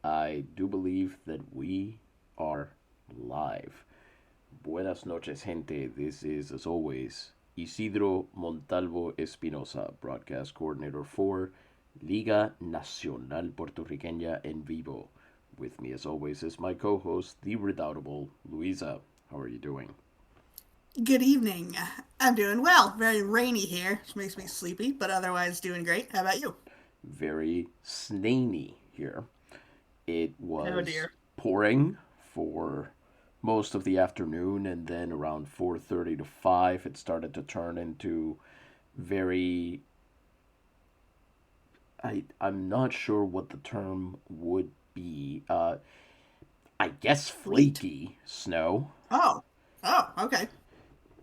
I do believe that we are live. Buenas noches, gente. This is, as always, Isidro Montalvo Espinosa, broadcast coordinator for Liga Nacional Puertorriqueña en Vivo. With me, as always, is my co host, the redoubtable Luisa. How are you doing? Good evening. I'm doing well. Very rainy here, which makes me sleepy, but otherwise doing great. How about you? Very snainy here. It Oh was dear. pouring for most of the afternoon, and then around 4:30 to 5 it started to turn into very I'm not sure what the term would be. I guess Sleet? flaky snow. Oh. Oh, okay.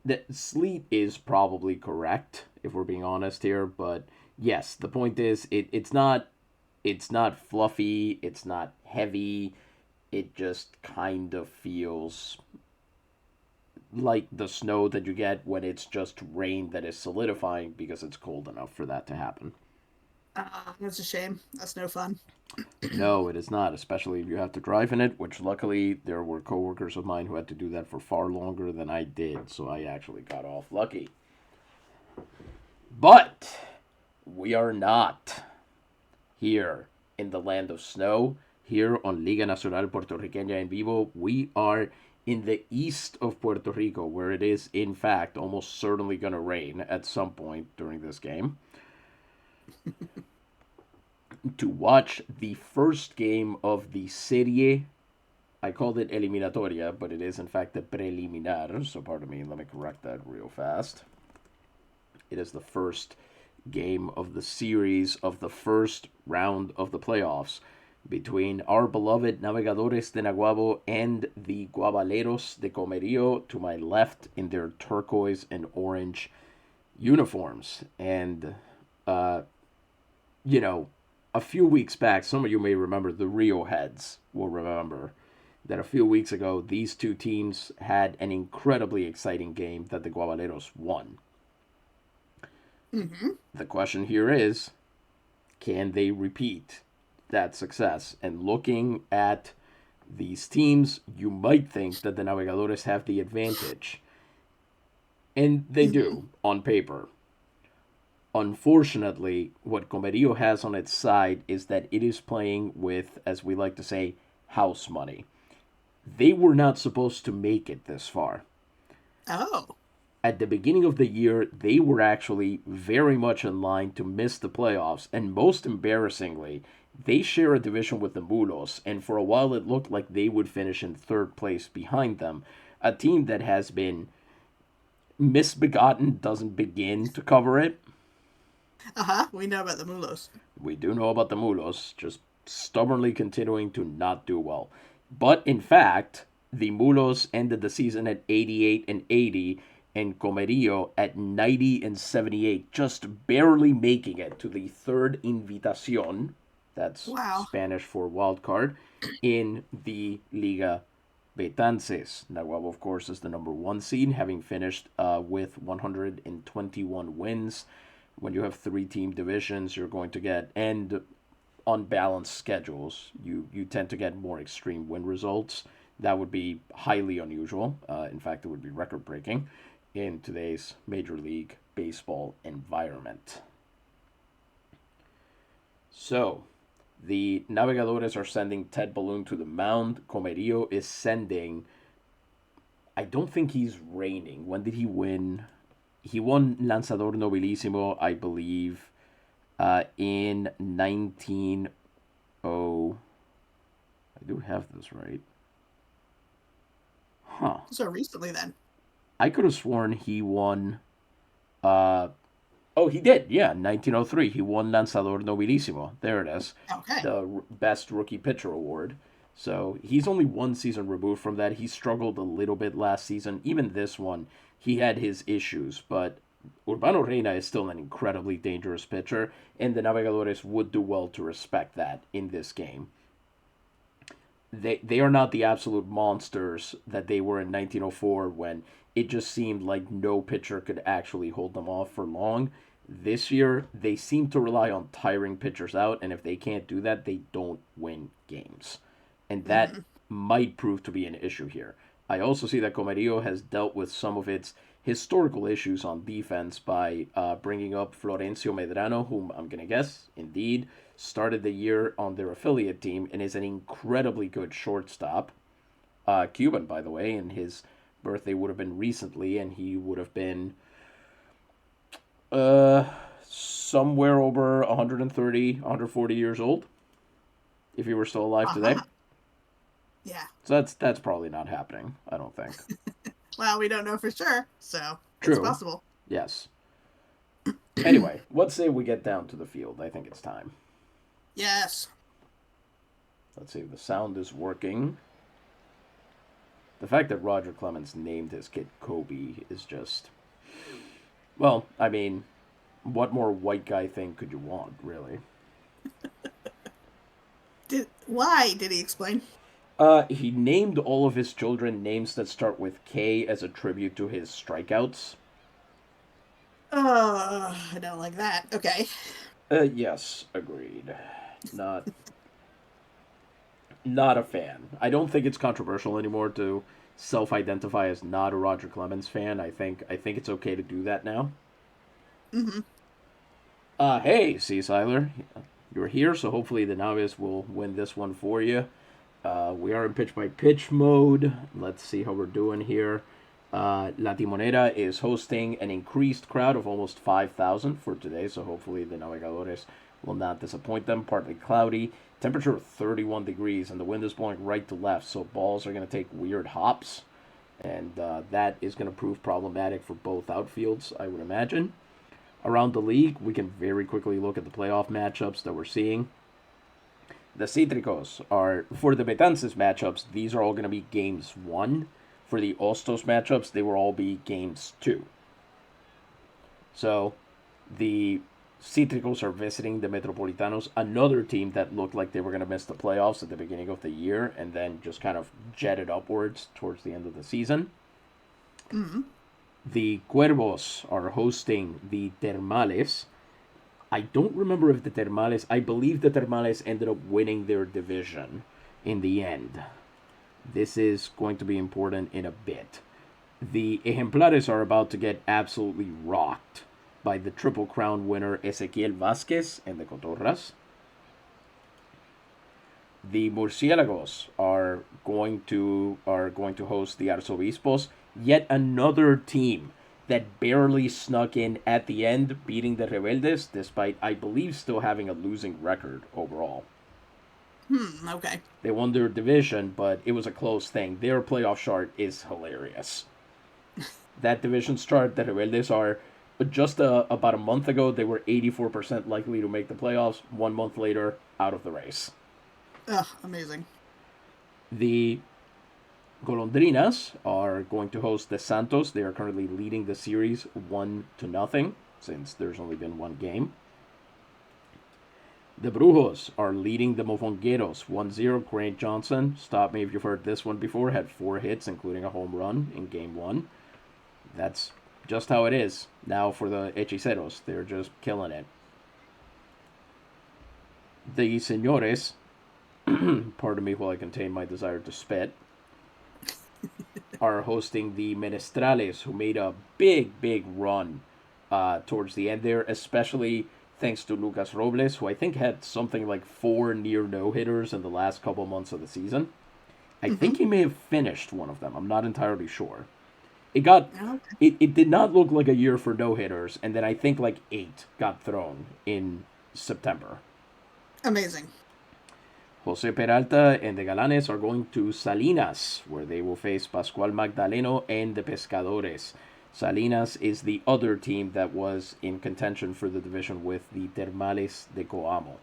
The sleet is probably correct if we're being honest here, but yes, the point is it's not fluffy, it's not heavy. It just kind of feels like the snow that you get when it's just rain that is solidifying because it's cold enough for that to happen. That's a shame. That's no fun. No, it is not, especially if you have to drive in it, which luckily there were coworkers of mine who had to do that for far longer than I did, so I actually got off lucky. But we are not here in the land of snow. Here on Liga Nacional Puertorriqueña en Vivo, we are in the east of Puerto Rico, where it is, in fact, almost certainly going to rain at some point during this game, to watch the first game of the Serie. I called it Eliminatoria, but it is, in fact, the Preliminar, so pardon me, let me correct that real fast. It is the first game of the series of the first round of the playoffs between our beloved Navegadores de Naguabo and the Guabaleros de Comerío to my left in their turquoise and orange uniforms. And, uh, you know, a few weeks back, some of you may remember, the Rio heads will remember that a few weeks ago, these two teams had an incredibly exciting game that the Guabaleros won. Hmm. The question here is, can they repeat that success? And looking at these teams, you might think that the Navegadores have the advantage. And they Hmm. do, on paper. Unfortunately, what Comerio has on its side is that it is playing with, as we like to say, house money. They were not supposed to make it this far. Oh. At the beginning of the year, they were actually very much in line to miss the playoffs, and most embarrassingly, they share a division with the Mulos, and for a while it looked like they would finish in third place behind them. A team that has been misbegotten doesn't begin to cover it. Uh-huh. We know about the mulos. We do know about the Mulos, just stubbornly continuing to not do well. But in fact, the Mulos ended the season at 88 and 80, and Comerio at 90 and 78, just barely making it to the third Invitación, that's Wow. Spanish for wild card, in the Liga Betances. Nahuatl, of course, is the number one seed, having finished with 121 wins. When you have three team divisions, you're going to get, and unbalanced schedules, you tend to get more extreme win results. That would be highly unusual. In fact, it would be record breaking in today's Major League Baseball environment. So, the Navegadores are sending Ted Balloon to the mound. Comerio is sending. I don't think he's reigning. When did he win? He won Lanzador Nobilísimo, I believe, in 19. I do have this right. Huh. So recently then. I could have sworn he won. Uh, oh, he did. Yeah, 1903. He won Lanzador Nobilísimo. There it is. Okay. The best rookie pitcher award. So he's only one season removed from that. He struggled a little bit last season. Even this one, he had his issues. But Urbano Reyna is still an incredibly dangerous pitcher, and the Navegadores would do well to respect that in this game. They are not the absolute monsters that they were in 1904 when it just seemed like no pitcher could actually hold them off for long. This year, they seem to rely on tiring pitchers out, and if they can't do that, they don't win games. and that might prove to be an issue here. I also see that Comerío has dealt with some of its historical issues on defense by bringing up Florencio Medrano, whom I'm going to guess, indeed, started the year on their affiliate team and is an incredibly good shortstop. Cuban, by the way, and his birthday would have been recently, and he would have been uh, somewhere over 130, 140 years old if he were still alive today. Uh-huh. Yeah. So that's probably not happening, I don't think. Well, we don't know for sure, so it's True. possible. Yes. Anyway, let's say we get down to the field. I think it's time. Yes. Let's see if the sound is working. The fact that Roger Clemens named his kid Kobe is just... Well, I mean, what more white guy thing could you want, really? Why did he explain? He named all of his children names that start with K as a tribute to his strikeouts. I don't like that. Okay. Yes, agreed. Not not a fan. I don't think it's controversial anymore to self-identify as not a Roger Clemens fan. I think it's okay to do that now. Mm-hmm. Hey, C. Seiler, you're here, so hopefully the Naves will win this one for you. We are in pitch by pitch mode. Let's see how we're doing here. La Timonera is hosting an increased crowd of almost 5,000 for today, so hopefully the Navegadores will not disappoint them. Partly cloudy, temperature 31 degrees, and the wind is blowing right to left, so balls are going to take weird hops, and that is going to prove problematic for both outfields, I would imagine. Around the league, we can very quickly look at the playoff matchups that we're seeing. The Cítricos are, for the Betances matchups, these are all going to be games 1. For the Ostos matchups, they will all be games 2. So, the Cítricos are visiting the Metropolitanos, another team that looked like they were going to miss the playoffs at the beginning of the year and then just kind of jetted upwards towards the end of the season. Mm-hmm. The Cuervos are hosting the Termales. I don't remember if the Termales... I believe the Termales ended up winning their division in the end. This is going to be important in a bit. The Ejemplares are about to get absolutely rocked by the Triple Crown winner Ezequiel Vázquez and the Cotorras. The Murciélagos are going to host the Arzobispos, yet another team that barely snuck in at the end, beating the Rebeldes, despite, I believe, still having a losing record overall. Okay. They won their division, but it was a close thing. Their playoff chart is hilarious. That division chart, the Rebeldes are just about a month ago, they were 84% likely to make the playoffs. 1 month later, out of the race. Ugh, amazing. The Golondrinas are going to host the Santos. They are currently leading the series 1-0 since there's only been one game. The Brujos are leading the Mofongueros 1-0. Grant Johnson, stop me if you've heard this one before, had 4 hits, including a home run in game 1. That's just how it is now for the Hechiceros. They're just killing it. The Señores, pardon me while I contain my desire to spit, are hosting the Menestrales, who made a big run towards the end there, especially thanks to Lucas Robles, who I think had something like 4 near no-hitters in the last couple months of the season. I think he may have finished one of them. I'm not entirely sure. It did not look like a year for no-hitters, and then I think like 8 got thrown in September. Amazing. Jose Peralta and the Galanes are going to Salinas, where they will face Pascual Magdaleno and the Pescadores. Salinas is the other team that was in contention for the division with the Termales de Coamo.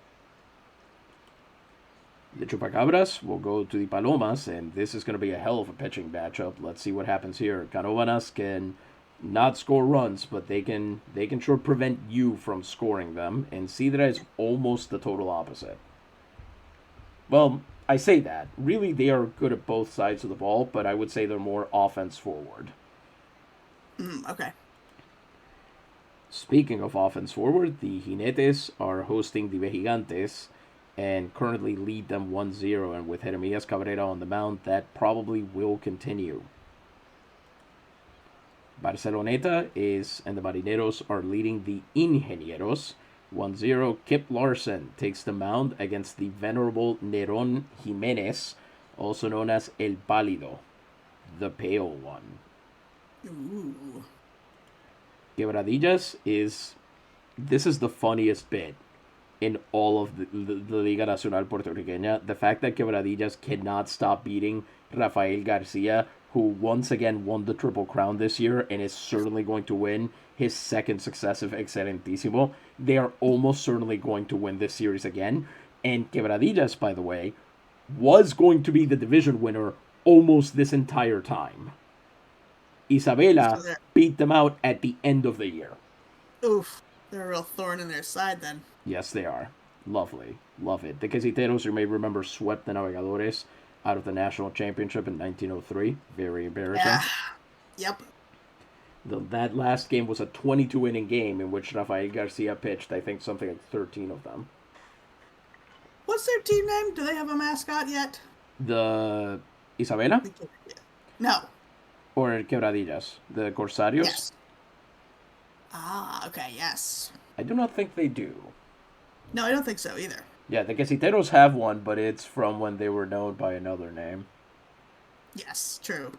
The Chupacabras will go to the Palomas, and this is going to be a hell of a pitching matchup. Let's see what happens here. Canovanas can not score runs, but they can sure prevent you from scoring them, and Sidra is almost the total opposite. Well, I say that. Really, they are good at both sides of the ball, but I would say they're more offense forward. Okay. Speaking of offense forward, the Jinetes are hosting the Vejigantes. and currently lead them 1-0. And with Jeremias Cabrera on the mound, that probably will continue. Barceloneta and the Marineros are leading the Ingenieros 1-0. Kip Larson takes the mound against the venerable Neron Jimenez, also known as El Pálido, the pale one. Ooh. Quebradillas this is the funniest bit in all of the Liga Nacional Puertorriqueña. The fact that Quebradillas cannot stop beating Rafael Garcia, who once again won the Triple Crown this year and is certainly going to win his second successive Excelentísimo. They are almost certainly going to win this series again. And Quebradillas, by the way, was going to be the division winner almost this entire time. Isabela beat them out at the end of the year. Oof. They're a real thorn in their side then. Yes, they are. Lovely. Love it. The Quesiteros, you may remember, swept the Navegadores out of the national championship in 1903. Very embarrassing. Yeah. Yep. That last game was a 22-inning game in which Rafael Garcia pitched, I think, something like 13 of them. What's their team name? Do they have a mascot yet? The Isabela? No. Or Quebradillas? The Corsarios? Yes. Ah, okay, yes. I do not think they do. No, I don't think so either. Yeah, the Quesiteros have one, but it's from when they were known by another name. Yes, true.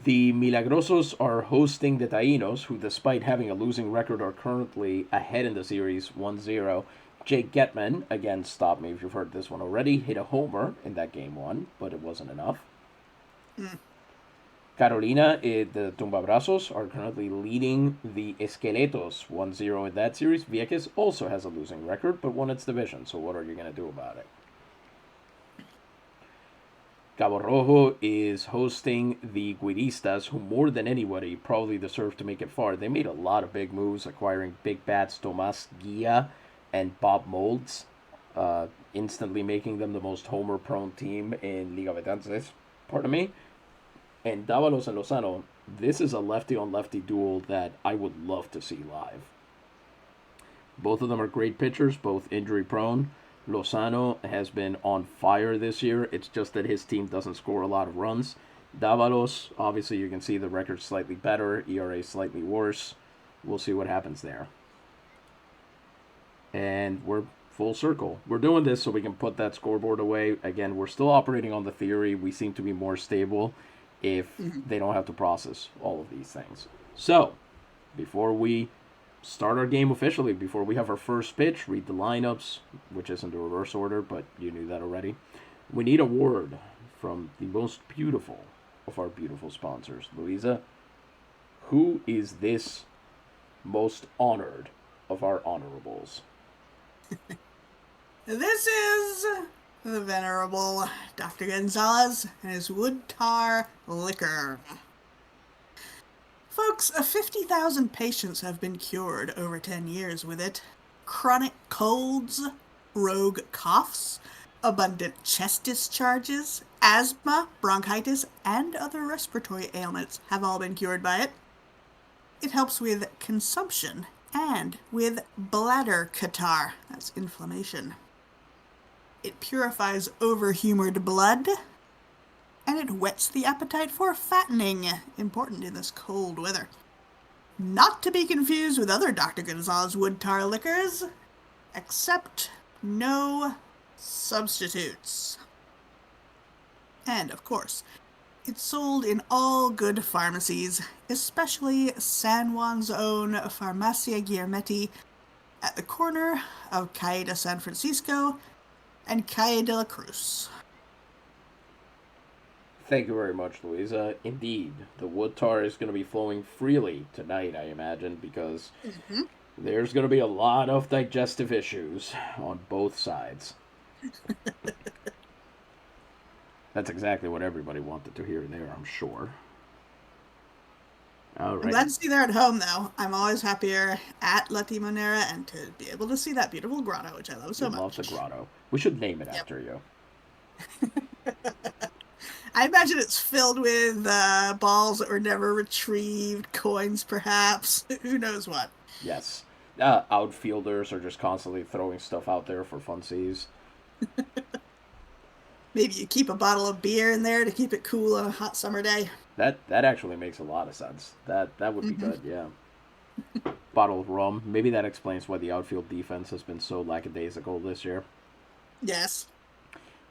The Milagrosos are hosting the Taínos, who, despite having a losing record, are currently ahead in the series 1-0. Jake Getman, again, stop me if you've heard this one already, hit a homer in that game one, but it wasn't enough. Carolina, the Tumbabrazos, are currently leading the Esqueletos 1-0 in that series. Vieques also has a losing record, but won its division, so what are you going to do about it? Cabo Rojo is hosting the Guiristas, who more than anybody probably deserve to make it far. They made a lot of big moves, acquiring big bats Tomas Guia and Bob Molds, instantly making them the most homer-prone team in Liga Betances. Pardon me. And Dávalos and Lozano, this is a lefty-on-lefty duel that I would love to see live. Both of them are great pitchers, both injury-prone. Lozano has been on fire this year. It's just that his team doesn't score a lot of runs. Dávalos, obviously you can see the record's slightly better, ERA slightly worse. We'll see what happens there. And we're full circle. We're doing this so we can put that scoreboard away. Again, we're still operating on the theory. We seem to be more stable if they don't have to process all of these things. So, before we start our game officially, before we have our first pitch, read the lineups, which isn't the reverse order, but you knew that already. We need a word from the most beautiful of our beautiful sponsors. Louisa, who is this most honored of our honorables? This is the venerable Dr. Gonzalez and his wood tar liquor. Folks, 50,000 patients have been cured over 10 years with it. Chronic colds, rogue coughs, abundant chest discharges, asthma, bronchitis, and other respiratory ailments have all been cured by it. It helps with consumption and with bladder catarrh, that's inflammation. It purifies overhumored blood, and it whets the appetite for fattening, important in this cold weather. Not to be confused with other Dr. Gonzalez wood tar liquors, except no substitutes. And, of course, it's sold in all good pharmacies, especially San Juan's own Farmacia Guillermetti at the corner of Calle de San Francisco and Calle de la Cruz. Thank you very much, Louisa. Indeed, the wood tar is going to be flowing freely tonight, I imagine, because there's going to be a lot of digestive issues on both sides. That's exactly what everybody wanted to hear there, I'm sure. All right. I'm glad to see they're at home, though. I'm always happier at La Timonera and to be able to see that beautiful grotto, which I love so much. I love the grotto. We should name it after you. I imagine it's filled with balls that were never retrieved, coins perhaps, who knows what. Yes. Outfielders are just constantly throwing stuff out there for funsies. Maybe you keep a bottle of beer in there to keep it cool on a hot summer day. That actually makes a lot of sense. That would be Mm-hmm. good, yeah. Bottle of rum. Maybe that explains why the outfield defense has been so lackadaisical this year. Yes.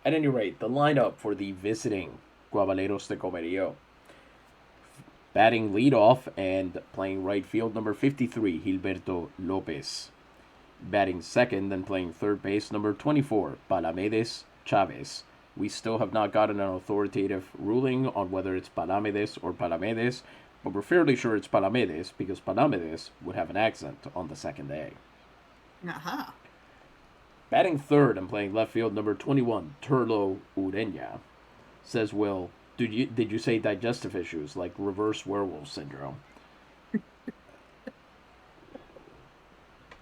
At any rate, the lineup for the visiting Guabaleros de Comerío. Batting leadoff and playing right field, number 53, Gilberto Lopez. Batting second and playing third base, number 24, Palamedes Chavez. We still have not gotten an authoritative ruling on whether it's Palamedes or Palamedes, but we're fairly sure it's Palamedes because Palamedes would have an accent on the second A. Uh-huh. Batting third and playing left field, number 21, Turlo Ureña. Says Will, did you say digestive issues like reverse werewolf syndrome?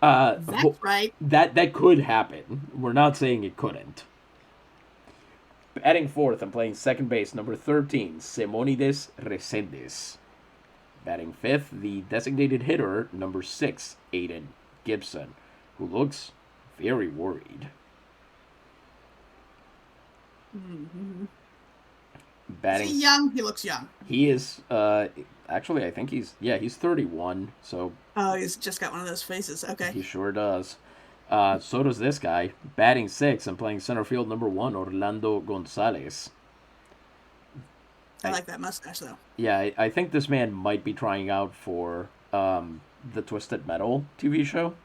That's right. That could happen. We're not saying it couldn't. Batting fourth and playing second base, number 13, Simonides Resendes. Batting fifth, the designated hitter, number 6, Aiden Gibson, who looks very worried. Mm-hmm. Batting. Is he young? He looks young. He is, actually, I think he's 31, so. Oh, he's just got one of those faces. Okay. He sure does. So does this guy. Batting sixth and playing center field, number 1, Orlando Gonzalez. I like that mustache, though. Yeah, I think this man might be trying out for the Twisted Metal TV show.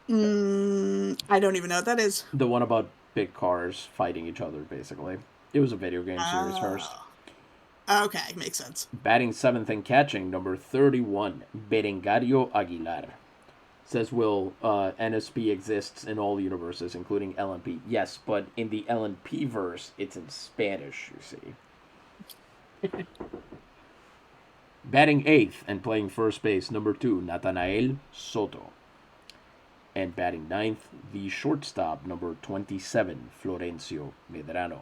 I don't even know what that is. The one about big cars fighting each other, basically. It was a video game series first. Okay, makes sense. Batting seventh and catching, number 31, Berengario Aguilar. Says Will, NSP exists in all universes, including LNP. Yes, but in the LNP verse, it's in Spanish, you see. Batting eighth and playing first base, number 2, Nathanael Soto. And batting ninth, the shortstop, number 27, Florencio Medrano.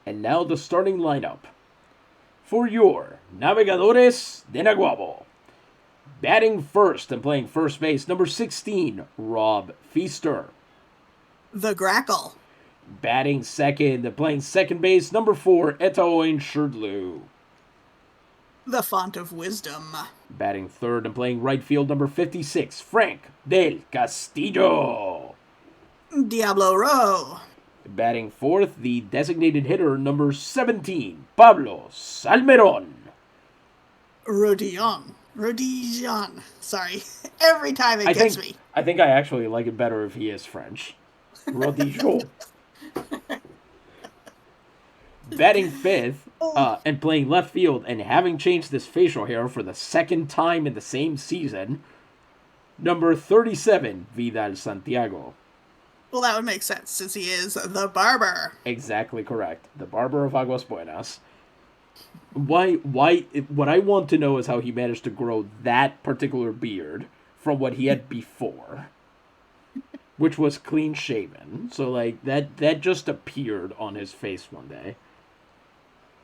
And now the starting lineup for your Navegadores de Naguabo. Batting first and playing first base, number 16, Rob Feaster. The Grackle. Batting second and playing second base, number 4, Etaoin Shurdlu. The Font of Wisdom. Batting third and playing right field, number 56, Frank Del Castillo. Diablo Row. Batting fourth, the designated hitter, number 17, Pablo Salmeron. Rodillon. Sorry. Every time it gets me. I think I actually like it better if he is French. Rodillon. Batting fifth and playing left field and having changed his facial hair for the second time in the same season, number 37, Vidal Santiago. Well, that would make sense since he is the barber. Exactly correct. The barber of Aguas Buenas. Why, what I want to know is how he managed to grow that particular beard from what he had before, which was clean shaven. So, like, that just appeared on his face one day.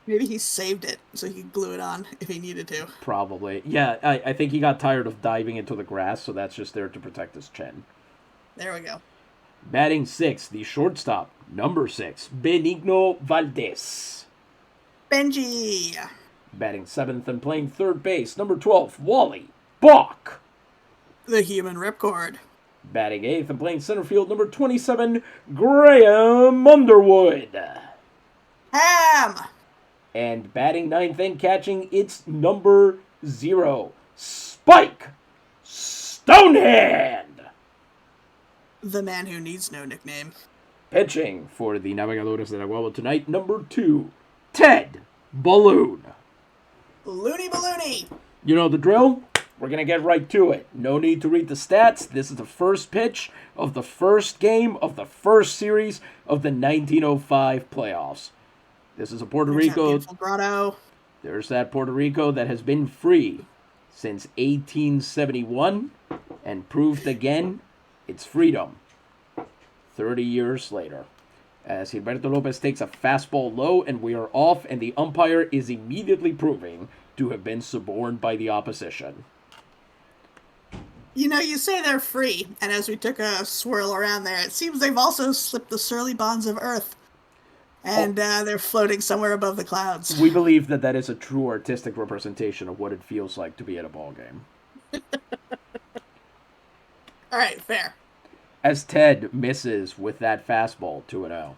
Maybe he saved it so he could glue it on if he needed to. Probably. Yeah, I think he got tired of diving into the grass, so that's just there to protect his chin. There we go. Batting sixth, the shortstop, number 6, Benigno Valdez. Benji. Batting seventh and playing third base, number 12, Wally Bach. The Human Ripcord. Batting eighth and playing center field, number 27, Graham Underwood. Ham. And batting ninth and catching, it's number 0, Spike Stonehand. The man who needs no nickname. Pitching for the Navegadores de Naguabo tonight, number 2, Ted Balloon. Loony Balloony. You know the drill? We're going to get right to it. No need to read the stats. This is the first pitch of the first game of the first series of the 1905 playoffs. This is a Puerto Rico. There's that Puerto Rico that has been free since 1871 and proved again its freedom 30 years later. As Gilberto Lopez takes a fastball low and we are off, and the umpire is immediately proving to have been suborned by the opposition. You know, you say they're free, and as we took a swirl around there, it seems they've also slipped the surly bonds of Earth, Oh, and they're floating somewhere above the clouds. we believe that that is a true artistic representation of what it feels like to be at a ball game. All right, fair. As Ted misses with that fastball 2-0.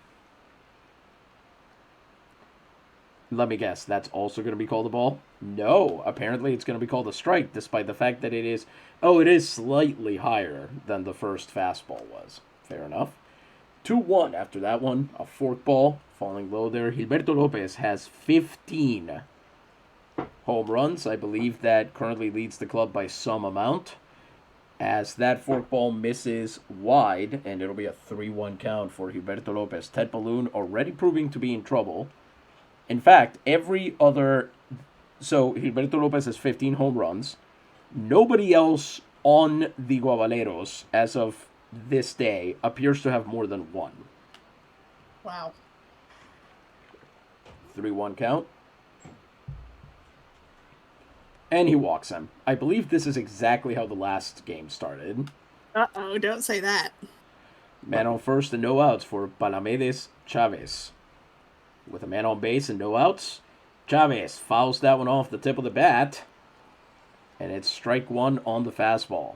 Let me guess, that's also going to be called a ball? No, apparently it's going to be called a strike, despite the fact that it is. Oh, it is slightly higher than the first fastball was. Fair enough. 2-1 after that one. A forkball falling low there. Gilberto Lopez has 15 home runs. I believe that currently leads the club by some amount. As that forkball misses wide, and it'll be a 3-1 count for Gilberto Lopez. Ted Balloon already proving to be in trouble. In fact, every other. So, Gilberto Lopez has 15 home runs. Nobody else on the Guabaleros, as of this day, appears to have more than one. Wow. 3-1 count. And he walks him. I believe this is exactly how the last game started. Uh-oh, don't say that. Man on first and no outs for Palamedes Chavez. With a man on base and no outs, Chavez fouls that one off the tip of the bat. And it's strike one on the fastball.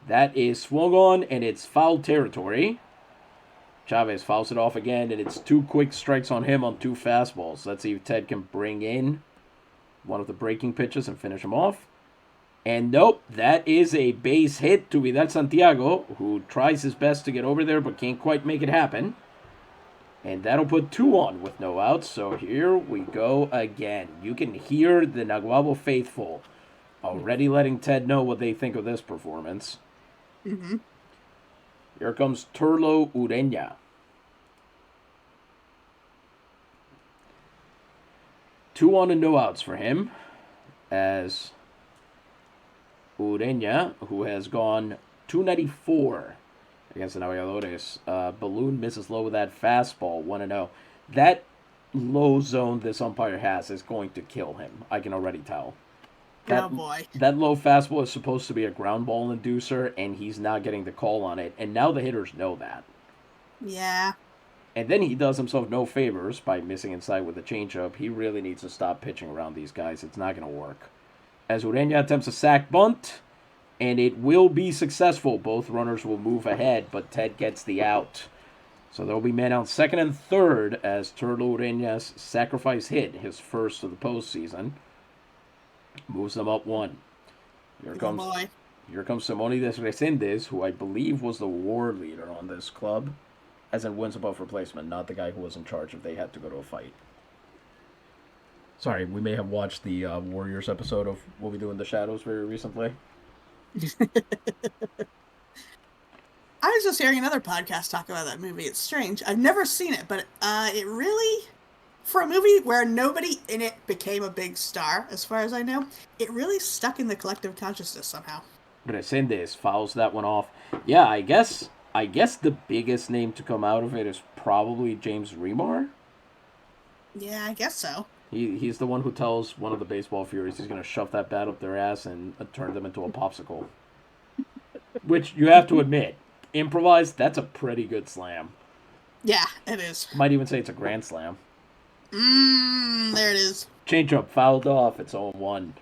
That is swung on, and it's foul territory. Chavez fouls it off again, and it's 2 quick strikes on him on 2 fastballs. Let's see if Ted can bring in one of the breaking pitches and finish him off. And nope, that is a base hit to Vidal Santiago, who tries his best to get over there but can't quite make it happen. And that'll put 2 on with no outs. So here we go again. You can hear the Naguabo faithful already letting Ted know what they think of this performance. Mm-hmm. Here comes Turlo Ureña. 2 on and no outs for him. As Ureña, who has gone 294 against the Navegadores. Balloon misses low with that fastball, 1-0. That low zone this umpire has is going to kill him. I can already tell. Oh boy. That low fastball is supposed to be a ground ball inducer, and he's not getting the call on it. And now the hitters know that. Yeah. And then he does himself no favors by missing inside with a changeup. He really needs to stop pitching around these guys. It's not going to work. As Ureña attempts a sac bunt, and it will be successful. Both runners will move ahead, but Ted gets the out. So there will be men on second and third as Turlo Ureña's sacrifice hit, his first of the postseason, moves them up 1. Here comes Simonides Resendes, who I believe was the war leader on this club, as in wins above replacement, not the guy who was in charge if they had to go to a fight. Sorry, we may have watched the Warriors episode of What We Do in the Shadows very recently. I was just hearing another podcast talk about that movie. It's strange. I've never seen it, but it really, for a movie where nobody in it became a big star, as far as I know, it really stuck in the collective consciousness somehow. Resendes fouls that one off. Yeah, I guess the biggest name to come out of it is probably James Remar. Yeah, I guess so. He's the one who tells one of the baseball furies he's going to shove that bat up their ass and turn them into a popsicle. Which, you have to admit, improvised, that's a pretty good slam. Yeah, it is. Might even say it's a grand slam. There it is. Changeup fouled off. It's 0-1.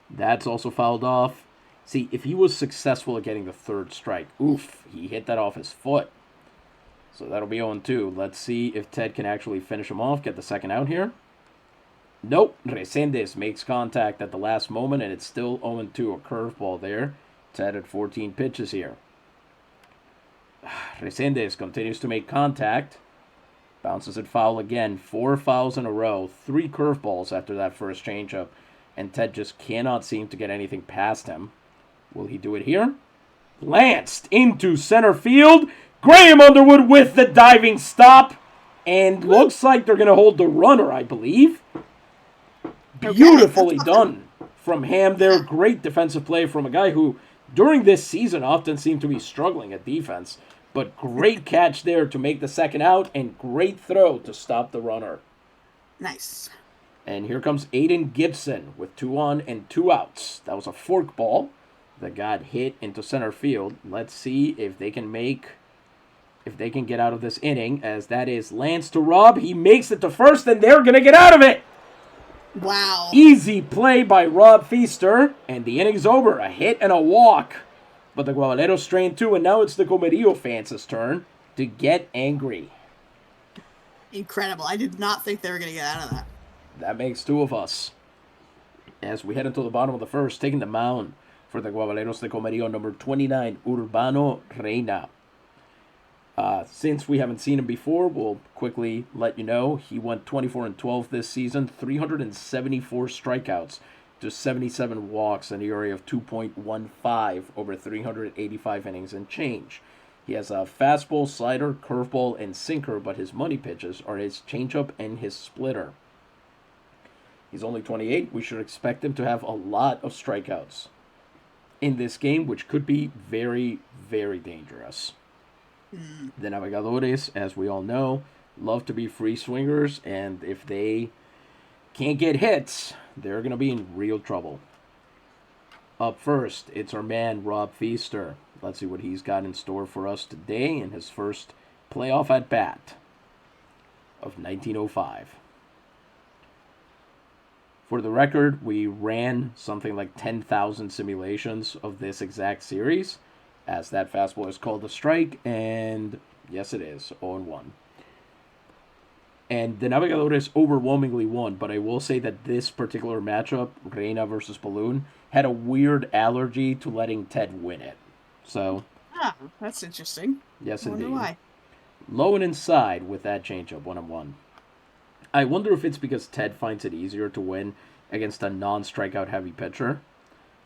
That's also fouled off. See, if he was successful at getting the third strike, oof, he hit that off his foot. So that'll be 0-2. Let's see if Ted can actually finish him off, get the second out here. Nope. Resendes makes contact at the last moment, and it's still 0-2. A curveball there. Ted at 14 pitches here. Resendes continues to make contact. Bounces it foul again. 4 fouls in a row. 3 curveballs after that first changeup. And Ted just cannot seem to get anything past him. Will he do it here? Lanced into center field. Graham Underwood with the diving stop. And looks like they're going to hold the runner, I believe. Beautifully done from Ham there. Great defensive play from a guy who, during this season, often seemed to be struggling at defense. But great catch there to make the second out, and great throw to stop the runner. Nice. And here comes Aiden Gibson with 2 on and 2 outs. That was a fork ball that got hit into center field. Let's see if they can get out of this inning, as that is Lance to Rob. He makes it to first, and they're going to get out of it. Wow. Easy play by Rob Feaster, and the inning's over. A hit and a walk. But the Guabaleros strain 2, and now it's the Comerío fans' turn to get angry. Incredible. I did not think they were going to get out of that. That makes 2 of us. As we head into the bottom of the first, taking the mound for the Guabaleros de Comerío, number 29, Urbano Reyna. Since we haven't seen him before, we'll quickly let you know he went 24-12 this season, 374 strikeouts to 77 walks, an ERA of 2.15 over 385 innings and change. He has a fastball, slider, curveball, and sinker, but his money pitches are his changeup and his splitter. He's only 28. We should expect him to have a lot of strikeouts in this game, which could be very, very dangerous. The Navegadores, as we all know, love to be free swingers, and if they can't get hits, they're going to be in real trouble. Up first, it's our man, Rob Feaster. Let's see what he's got in store for us today in his first playoff at-bat of 1905. For the record, we ran something like 10,000 simulations of this exact series, as that fastball is called a strike, and yes, it is, 0-1. And the Navegadores overwhelmingly won, but I will say that this particular matchup, Reyna versus Balloon, had a weird allergy to letting Ted win it. So, that's interesting. Yes, I wonder indeed. why. Low and inside with that changeup, 1-1. I wonder if it's because Ted finds it easier to win against a non-strikeout heavy pitcher,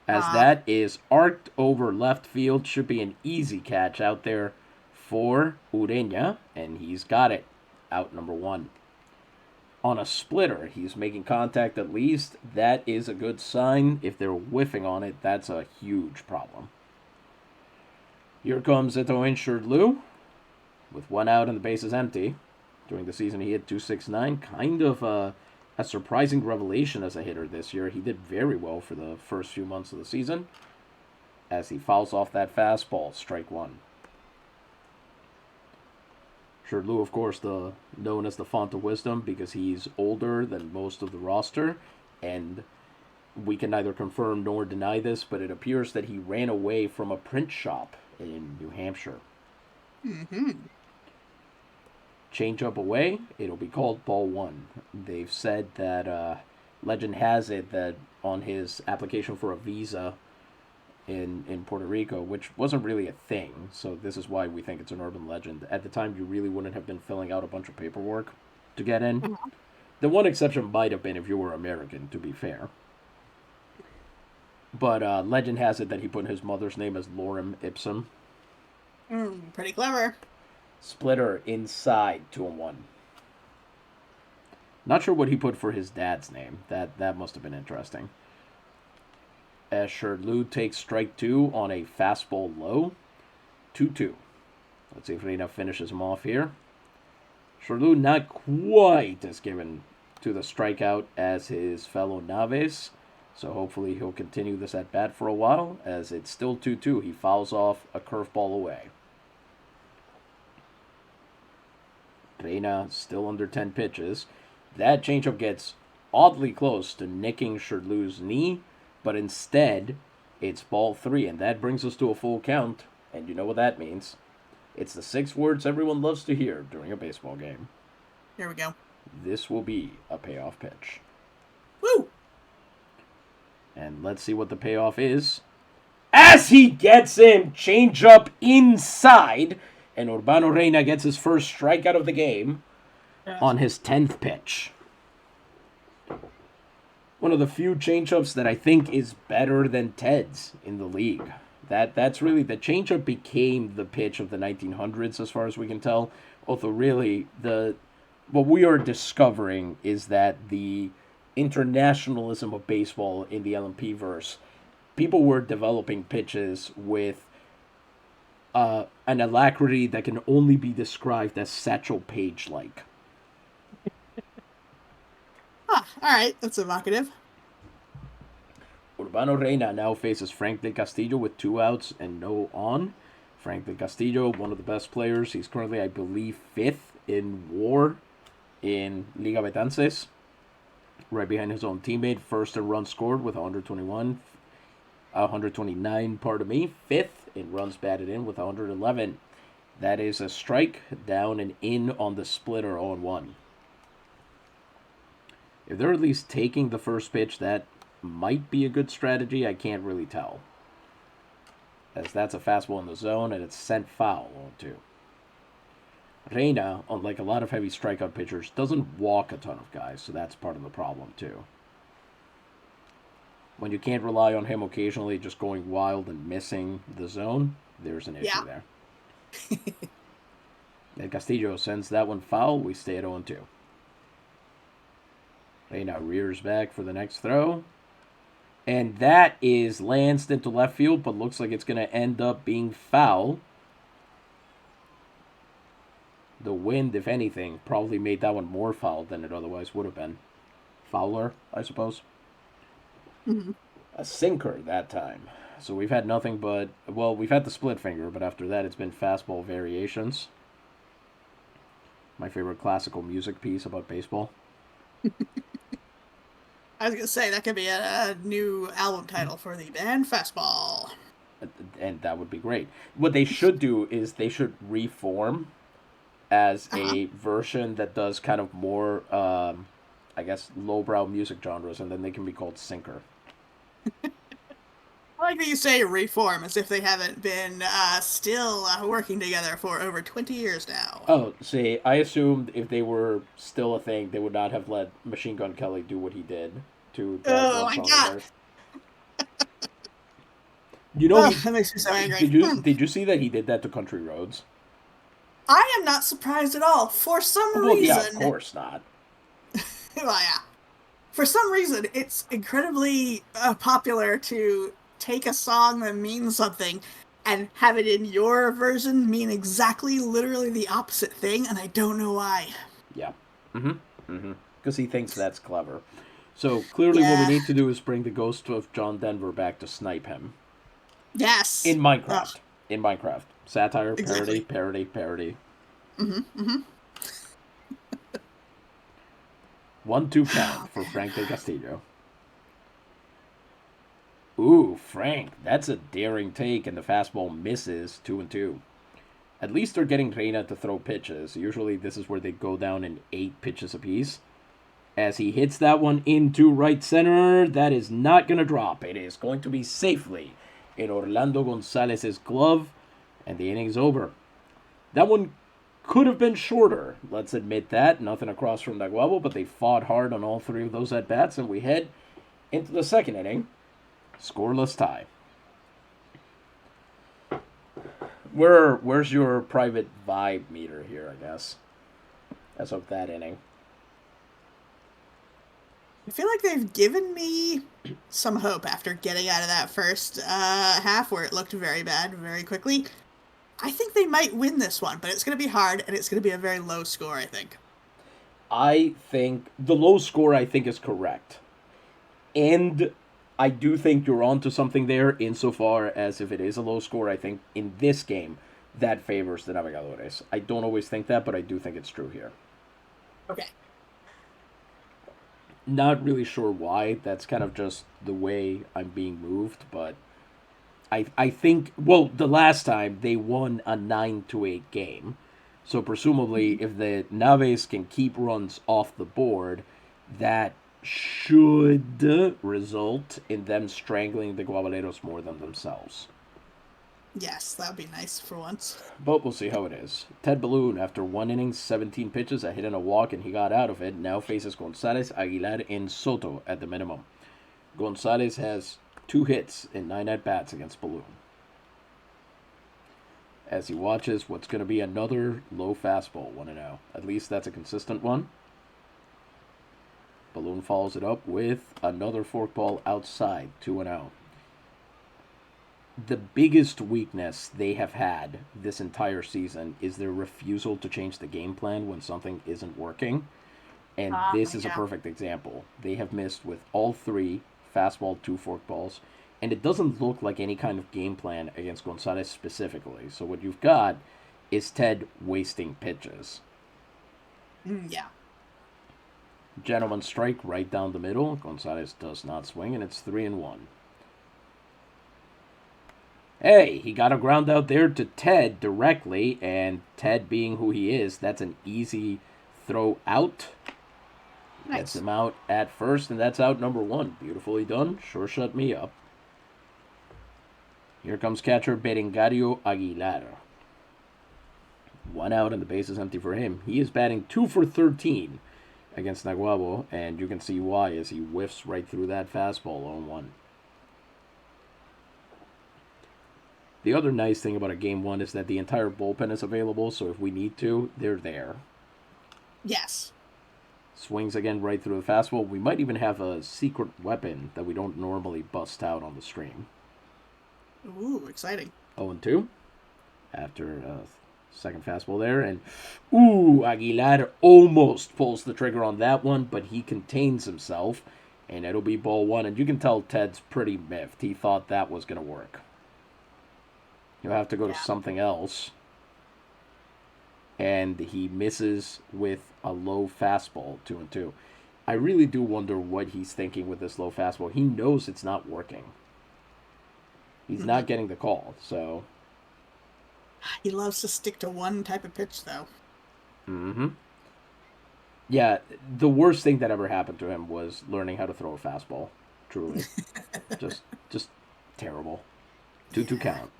as that is arced over left field. Should be an easy catch out there for Ureña, and he's got it. Out number 1. On a splitter, he's making contact at least. That is a good sign. If they're whiffing on it, that's a huge problem. Here comes Eto'o Shirley with 1 out and the base is empty. During the season, he hit .269. Kind of a surprising revelation as a hitter this year. He did very well for the first few months of the season as he fouls off that fastball, strike 1. Shirley, of course, known as the font of wisdom because he's older than most of the roster, and we can neither confirm nor deny this, but it appears that he ran away from a print shop in New Hampshire. Change up away, it'll be called ball 1. They've said that legend has it that on his application for a visa in Puerto Rico, which wasn't really a thing, so this is why we think it's an urban legend. At the time, you really wouldn't have been filling out a bunch of paperwork to get in. The one exception might have been if you were American, to be fair. But legend has it that he put his mother's name as Lorem Ipsum. Pretty clever. Splitter inside 2-1. Not sure what he put for his dad's name. That must have been interesting. As Shirley takes strike 2 on a fastball low. 2-2. Let's see if Reyna finishes him off here. Shirley not quite as given to the strikeout as his fellow Naves. So hopefully he'll continue this at bat for a while, as it's still 2-2. He fouls off a curveball away. Reyna still under 10 pitches. That changeup gets oddly close to nicking Shirley's knee, but instead it's ball 3, and that brings us to a full count. And you know what that means. It's the 6 words everyone loves to hear during a baseball game. Here we go. This will be a payoff pitch. Woo! And let's see what the payoff is. As he gets him, changeup inside, and Urbano Reyna gets his first strikeout of the game on his 10th pitch. One of the few changeups that I think is better than Ted's in the league. That's really, the changeup became the pitch of the 1900s as far as we can tell. Although really, what we are discovering is that the internationalism of baseball in the LMP verse, people were developing pitches with an alacrity that can only be described as Satchel Paige-like. Huh, alright, that's evocative. Urbano Reyna now faces Frank del Castillo with 2 outs and no on. Frank del Castillo, one of the best players. He's currently, I believe, 5th in WAR in Liga Betances. Right behind his own teammate. First in runs scored with 129, pardon me. 5th in runs batted in with 111. That is a strike, down and in on the splitter on 1. If they're at least taking the first pitch, that might be a good strategy. I can't really tell, as that's a fastball in the zone and it's sent foul on 2. Reyna, unlike a lot of heavy strikeout pitchers, doesn't walk a ton of guys, so that's part of the problem too. When you can't rely on him occasionally just going wild and missing the zone, there's an issue there. And Castillo sends that one foul. We stay at 0-2. Reyna rears back for the next throw. And that is lanced into left field, but looks like it's going to end up being foul. The wind, if anything, probably made that one more foul than it otherwise would have been. Fouler, I suppose. Mm-hmm. A sinker that time. So we've had nothing but, well, we've had the split finger, but after that it's been fastball variations. My favorite classical music piece about baseball. I was gonna say, that could be a new album title for the band Fastball. And that would be great. What they should do is they should reform as a version that does kind of more, I guess, lowbrow music genres, and then they can be called Sinker. I like that you say reform as if they haven't been still working together for over 20 years now. Oh, see, I assumed if they were still a thing, they would not have let Machine Gun Kelly do what he did to that Oh one my song god! of theirs. You know, That makes me so angry. did you see that he did that to Country Roads? I am not surprised at all. For some Well, yeah, of reason, course not. well, yeah. For some reason, it's incredibly popular to take a song that means something and have it in your version mean exactly, literally the opposite thing, and I don't know why. Yeah. Because he thinks that's clever. So clearly, what we Yeah. need to do is bring the ghost of John Denver back to snipe him Yes. in Minecraft. In Minecraft, satire, Exactly. parody. 1-2 count for Frank del Castillo. Ooh, Frank, that's a daring take, and the fastball misses. 2-2. At least they're getting Reyna to throw pitches. Usually, this is where they go down in 8 pitches apiece. As he hits that one into right center, that is not going to drop. It is going to be safely in Orlando Gonzalez's glove, and the inning's over. That one could have been shorter, let's admit that. Nothing across from Naguabo, but they fought hard on all 3 of those at-bats, and we head into the second inning. Scoreless tie. Where's your private vibe meter here, I guess, as of that inning? I feel like they've given me some hope after getting out of that first half where it looked very bad very quickly. I think they might win this one, but it's going to be hard, and it's going to be a very low score, I think. I think the low score, I think, is correct. And I do think you're onto something there insofar as if it is a low score, I think in this game, that favors the Navegadores. I don't always think that, but I do think it's true here. Okay. Not really sure why. That's kind of just the way I'm being moved, but I think, well, the last time they won a 9-8 game. So presumably, if the Naves can keep runs off the board, that should result in them strangling the Guabaleros more than themselves. Yes, that would be nice for once. But we'll see how it is. Ted Balloon, after 1 inning, 17 pitches, a hit and a walk, and he got out of it, now faces Gonzalez, Aguilar, and Soto at the minimum. Gonzalez has 2 hits in 9 at-bats against Balloon. As he watches what's going to be another low fastball, 1-0. At least that's a consistent one. Balloon follows it up with another forkball outside, 2-0. The biggest weakness they have had this entire season is their refusal to change the game plan when something isn't working. And this is a Yeah. perfect example. They have missed with all three fastball, two forkballs, and it doesn't look like any kind of game plan against Gonzalez specifically. So what you've got is Ted wasting pitches. Yeah. Gentleman strike right down the middle. Gonzalez does not swing, and it's 3-1. Hey, he got a ground out there to Ted directly, and Ted being who he is, that's an easy throw out. Nice. Gets him out at first, and that's out number one. Beautifully done. Sure shut me up. Here comes catcher Berengario Aguilar. One out, and the base is empty for him. He is batting 2 for 13 against Naguabo, and you can see why as he whiffs right through that fastball on 1. The other nice thing about a game 1 is that the entire bullpen is available, so if we need to, they're there. Yes. Swings again right through the fastball. We might even have a secret weapon that we don't normally bust out on the stream. Ooh, exciting. 0-2 after second fastball there. And, ooh, Aguilar almost pulls the trigger on that one, but he contains himself, and it'll be ball 1. And you can tell Ted's pretty miffed. He thought that was going to work. You'll have to go to something else. And he misses with a low fastball, 2-2. I really do wonder what he's thinking with this low fastball. He knows it's not working. He's not getting the call, so... He loves to stick to one type of pitch, though. Mm-hmm. Yeah, the worst thing that ever happened to him was learning how to throw a fastball. Truly. just terrible. 2-2 count.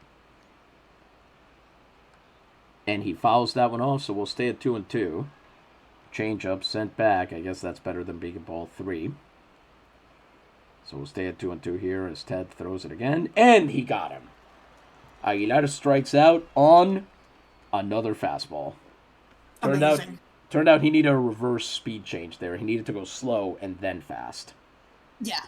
And he fouls that one off, so we'll stay at 2-2. Change up, sent back. I guess that's better than being ball 3. So we'll stay at 2-2 here as Ted throws it again. And he got him. Aguilar strikes out on another fastball. Turned out he needed a reverse speed change there. He needed to go slow and then fast. Yeah.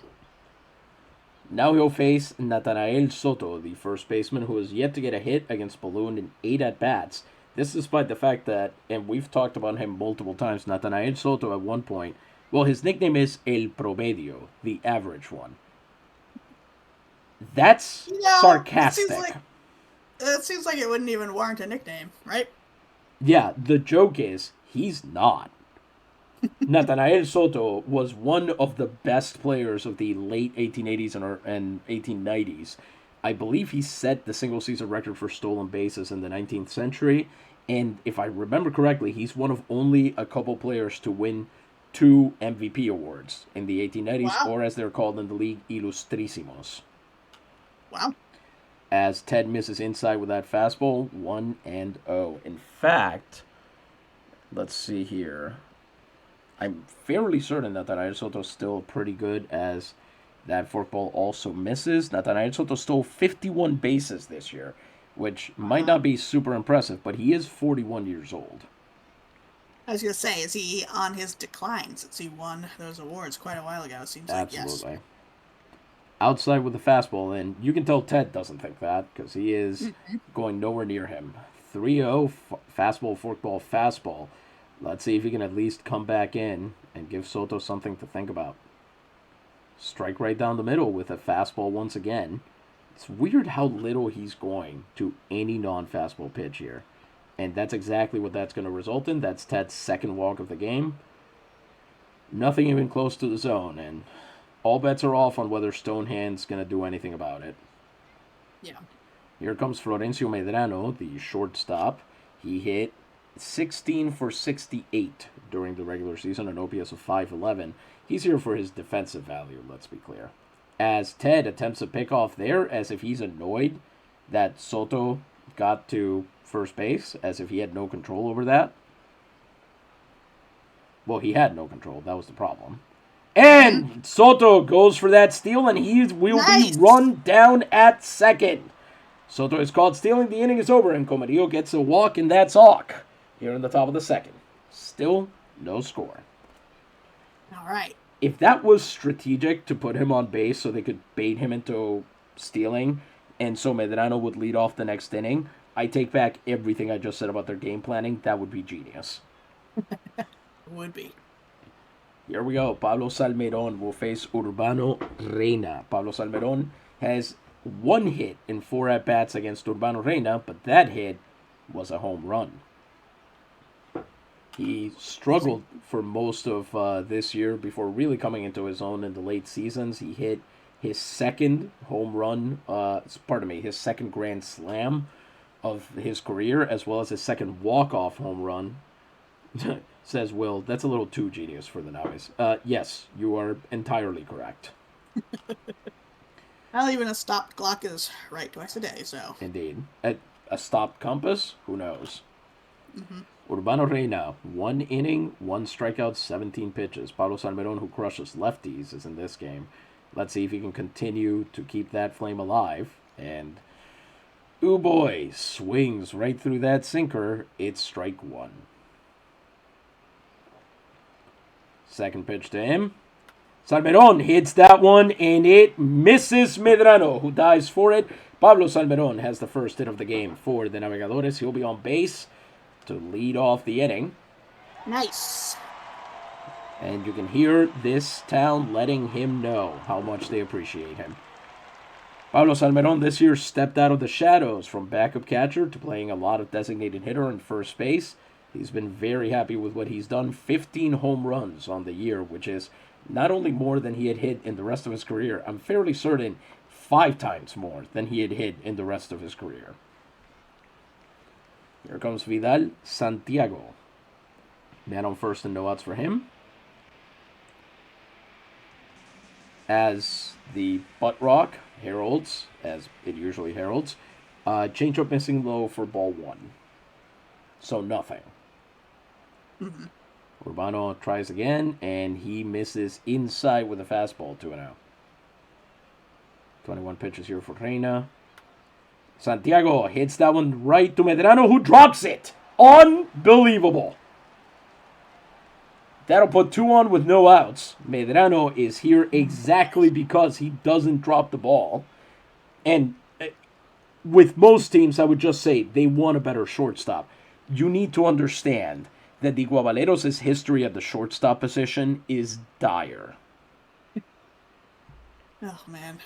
Now he'll face Nathanael Soto, the first baseman who has yet to get a hit against Balloon in 8 at-bats. This despite the fact that, and we've talked about him multiple times, Nathanael Soto at one point, well, his nickname is El Promedio, the average one. That's sarcastic. It seems like it wouldn't even warrant a nickname, right? Yeah, the joke is, he's not. Nathanael Soto was one of the best players of the late 1880s and 1890s. I believe he set the single-season record for stolen bases in the 19th century, and if I remember correctly, he's one of only a couple players to win 2 MVP awards in the 1890s, or as they're called in the league, Ilustrísimos. Wow. As Ted misses inside with that fastball, 1-0. In fact, let's see here. I'm fairly certain that Nathanael Soto's still pretty good as that forkball also misses. Nathanael Soto stole 51 bases this year, which might not be super impressive, but he is 41 years old. I was going to say, is he on his decline since he won those awards quite a while ago? It seems like yes. Absolutely. Outside with the fastball, and you can tell Ted doesn't think that because he is going nowhere near him. 3-0, fastball, forkball, fastball. Let's see if he can at least come back in and give Soto something to think about. Strike right down the middle with a fastball once again. It's weird how little he's going to any non-fastball pitch here. And that's exactly what that's going to result in. That's Ted's second walk of the game. Nothing even close to the zone, and all bets are off on whether Stonehand's going to do anything about it. Yeah. Here comes Florencio Medrano, the shortstop. He hit 16 for 68 during the regular season, an OPS of 511. He's here for his defensive value, let's be clear. As Ted attempts a pickoff there, as if he's annoyed that Soto got to first base, as if he had no control over that. Well, he had no control. That was the problem. And Soto goes for that steal, and he will be run down at second. Soto is caught stealing. The inning is over, and Comerío gets a walk, and that's Hawk here in the top of the second. Still no score. All right. If that was strategic to put him on base so they could bait him into stealing, and so Medrano would lead off the next inning, I take back everything I just said about their game planning. That would be genius. Would be. Here we go. Pablo Salmeron will face Urbano Reyna. Pablo Salmeron has one hit in 4 at-bats against Urbano Reyna, but that hit was a home run. He struggled for most of this year before really coming into his own in the late seasons. He hit his second home run, his second grand slam of his career, as well as his second walk-off home run. Says Will, that's a little too genius for the Navis. Yes, you are entirely correct. Well, even a stopped clock is right twice a day, so. Indeed. A stopped compass? Who knows? Mm-hmm. Urbano Reyna, 1 inning, 1 strikeout, 17 pitches. Pablo Salmeron, who crushes lefties, is in this game. Let's see if he can continue to keep that flame alive. And, ooh boy, swings right through that sinker. It's strike 1. Second pitch to him. Salmeron hits that one, and it misses Medrano, who dives for it. Pablo Salmeron has the first hit of the game for the Navegadores. He'll be on base to lead off the inning. Nice. And you can hear this town letting him know how much they appreciate him. Pablo Salmeron this year stepped out of the shadows from backup catcher to playing a lot of designated hitter and first base. He's been very happy with what he's done. 15 home runs on the year, which is not only more than he had hit in the rest of his career, I'm fairly certain 5 times more than he had hit in the rest of his career. Here comes Vidal Santiago. Man on first and no outs for him. As the butt rock heralds, as it usually heralds, changeup missing low for ball 1. So nothing. Mm-hmm. Urbano tries again, and he misses inside with a fastball, 2-0. 21 pitches here for Reyna. Santiago hits that one right to Medrano, who drops it. Unbelievable. That'll put 2 on with no outs. Medrano is here exactly because he doesn't drop the ball. And with most teams, I would just say they want a better shortstop. You need to understand that the Guabaleros' history at the shortstop position is dire. Oh, man.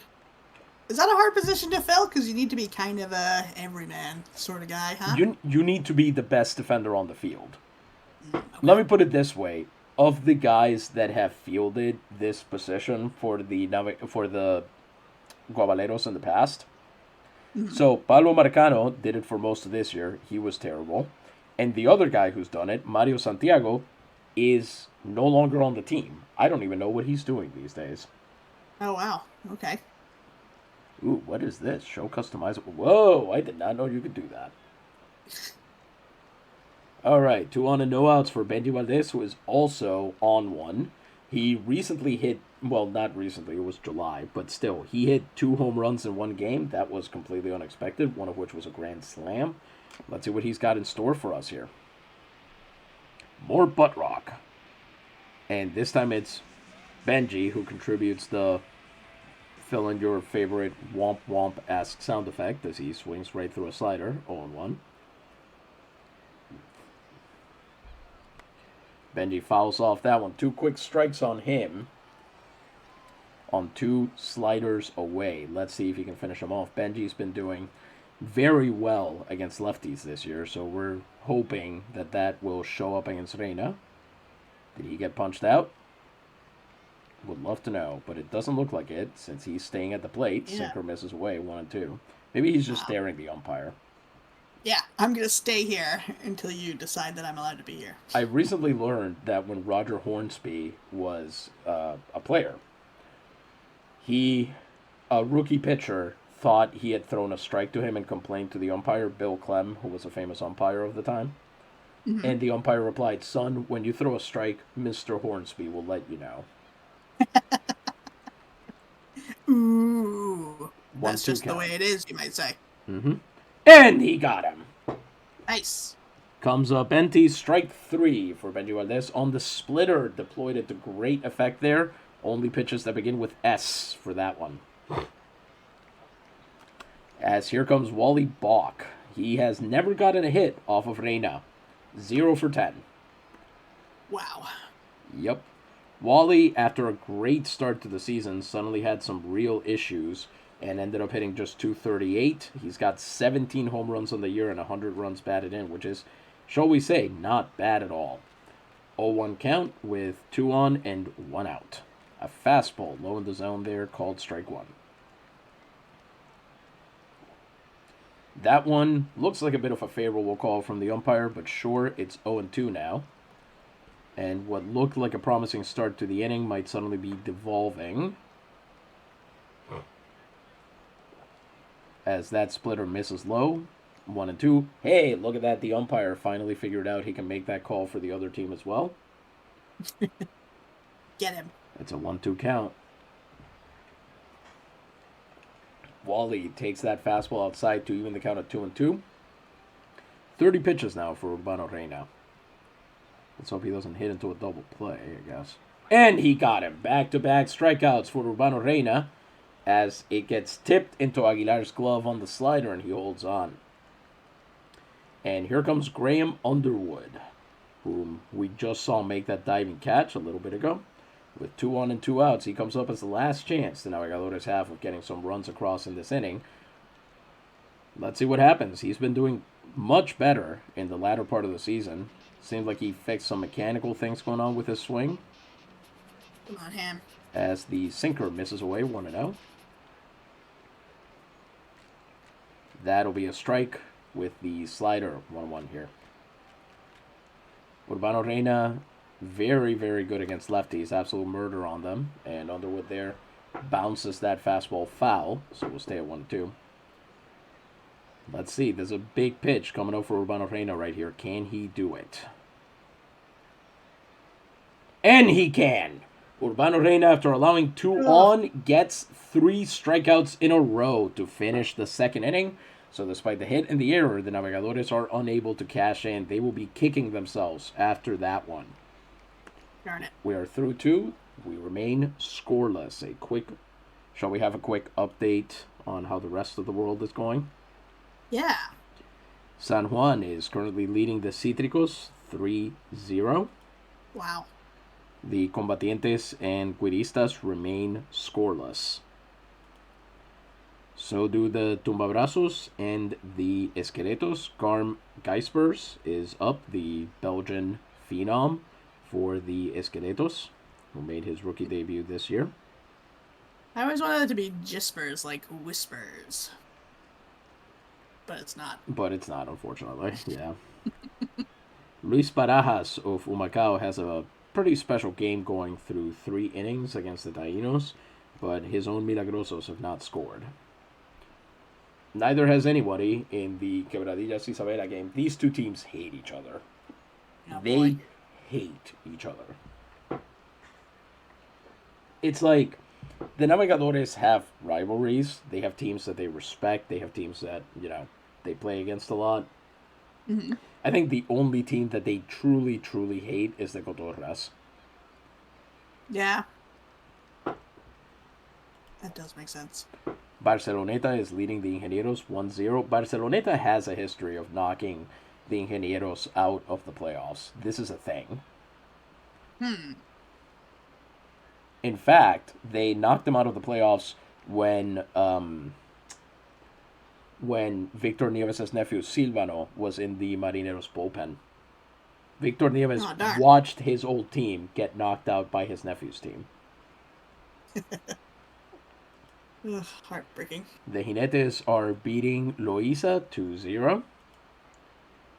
Is that a hard position to fill? Because you need to be kind of a everyman sort of guy, huh? You need to be the best defender on the field. Okay. Let me put it this way. Of the guys that have fielded this position for the Guabaleros in the past, so Pablo Marcano did it for most of this year. He was terrible. And the other guy who's done it, Mario Santiago, is no longer on the team. I don't even know what he's doing these days. Oh, wow. Okay. Ooh, what is this? Show customizable. Whoa, I did not know you could do that. All right, 2 on and no outs for Benji Valdez, who is also on 1. He recently hit, well, not recently, it was July, but still, he hit 2 home runs in 1 game. That was completely unexpected, one of which was a grand slam. Let's see what he's got in store for us here. More butt rock. And this time it's Benji who contributes the fill in your favorite womp womp-esque sound effect as he swings right through a slider, 0-1. Benji fouls off that one. 2 quick strikes on him on 2 sliders away. Let's see if he can finish him off. Benji's been doing very well against lefties this year, so we're hoping that that will show up against Reyna. Did he get punched out? Would love to know, but it doesn't look like it since he's staying at the plate. Yeah. Sinker misses away, 1-2. Maybe he's just staring the umpire. Yeah, I'm going to stay here until you decide that I'm allowed to be here. I recently learned that when Roger Hornsby was a player, a rookie pitcher, thought he had thrown a strike to him and complained to the umpire, Bill Clem, who was a famous umpire of the time. Mm-hmm. And the umpire replied, "Son, when you throw a strike, Mr. Hornsby will let you know." Ooh. That's just count. The way it is, you might say. Mm-hmm. And he got him. Nice. Comes up empty, strike 3 for Benji Valdez on the splitter. Deployed it to great effect there. Only pitches that begin with S for that one. As here comes Wally Balk. He has never gotten a hit off of Reyna. 0 for 10. Wow. Yep. Wally, after a great start to the season, suddenly had some real issues and ended up hitting just 238. He's got 17 home runs on the year and 100 runs batted in, which is, shall we say, not bad at all. 0-1 count with 2 on and 1 out. A fastball low in the zone there, called strike 1. That one looks like a bit of a favorable call from the umpire, but sure, it's 0-2 now. And what looked like a promising start to the inning might suddenly be devolving. As that splitter misses low. 1-2. Hey, look at that. The umpire finally figured out he can make that call for the other team as well. Get him. It's a 1-2 count. Wally takes that fastball outside to even the count at 2-2. 30 pitches now for Urbano Reyna. Let's hope he doesn't hit into a double play, I guess. And he got him. Back-to-back strikeouts for Urbano Reyna as it gets tipped into Aguilar's glove on the slider and he holds on. And here comes Graham Underwood, whom we just saw make that diving catch a little bit ago. With 2 on and 2 outs, he comes up as the last chance the Navegadores have of getting some runs across in this inning. Let's see what happens. He's been doing much better in the latter part of the season. Seems like he fixed some mechanical things going on with his swing. Come on, Ham. As the sinker misses away 1-0. That'll be a strike with the slider 1-1 here. Urbano Reyna, very, very good against lefties. Absolute murder on them. And Underwood there bounces that fastball foul. So we'll stay at 1-2. Let's see. There's a big pitch coming out for Urbano Reyna right here. Can he do it? And he can. Urbano Reyna, after allowing 2 on, gets 3 strikeouts in a row to finish the second inning. So despite the hit and the error, the Navegadores are unable to cash in. They will be kicking themselves after that one. Darn it. We are through 2. We remain scoreless. Shall we have a quick update on how the rest of the world is going? Yeah. San Juan is currently leading the Cítricos 3-0. Wow. The Combatientes and Guiristas remain scoreless. So do the Tumbabrazos and the Esqueletos. Garm Geispers is up, the Belgian phenom for the Esqueletos, who made his rookie debut this year. I always wanted it to be Jispers, like whispers. But it's not. But it's not, unfortunately. Yeah. Luis Barajas of Humacao has a pretty special game going through 3 innings against the Taínos, but his own Milagrosos have not scored. Neither has anybody in the Quebradillas Isabela game. These two teams hate each other. Oh, They boy. hate each other. It's like the Navegadores have rivalries. They have teams that they respect. They have teams that, they play against a lot. Mm-hmm. I think the only team that they truly, truly hate is the Cotorras. Yeah. That does make sense. Barceloneta is leading the Ingenieros 1-0. Barceloneta has a history of knocking the Ingenieros out of the playoffs. This is a thing. In fact, they knocked them out of the playoffs when Victor Nieves' nephew Silvano was in the Marineros bullpen. Victor Nieves watched his old team get knocked out by his nephew's team. Ugh, heartbreaking. The Jinetes are beating Loíza 2-0.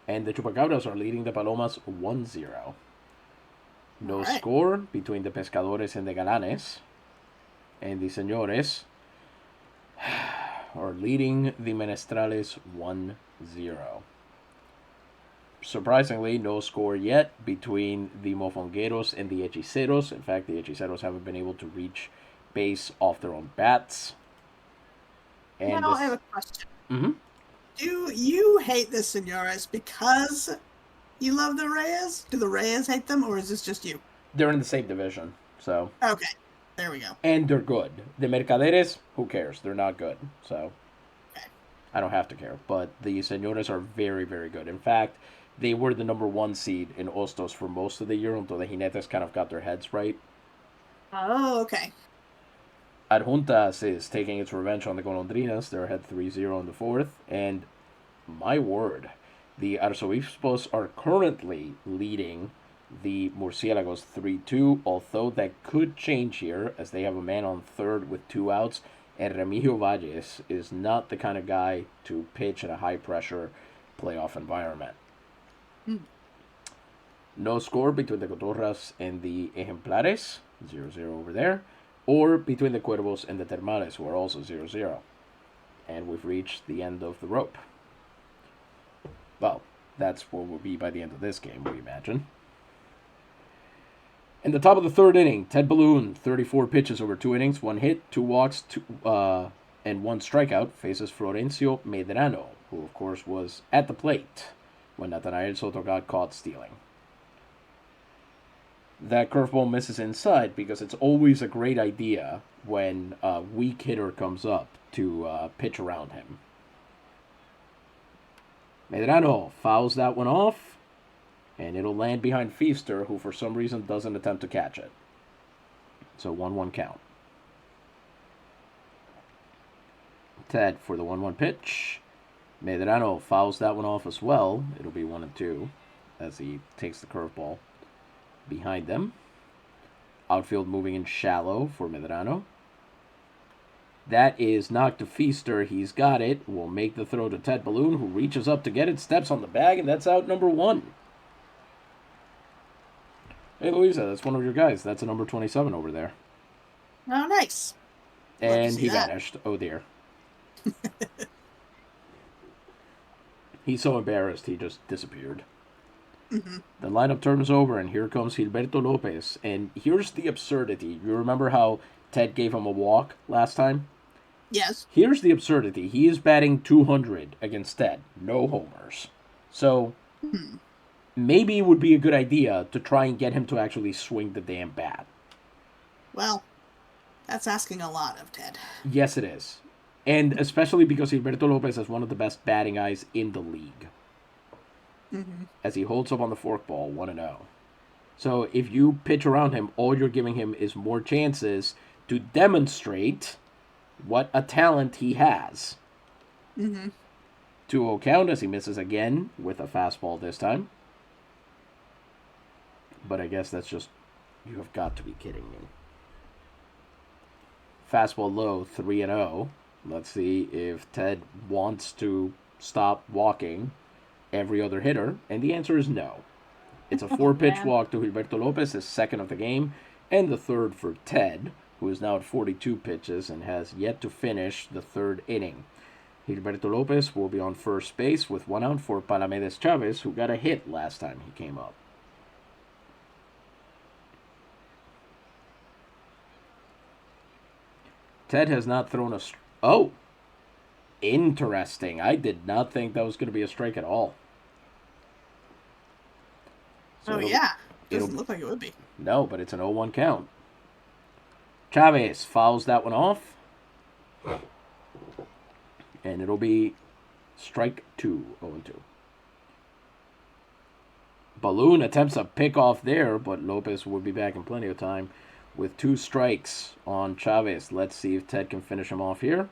And the Chupacabras are leading the Palomas 1-0. No score between the Pescadores and the Galanes. And the Señores are leading the Menestrales 1-0. Surprisingly, no score yet between the Mofongueros and the Hechiceros. In fact, the Hechiceros haven't been able to reach base off their own bats. And now I have a question. Mm-hmm. Do you hate the Señores because you love the Reyes? Do the Reyes hate them, or is this just you? They're in the same division, so... Okay, there we go. And they're good. The Mercaderes, who cares? They're not good, so... Okay. I don't have to care. But the Señores are very, very good. In fact, they were the number 1 seed in Ostos for most of the year until the Jinetes kind of got their heads right. Oh, okay. Adjuntas is taking its revenge on the Golondrinas. They're ahead 3-0 in the fourth. And my word, the Arzobispos are currently leading the Murciélagos 3-2, although that could change here as they have a man on third with 2 outs. And Remigio Valles is not the kind of guy to pitch in a high pressure playoff environment. Hmm. No score between the Cotorras and the Ejemplares, 0-0 over there, or between the Cuervos and the Termales, who are also 0-0. And we've reached the end of the rope. Well, that's where we'll be by the end of this game, we imagine. In the top of the third inning, Ted Balloon, 34 pitches over 2 innings, 1 hit, 2 walks, and 1 strikeout, faces Florencio Medrano, who of course was at the plate when Nathanael Soto got caught stealing. That curveball misses inside because it's always a great idea when a weak hitter comes up to pitch around him. Medrano fouls that one off, and it'll land behind Feaster, who for some reason doesn't attempt to catch it. So 1-1 count. Ted for the 1-1 pitch. Medrano fouls that one off as well. It'll be 1-2 as he takes the curveball behind them. Outfield moving in shallow for Medrano. That is knocked to Feaster. He's got it. Will make the throw to Ted Balloon, who reaches up to get it, steps on the bag, and that's out number 1. Hey, Louisa, that's one of your guys. That's a number 27 over there. Oh, nice. And he vanished. Oh, dear. He's so embarrassed, he just disappeared. Mm-hmm. The lineup turns over, and here comes Gilberto Lopez. And here's the absurdity. You remember how Ted gave him a walk last time? Yes. Here's the absurdity. He is batting 200 against Ted. No homers. So, maybe it would be a good idea to try and get him to actually swing the damn bat. Well, that's asking a lot of Ted. Yes, it is. And especially because Gilberto Lopez is one of the best batting eyes in the league. Mm-hmm. As he holds up on the forkball, 1-0. So if you pitch around him, all you're giving him is more chances to demonstrate what a talent he has. Mm-hmm. 2-0 count as he misses again with a fastball this time. But I guess that's just... You have got to be kidding me. Fastball low, 3-0. Let's see if Ted wants to stop walking every other hitter. And the answer is no. It's a 4-pitch walk to Gilberto Lopez, his second of the game, and the third for Ted, who is now at 42 pitches and has yet to finish the third inning. Gilberto Lopez will be on first base with 1 out for Palamedes Chavez, who got a hit last time he came up. Ted has not thrown a... Oh! Interesting. I did not think that was going to be a strike at all. So yeah. Doesn't look like it would be. No, but it's an 0-1 count. Chavez fouls that one off. And it'll be strike 2, 0-2. Balloon attempts a pick off there, but Lopez will be back in plenty of time with 2 strikes on Chavez. Let's see if Ted can finish him off here.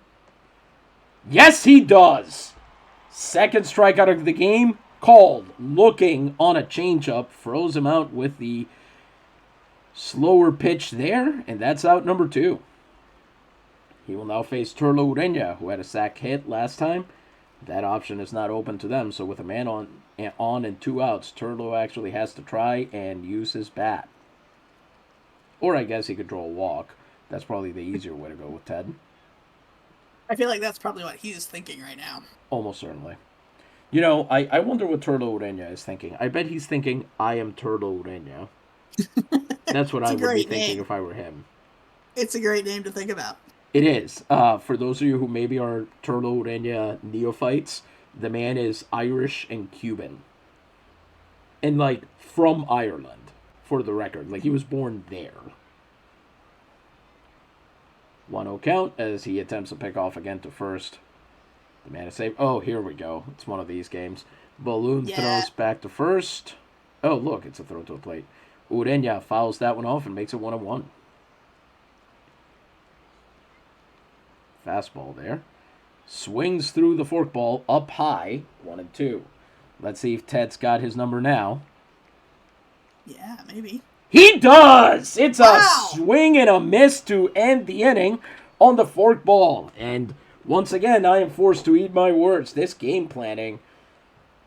Yes, he does! Second strikeout of the game. Called, looking on a changeup, froze him out with the slower pitch there, and that's out number 2. He will now face Turlo Ureña, who had a sac hit last time. That option is not open to them, so with a man on and 2 outs, Turlo actually has to try and use his bat. Or I guess he could draw a walk. That's probably the easier way to go with Ted. I feel like that's probably what he's thinking right now. Almost certainly. You know, I wonder what Turlo Ureña is thinking. I bet he's thinking, I am Turlo Ureña. That's what I would be thinking if I were him. It's a great name to think about. It is. For those of you who maybe are Turlo Ureña neophytes, the man is Irish and Cuban. And, like, from Ireland, for the record. Like, he was born there. 1-0 count as he attempts to pick off again to first. The man is safe. Oh, here we go. It's one of these games. Balloon throws back to first. Oh, look, it's a throw to the plate. Ureña fouls that one off and makes it 1-1. Fastball there. Swings through the forkball up high, 1-2. Let's see if Ted's got his number now. Yeah, maybe. He does! It's Wow. a swing and a miss to end the inning on the forkball. And once again, I am forced to eat my words. This game planning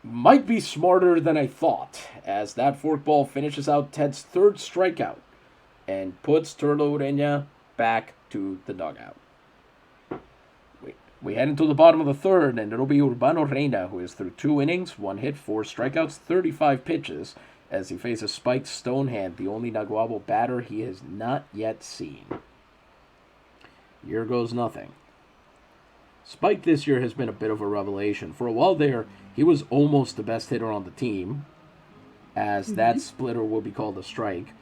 might be smarter than I thought, as that forkball finishes out Ted's third strikeout and puts Turlo Ureña back to the dugout. We head into the bottom of the third, and it'll be Urbano Reyna, who is through 2 innings, 1 hit, 4 strikeouts, 35 pitches, as he faces Spike Stonehand, the only Naguabo batter he has not yet seen. Here goes nothing. Spike this year has been a bit of a revelation. For a while there, he was almost the best hitter on the team, as that splitter will be called a strike,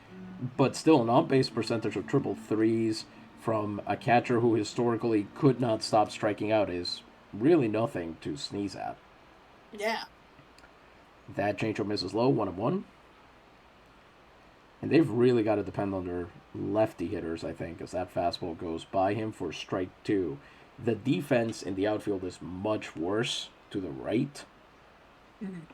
but still an on-base percentage of triple threes from a catcher who historically could not stop striking out is really nothing to sneeze at. Yeah. That changeup misses low, 1-1. And they've really got to depend on their lefty hitters, I think, as that fastball goes by him for strike 2. The defense in the outfield is much worse to the right.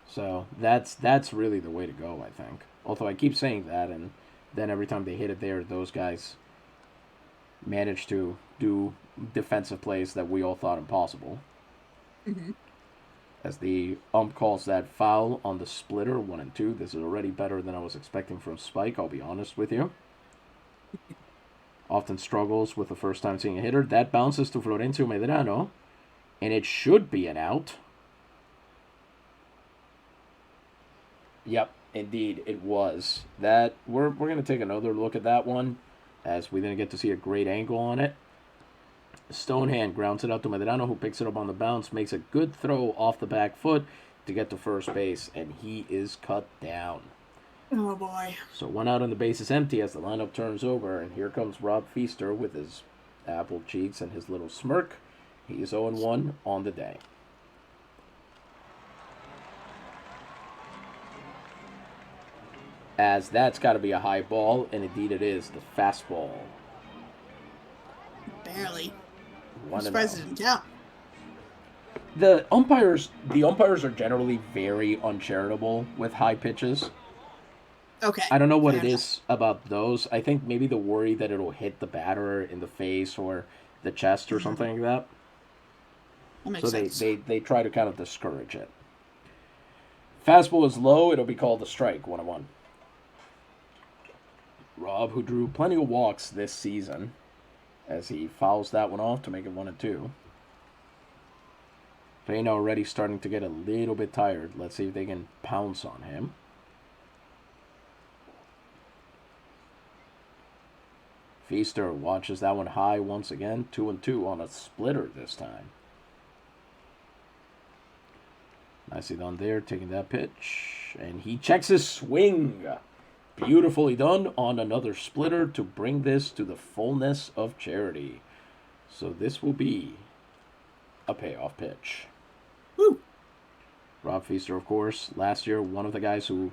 So that's really the way to go, I think. Although I keep saying that, and then every time they hit it there, those guys manage to do defensive plays that we all thought impossible. As the ump calls that foul on the splitter, 1-2. This is already better than I was expecting from Spike, I'll be honest with you. Often struggles with the first time seeing a hitter. That bounces to Florencio Medrano, and it should be an out. Yep, indeed, it was. That we're going to take another look at that one, as we didn't get to see a great angle on it. Stonehand grounds it out to Medrano, who picks it up on the bounce, makes a good throw off the back foot to get to first base, and he is cut down. Oh, boy. So 1 out and the base is empty as the lineup turns over, and here comes Rob Feaster with his apple cheeks and his little smirk. He is 0-1 on the day. As that's got to be a high ball, and indeed it is, the fastball. Barely. I'm 1-0. surprised it didn't count. The umpires are generally very uncharitable with high pitches. Okay. I don't know what it is about those. I think maybe the worry that it'll hit the batter in the face or the chest or something like that. That makes sense. They try to kind of discourage it. Fastball is low. It'll be called a strike, 1-1. Rob, who drew plenty of walks this season, as he fouls that one off to make it 1-2. Reyna already starting to get a little bit tired. Let's see if they can pounce on him. Feaster watches that one high once again. 2-2 on a splitter this time. Nicely done there, taking that pitch. And he checks his swing. Beautifully done on another splitter to bring this to the fullness of charity. So this will be a payoff pitch. Woo! Rob Feaster, of course, last year, one of the guys who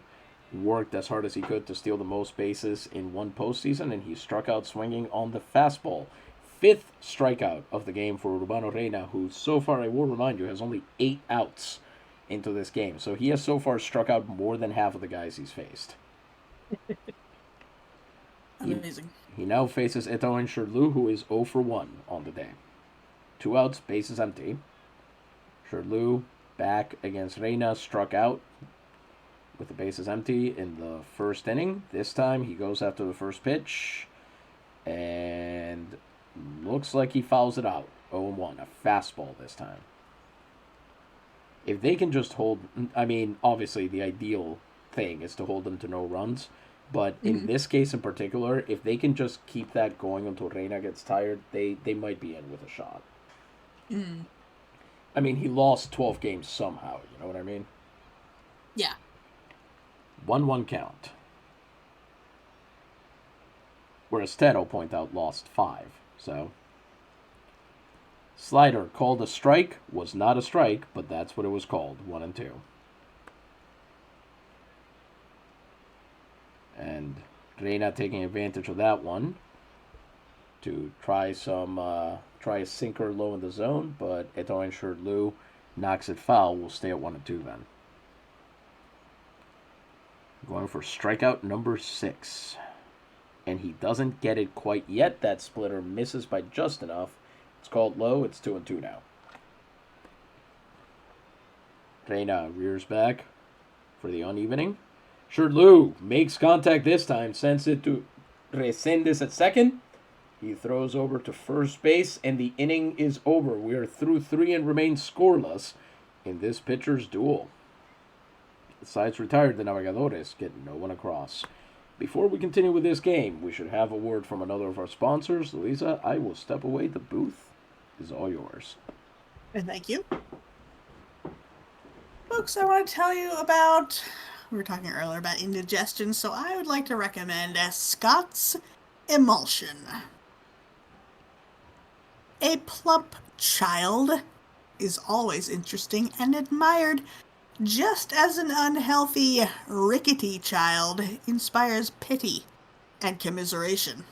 worked as hard as he could to steal the most bases in one postseason, and he struck out swinging on the fastball. 5th strikeout of the game for Urbano Reyna, who so far, I will remind you, has only 8 outs into this game. So he has so far struck out more than half of the guys he's faced. Amazing. He now faces Eto'o Sherlu, who is 0-1 on the day. 2 outs, bases empty. Sherlu back against Reyna, struck out with the bases empty in the first inning. This time he goes after the first pitch and looks like he fouls it out. 0-1, a fastball this time. If they can just hold, I mean, obviously the ideal thing is to hold them to no runs. But in this case in particular, if they can just keep that going until Reyna gets tired, they might be in with a shot. I mean, he lost 12 games somehow, you know what I mean? Yeah. 1-1 count. Whereas Ted, I'll point out, lost 5. So, slider called a strike, was not a strike, but that's what it was called, 1-2. And Reyna taking advantage of that one. to try a sinker low in the zone, but Eto insured Lou knocks it foul. We'll stay at 1-2 then. Going for strikeout number 6. And he doesn't get it quite yet. That splitter misses by just enough. It's called low. It's 2-2 now. Reyna rears back for the unevening. Lou makes contact this time. Sends it to Resendes at second. He throws over to first base, and the inning is over. We are through 3 and remain scoreless in this pitcher's duel. The sides retired. The Navegadores get no one across. Before we continue with this game, we should have a word from another of our sponsors. Luisa, I will step away. The booth is all yours. And thank you. Folks, I want to tell you about, we were talking earlier about indigestion, so I would like to recommend Scott's Emulsion. A plump child is always interesting and admired, just as an unhealthy, rickety child inspires pity and commiseration.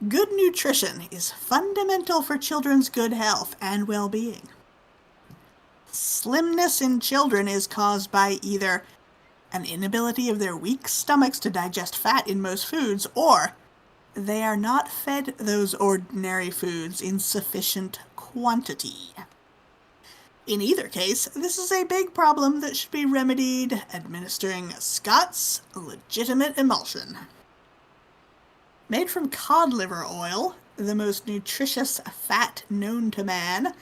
Good nutrition is fundamental for children's good health and well-being. Slimness in children is caused by either an inability of their weak stomachs to digest fat in most foods, or they are not fed those ordinary foods in sufficient quantity. In either case, this is a big problem that should be remedied administering Scott's Legitimate Emulsion. Made from cod liver oil, the most nutritious fat known to man,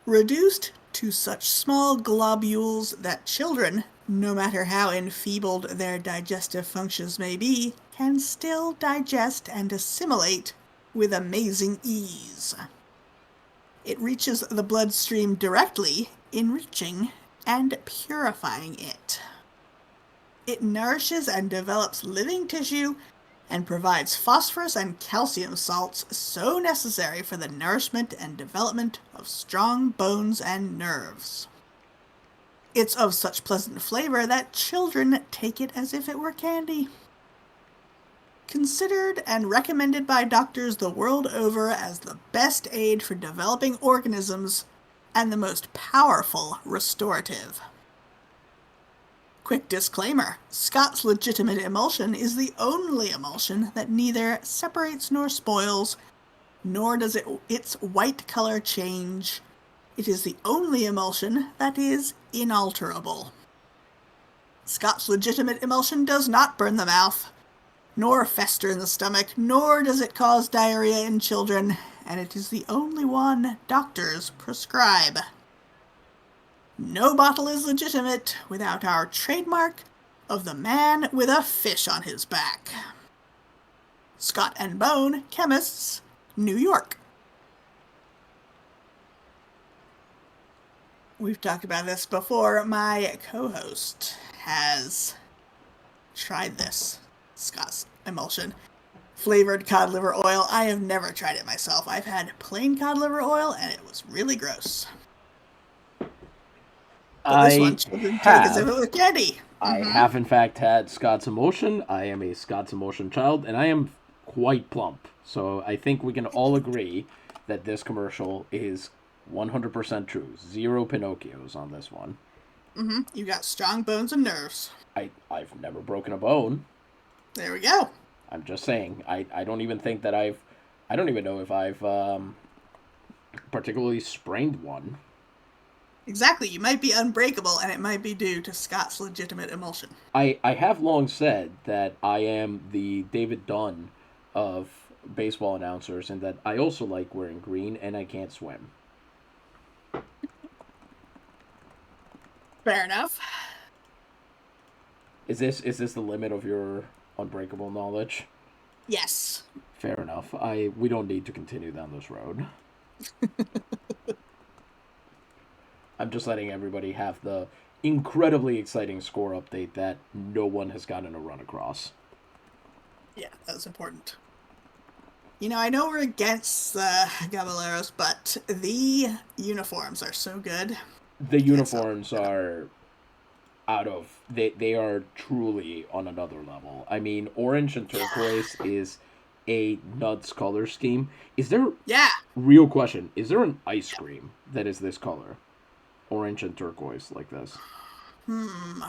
reduced to such small globules that children, no matter how enfeebled their digestive functions may be, can still digest and assimilate with amazing ease. It reaches the bloodstream directly, enriching and purifying it. It nourishes and develops living tissue and provides phosphorus and calcium salts so necessary for the nourishment and development of strong bones and nerves. It's of such pleasant flavor that children take it as if it were candy. Considered and recommended by doctors the world over as the best aid for developing organisms and the most powerful restorative. Quick disclaimer, Scott's Legitimate Emulsion is the only emulsion that neither separates nor spoils, nor does its white color change. It is the only emulsion that is inalterable. Scott's Legitimate Emulsion does not burn the mouth, nor fester in the stomach, nor does it cause diarrhea in children, and it is the only one doctors prescribe. No bottle is legitimate without our trademark of the man with a fish on his back. Scott and Bone, Chemists, New York. We've talked about this before. My co-host has tried this Scott's Emulsion. Flavored cod liver oil. I have never tried it myself. I've had plain cod liver oil, and it was really gross. But this one children take as if it was candy. I have, in fact, had Scott's Emulsion. I am a Scott's Emulsion child, and I am quite plump. So I think we can all agree that this commercial is 100% true. Zero Pinocchios on this one. You got strong bones and nerves. I've never broken a bone. There we go. I'm just saying. I don't even think that I don't even know if I've particularly sprained one. Exactly. You might be unbreakable, and it might be due to Scott's Legitimate Emulsion. I have long said that I am the David Dunn of baseball announcers, and that I also like wearing green, and I can't swim. Fair enough. Is this the limit of your unbreakable knowledge? Yes. Fair enough. We don't need to continue down this road. I'm just letting everybody have the incredibly exciting score update that no one has gotten a run across. Yeah, that's important. You know, I know we're against the Guabaleros, but the uniforms are so good. The uniforms are they are truly on another level. I mean, orange and turquoise is a nuts color scheme. Is there, Yeah. real question, is there an ice cream that is this color? Orange and turquoise like this? Hmm.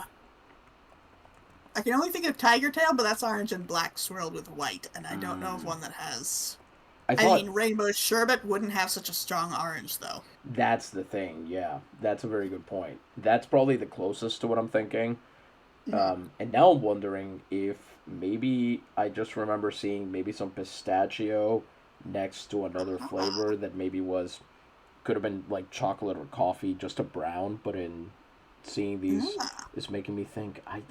I can only think of Tiger Tail, but that's orange and black swirled with white, and I don't know of one that has. I I thought mean, Rainbow Sherbet wouldn't have such a strong orange, though. that's the thing, yeah. That's a very good point. That's probably the closest to what I'm thinking. Mhm. And now I'm wondering if maybe I just remember seeing maybe some pistachio next to another Ah. flavor that maybe was could have been like chocolate or coffee, just a brown. But in seeing these Ah, is making me think I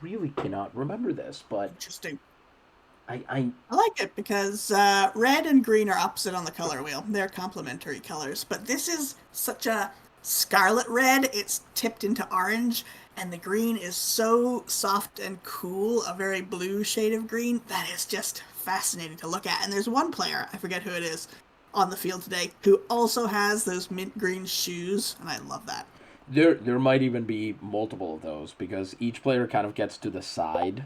really cannot remember this, but interesting. I I like it because red and green are opposite on the color wheel. They're complementary colors, but this is such a scarlet red. It's tipped into orange, and the green is so soft and cool, a very blue shade of green, that is just fascinating to look at. And there's one player, I forget who it is, on the field today who also has those mint green shoes, and I love that. there might even be multiple of those because each player kind of gets to decide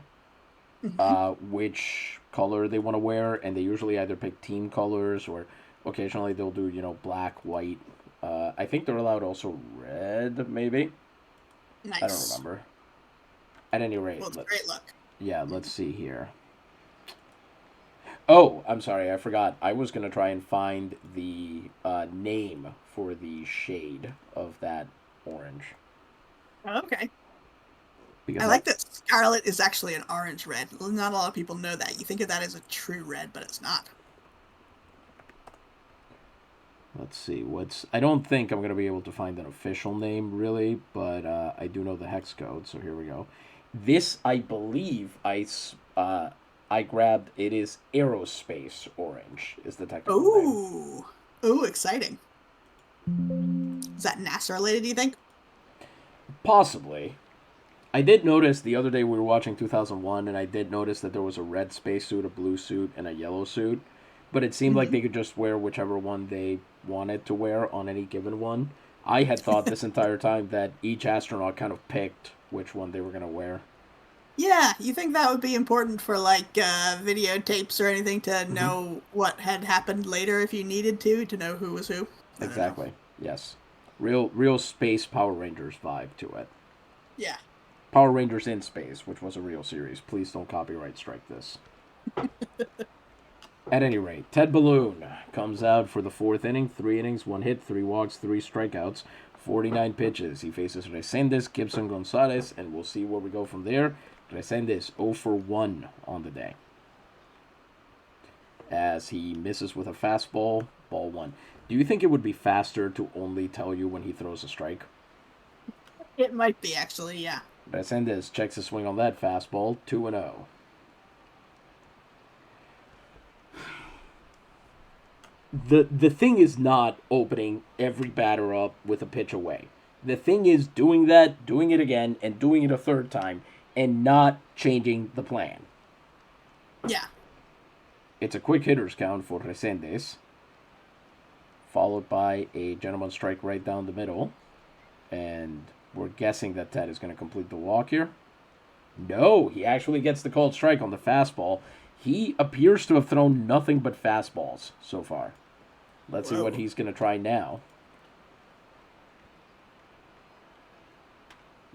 Hmm. which color they want to wear, and they usually either pick team colors or occasionally they'll do black, white. I think they're allowed also red, maybe. I don't Nice. remember. At any Well, rate, it's a great look. yeah, let's see here. Oh, I'm sorry, I forgot. I was gonna try and find the name for the shade of that orange Okay. I because I like that scarlet is actually an orange red. Not a lot of people know that. You think of that as a true red, but it's not. let's see what's. I don't think I'm gonna be able to find an official name really, but I do know the hex code. So here we go. This I believe I grabbed. It is aerospace orange is the technical name. Ooh. Ooh, exciting. Is that NASA related, do you think? Possibly. I did notice the other day we were watching 2001, and I did notice that there was a red spacesuit, a blue suit, and a yellow suit. But it seemed like Hmm. they could just wear whichever one they wanted to wear on any given one. I had thought this entire time that each astronaut kind of picked which one they were going to wear. Yeah, you think that would be important for like videotapes or anything to Hmm. know what had happened later if you needed to know who was who? I don't know. Exactly. Yes. Real space Power Rangers vibe to it. Yeah. Power Rangers in Space, which was a real series. Please don't copyright strike this. At any rate, Ted Balloon comes out for the fourth inning. 3 innings, 1 hit, 3 walks, 3 strikeouts, 49 pitches. He faces Resendes, Gibson, Gonzalez, and we'll see where we go from there. Resendes 0 for 1 on the day as he misses with a fastball, ball one. Do you think it would be faster to only tell you when he throws a strike? It might be actually, yeah. Resendes checks his swing on that fastball, 2-0. The thing is not opening every batter up with a pitch away. The thing is doing that, doing it again, and doing it a third time, and not changing the plan. Yeah. It's a quick hitter's count for Resendes, followed by a gentleman strike right down the middle, and we're guessing that Ted is going to complete the walk here. No, he actually gets the called strike on the fastball. He appears to have thrown nothing but fastballs so far. Let's see what Whoa. he's going to try now.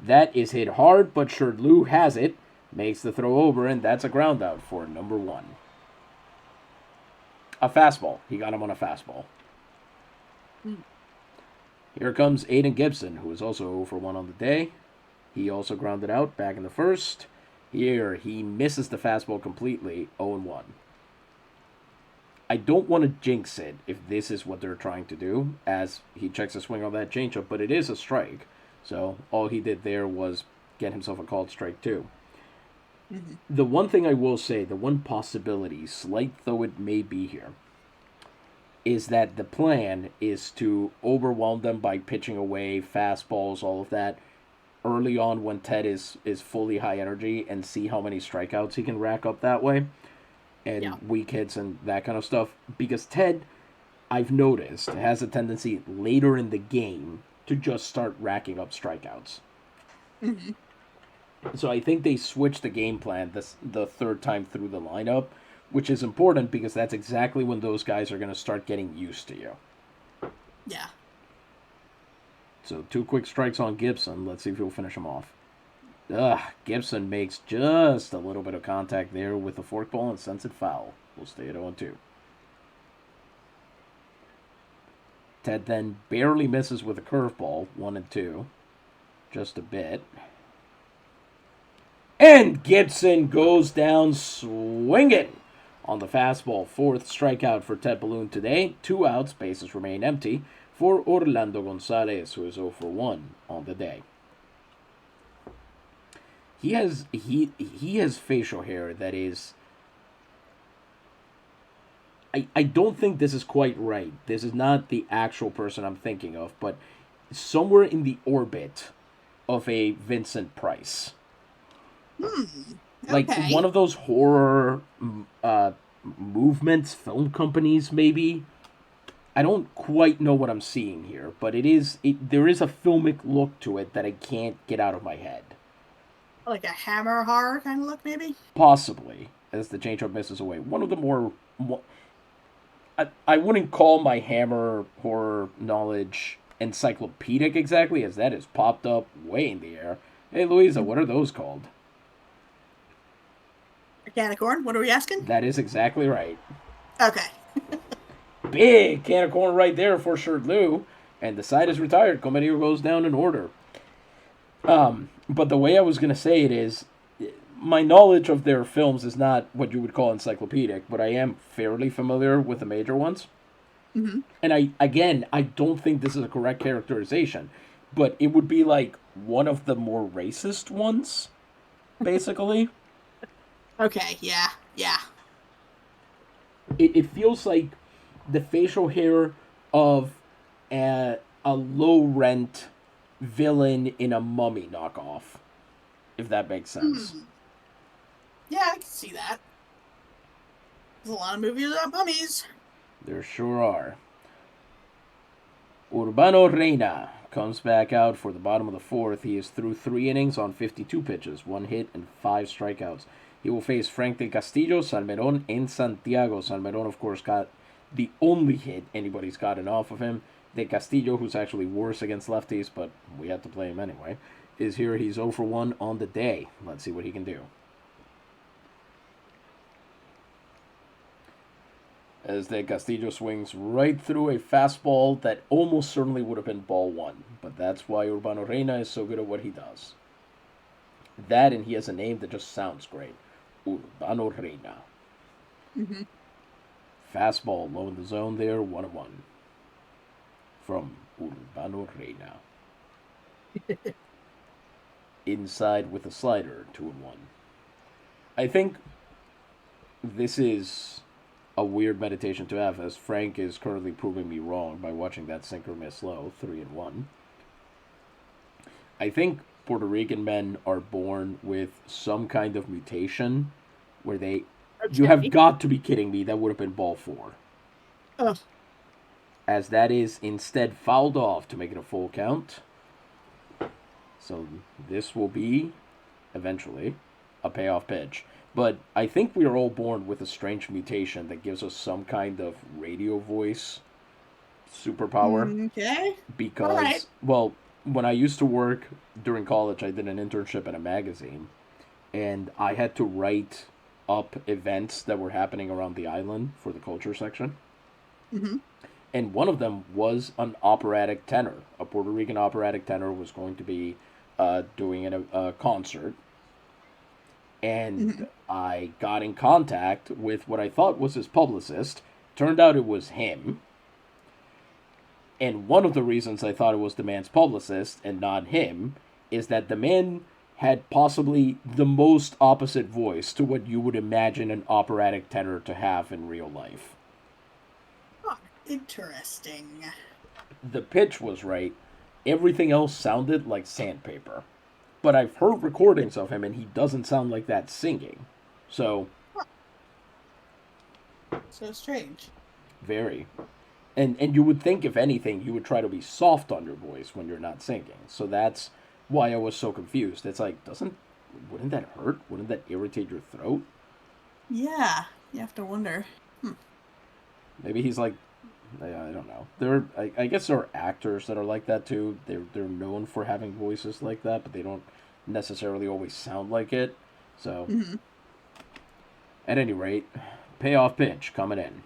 That is hit hard, but Sherdloo has it. Makes the throw over, and that's a ground out for number one. A fastball. He got him on a fastball. Hmm. Here comes Aiden Gibson, who is also 0 for 1 on the day. He also grounded out back in the first. Here, he misses the fastball completely, 0 1. I don't want to jinx it if this is what they're trying to do, as he checks a swing on that changeup, but it is a strike. So all he did there was get himself a called strike, too. Hmm. The one thing I will say, the one possibility, slight though it may be here, is that the plan is to overwhelm them by pitching away fastballs, all of that, early on when Ted is fully high energy and see how many strikeouts he can rack up that way Yeah. and weak hits and that kind of stuff. Because Ted, I've noticed, has a tendency later in the game to just start racking up strikeouts. Hmm. So I think they switched the game plan the third time through the lineup, which is important because that's exactly when those guys are going to start getting used to you. Yeah. So 2 quick strikes on Gibson. Let's see if he'll finish him off. Gibson makes just a little bit of contact there with the forkball and sends it foul. We'll stay at 0-2. Ted then barely misses with a curveball, 1-2. Just a bit. And Gibson goes down swinging on the fastball. 4th strikeout for Ted Balloon today. 2 outs, bases remain empty for Orlando Gonzalez, who is 0 for 1 on the day. He has facial hair that is... I don't think this is quite right. This is not the actual person I'm thinking of, but somewhere in the orbit of a Vincent Price. Okay. Like one of those horror movements, film companies, maybe. I don't quite know what I'm seeing here, but there is a filmic look to it that I can't get out of my head. Like a Hammer horror kind of look, maybe? Possibly, as the changeup misses away. One of the more... I wouldn't call my Hammer horror knowledge encyclopedic exactly, as that is popped up way in the air. Hey, Louisa, what are those called? A can of corn? What are we asking? That is exactly right. Okay. Big can of corn right there for Shirt Lou. And the side is retired. Comerío goes down in order. But the way I was going to say it is, my knowledge of their films is not what you would call encyclopedic, but I am fairly familiar with the major ones. Mm-hmm. And I don't think this is a correct characterization, but it would be like one of the more racist ones, basically. Okay, yeah. It feels like the facial hair of a low-rent villain in a Mummy knockoff, if that makes sense. Yeah, I can see that. There's a lot of movies about mummies. There sure are. Urbano Reyna comes back out for the bottom of the 4th. He is through 3 innings on 52 pitches, 1 hit and 5 strikeouts. He will face Frank de Castillo, Salmerón, and Santiago. Salmerón, of course, got the only hit anybody's gotten off of him. De Castillo, who's actually worse against lefties, but we had to play him anyway, is here. He's 0 for 1 on the day. Let's see what he can do. As De Castillo swings right through a fastball that almost certainly would have been ball 1. But that's why Urbano Reyna is so good at what he does. That, and he has a name that just sounds great. Urbano Reyna. Mm-hmm. Fastball low in the zone there, 1-1. From Urbano Reyna. Inside with a slider, 2-1. I think this is a weird meditation to have, as Frank is currently proving me wrong by watching that sinker miss low, 3-1. I think Puerto Rican men are born with some kind of mutation where they... Okay. You have got to be kidding me, that would have been ball 4. Ugh. As that is instead fouled off to make it a full count. So this will be, eventually, a payoff pitch. But I think we are all born with a strange mutation that gives us some kind of radio voice superpower. Okay. Because, well, when I used to work during college, I did an internship at a magazine. And I had to write up events that were happening around the island for the culture section. Mm-hmm. And one of them was an operatic tenor. A Puerto Rican operatic tenor was going to be doing a concert. And I got in contact with what I thought was his publicist. Turned out it was him. And one of the reasons I thought it was the man's publicist and not him is that the man had possibly the most opposite voice to what you would imagine an operatic tenor to have in real life. Oh, interesting. The pitch was right. Everything else sounded like sandpaper. But I've heard recordings of him, and he doesn't sound like that singing. So... So strange. Very. And you would think, if anything, you would try to be soft on your voice when you're not singing. So that's why I was so confused. It's like, wouldn't that hurt? Wouldn't that irritate your throat? Yeah. You have to wonder. Maybe he's like, I don't know. I guess there are actors that are like that too. They're known for having voices like that, but they don't necessarily always sound like it. So, Mm-hmm. at any rate, payoff pitch coming in,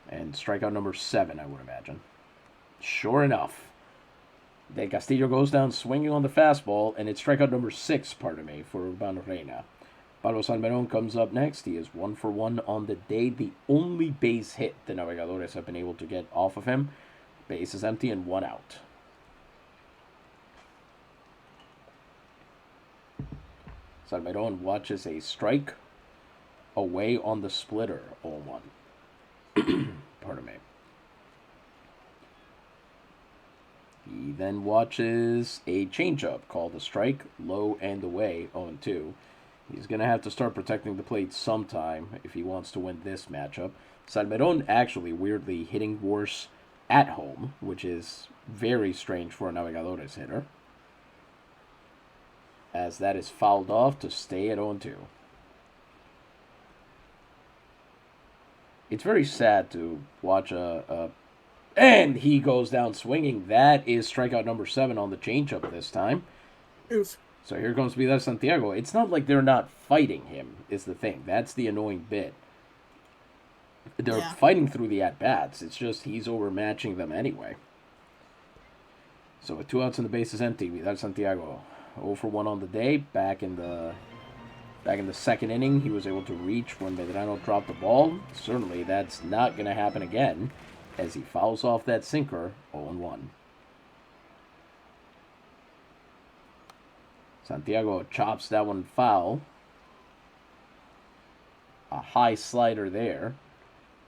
and strikeout number 7, I would imagine. Sure enough, De Castillo goes down swinging on the fastball, and it's strikeout number 6, pardon me, for Urbano Reyna. Pablo Salmerón comes up next. He is 1 for 1 on the day. The only base hit the Navegadores have been able to get off of him. Base is empty and 1 out. Salmerón watches a strike away on the splitter, 0-1. Pardon me. He then watches a changeup called a strike, low and away, 0-2. He's going to have to start protecting the plate sometime if he wants to win this matchup. Salmerón actually weirdly hitting worse at home, which is very strange for a Navegadores hitter, as that is fouled off to stay at 0-2. It's very sad to watch and he goes down swinging. That is strikeout number 7 on the changeup this time. Oof. So here comes Vidal Santiago. It's not like they're not fighting him, is the thing. That's the annoying bit. They're fighting through the at-bats. It's just he's overmatching them anyway. So with 2 outs and the base is empty, Vidal Santiago 0 for 1 on the day. Back in the second inning, he was able to reach when Medrano dropped the ball. Certainly that's not going to happen again as he fouls off that sinker, 0-1. Santiago chops that one foul. A high slider there.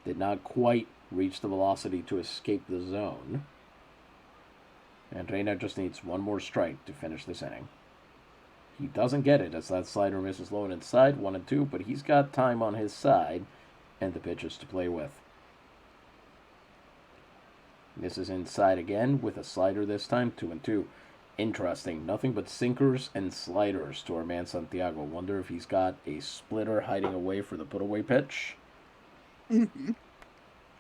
Did not quite reach the velocity to escape the zone. And Reyna just needs one more strike to finish this inning. He doesn't get it as that slider misses low and inside, 1-2, but he's got time on his side and the pitches to play with. Misses inside again with a slider this time, 2-2. Interesting. Nothing but sinkers and sliders to our man Santiago. Wonder if he's got a splitter hiding away for the put-away pitch. Mm-hmm.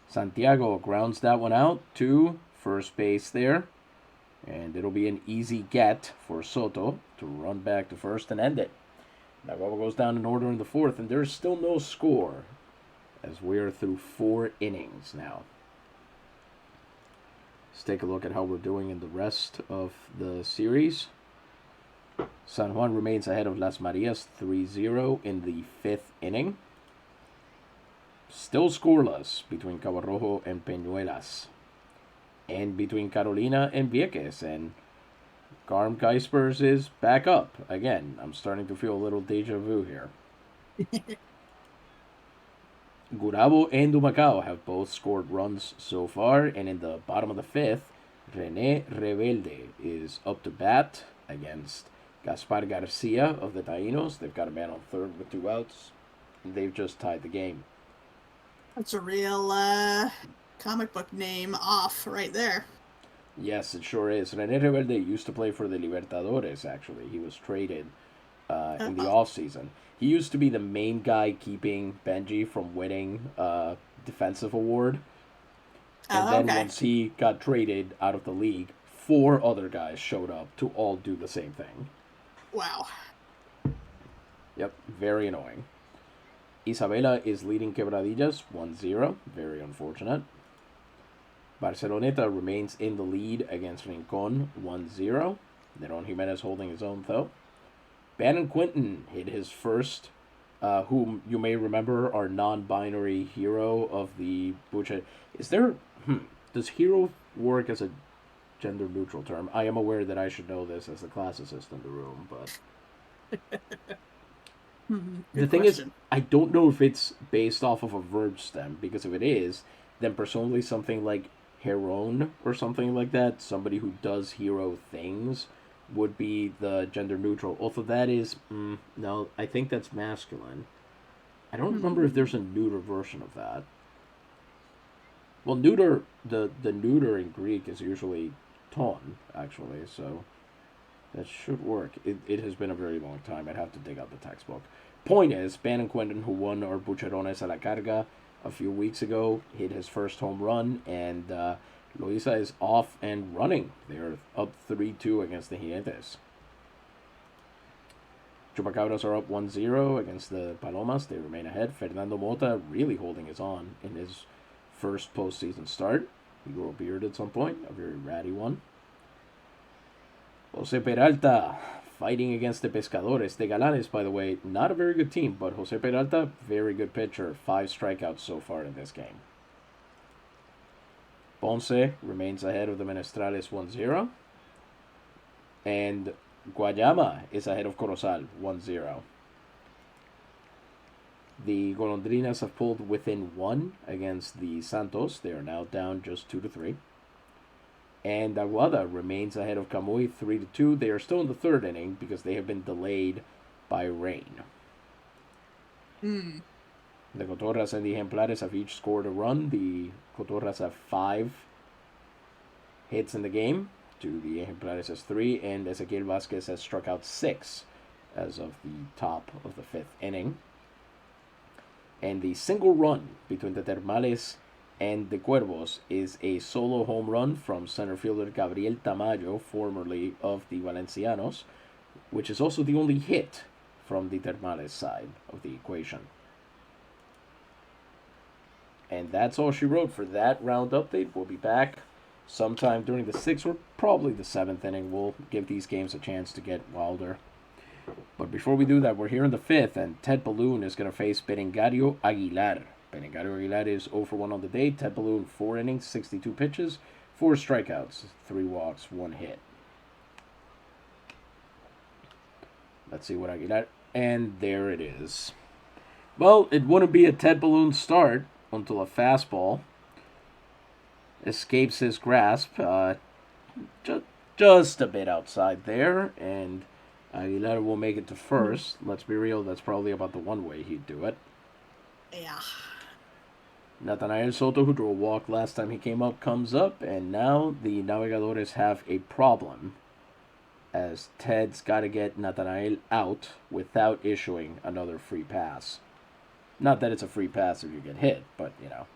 Santiago grounds that one out to first base there. And it'll be an easy get for Soto to run back to first and end it. Navarro goes down in order in the 4th, and there's still no score as we are through 4 innings now. Let's take a look at how we're doing in the rest of the series. San Juan remains ahead of Las Marias 3-0 in the 5th inning. Still scoreless between Cabo Rojo and Peñuelas. And between Carolina and Vieques. And Carm Keispers is back up. Again, I'm starting to feel a little deja vu here. Gurabo and Humacao have both scored runs so far, and in the bottom of the 5th, René Rebelde is up to bat against Gaspar Garcia of the Taínos. They've got a man on third with 2 outs, and they've just tied the game. That's a real comic book name off right there. Yes, it sure is. René Rebelde used to play for the Libertadores, actually. He was traded in the offseason. He used to be the main guy keeping Benji from winning defensive award. And then once he got traded out of the league, 4 other guys showed up to all do the same thing. Wow. Yep, very annoying. Isabela is leading Quebradillas 1-0. Very unfortunate. Barceloneta remains in the lead against Rincon 1-0. Neron Jimenez holding his own though. Bannon Quinton hit his first, whom you may remember our non-binary hero of the Bucha. Is there, does hero work as a gender-neutral term? I am aware that I should know this as the classicist in the room, but... The thing is, I don't know if it's based off of a verb stem, because if it is, then presumably something like heroine or something like that, somebody who does hero things, would be the gender neutral. Although that is, no, I think that's masculine. I don't remember if there's a neuter version of that. Well, the neuter in Greek is usuton, actually, so That should work. It has been a very long time. I'd have to dig out the textbook. Point is, Bannon Quentin, who won our Bucherones a la Carga a few weeks ago, hit his first home run, and Loiza is off and running. They're up 3-2 against the Jinetes. Chupacabras are up 1-0 against the Palomas. They remain ahead. Fernando Mota really holding his own in his first postseason start. He grew a beard at some point, a very ratty one. Jose Peralta fighting against the Pescadores. The Galanes, by the way, not a very good team, but Jose Peralta, very good pitcher. 5 strikeouts so far in this game. Ponce remains ahead of the Menestrales 1-0. And Guayama is ahead of Corozal 1-0. The Golondrinas have pulled within 1 against the Santos. They are now down just 2-3. And Aguada remains ahead of Camuy 3-2. They are still in the 3rd inning because they have been delayed by rain. The Cotorras and the Ejemplares have each scored a run. The Cotorras have 5 hits in the game. To the Ejemplares has 3. And Ezequiel Vasquez has struck out 6 as of the top of the 5th inning. And the single run between the Termales and the Cuervos is a solo home run from center fielder Gabriel Tamayo, formerly of the Valencianos, which is also the only hit from the Termales side of the equation. And that's all she wrote for that round update. We'll be back sometime during the 6th or probably the 7th inning. We'll give these games a chance to get wilder. But before we do that, we're here in the 5th, and Ted Balloon is going to face Berengario Aguilar. Berengario Aguilar is 0-for-1 on the day. Ted Balloon, 4 innings, 62 pitches, 4 strikeouts, 3 walks, 1 hit. Let's see what Aguilar... And there it is. Well, it wouldn't be a Ted Balloon start until a fastball escapes his grasp. Just a bit outside there, and Aguilar will make it to first. Let's be real, that's probably about the one way he'd do it. Yeah. Nathanael Soto, who drew a walk last time he came up, comes up, and now the Navegadores have a problem, as Ted's got to get Nathanael out without issuing another free pass. Not that it's a free pass if you get hit, but, you know.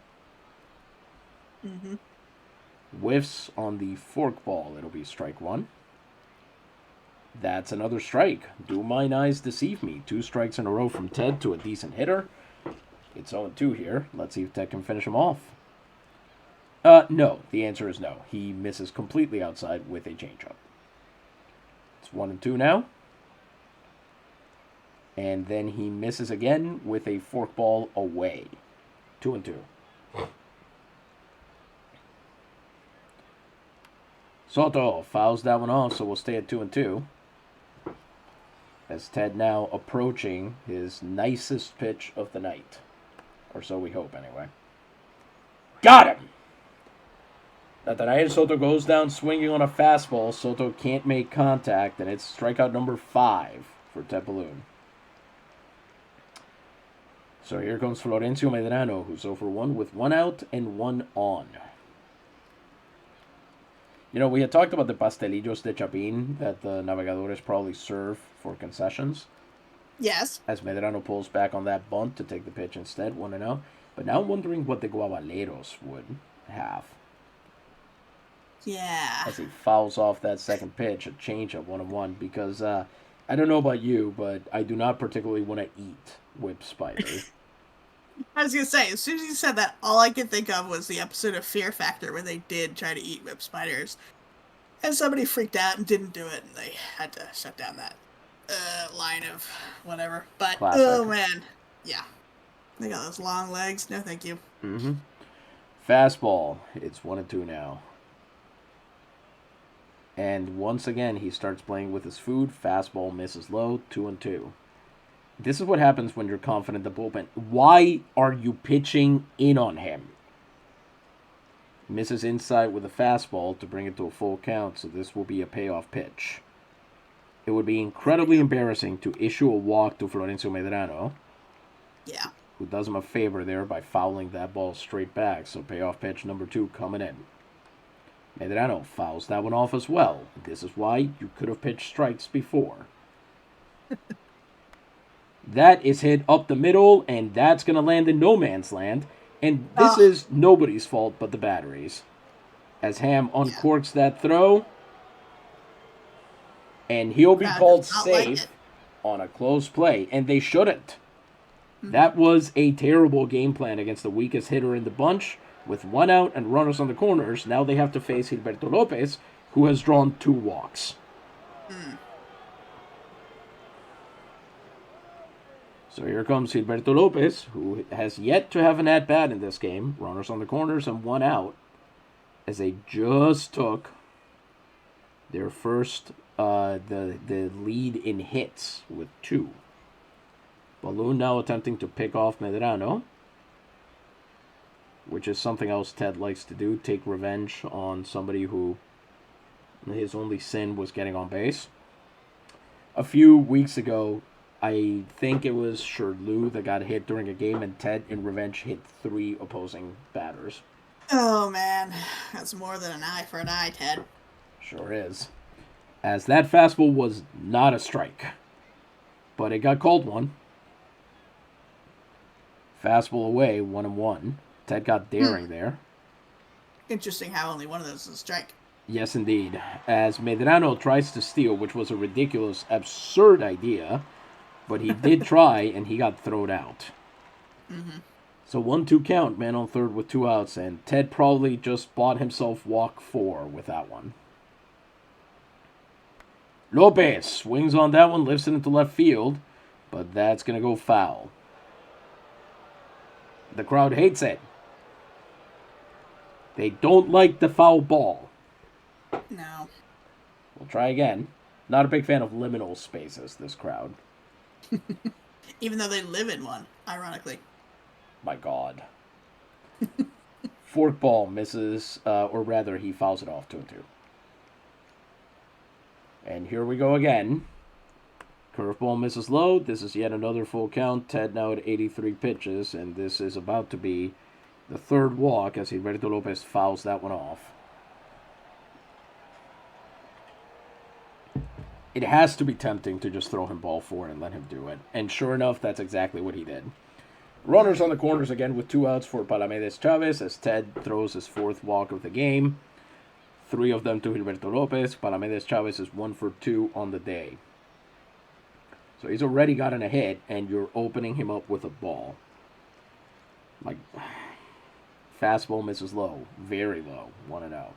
Whiffs on the forkball. It'll be strike 1. That's another strike. Do mine eyes deceive me? 2 strikes in a row from Ted to a decent hitter. It's 0-2 here. Let's see if Ted can finish him off. No. The answer is no. He misses completely outside with a changeup. It's 1-2 now. And then he misses again with a forkball away. 2-2. Soto fouls that one off, so we'll stay at 2-2. As Ted now approaching his nicest pitch of the night. Or so we hope, anyway. Got him! Nathanael Soto goes down swinging on a fastball. Soto can't make contact, and it's strikeout number 5 for Ted Balloon. So here comes Florencio Medrano, who's 0-for-1 with 1 out and 1 on. You know, we had talked about the pastelillos de Chapin that the Navegadores probably serve for concessions. Yes. As Medrano pulls back on that bunt to take the pitch instead, 1-0. But now I'm wondering what the Guabaleros would have. Yeah. As he fouls off that second pitch, a changeup, 1-1. Because I don't know about you, but I do not particularly want to eat whip spiders. I was going to say, as soon as you said that, all I could think of was the episode of Fear Factor where they did try to eat whip spiders. And somebody freaked out and didn't do it, and they had to shut down that line of whatever. But, Classic. Oh man. Yeah. They got those long legs. No, thank you. Fastball. It's 1-2 now. And once again, he starts playing with his food. Fastball misses low. 2-2. This is what happens when you're confident in the bullpen. Why are you pitching in on him? Misses inside with a fastball to bring it to a full count, so this will be a payoff pitch. It would be incredibly embarrassing to issue a walk to Florencio Medrano. Yeah. Who does him a favor there by fouling that ball straight back. So payoff pitch number 2 coming in. Medrano fouls that one off as well. This is why you could have pitched strikes before. That is hit up the middle, and that's going to land in no man's land. And this is nobody's fault but the batteries. As Ham uncorks that throw, and he'll be called safe on a close play, and they shouldn't. That was a terrible game plan against the weakest hitter in the bunch. With one out and runners on the corners, now they have to face Gilberto Lopez, who has drawn 2 walks. So here comes Gilberto Lopez, who has yet to have an at-bat in this game. Runners on the corners and 1 out, as they just took their first, the lead in hits with 2. Balloon now attempting to pick off Medrano, which is something else Ted likes to do, take revenge on somebody who his only sin was getting on base. A few weeks ago, I think it was Sherlew that got hit during a game, and Ted, in revenge, hit 3 opposing batters. Oh, man. That's more than an eye for an eye, Ted. Sure is. As that fastball was not a strike, but it got called one. Fastball away, 1-1. Ted got daring there. Interesting how only one of those is a strike. Yes, indeed. As Medrano tries to steal, which was a ridiculous, absurd idea, but he did try, and he got thrown out. So 1-2 count, man on third with 2 outs, and Ted probably just bought himself walk 4 with that one. Lopez swings on that one, lifts it into left field, but that's going to go foul. The crowd hates it. They don't like the foul ball. No. We'll try again. Not a big fan of liminal spaces, this crowd. Even though they live in one, ironically. My God. Forkball misses, or rather, he fouls it off 2-2. And here we go again. Curveball misses low. This is yet another full count. Ted now at 83 pitches, and this is about to be the 3rd walk as Gilberto Lopez fouls that one off. It has to be tempting to just throw him ball 4 and let him do it. And sure enough, that's exactly what he did. Runners on the corners again with 2 outs for Palamedes Chavez as Ted throws his 4th walk of the game. 3 of them to Gilberto Lopez. Palamedes Chavez is 1 for 2 on the day. So he's already gotten a hit, and you're opening him up with a ball. Like, fastball misses low. Very low. 1-0.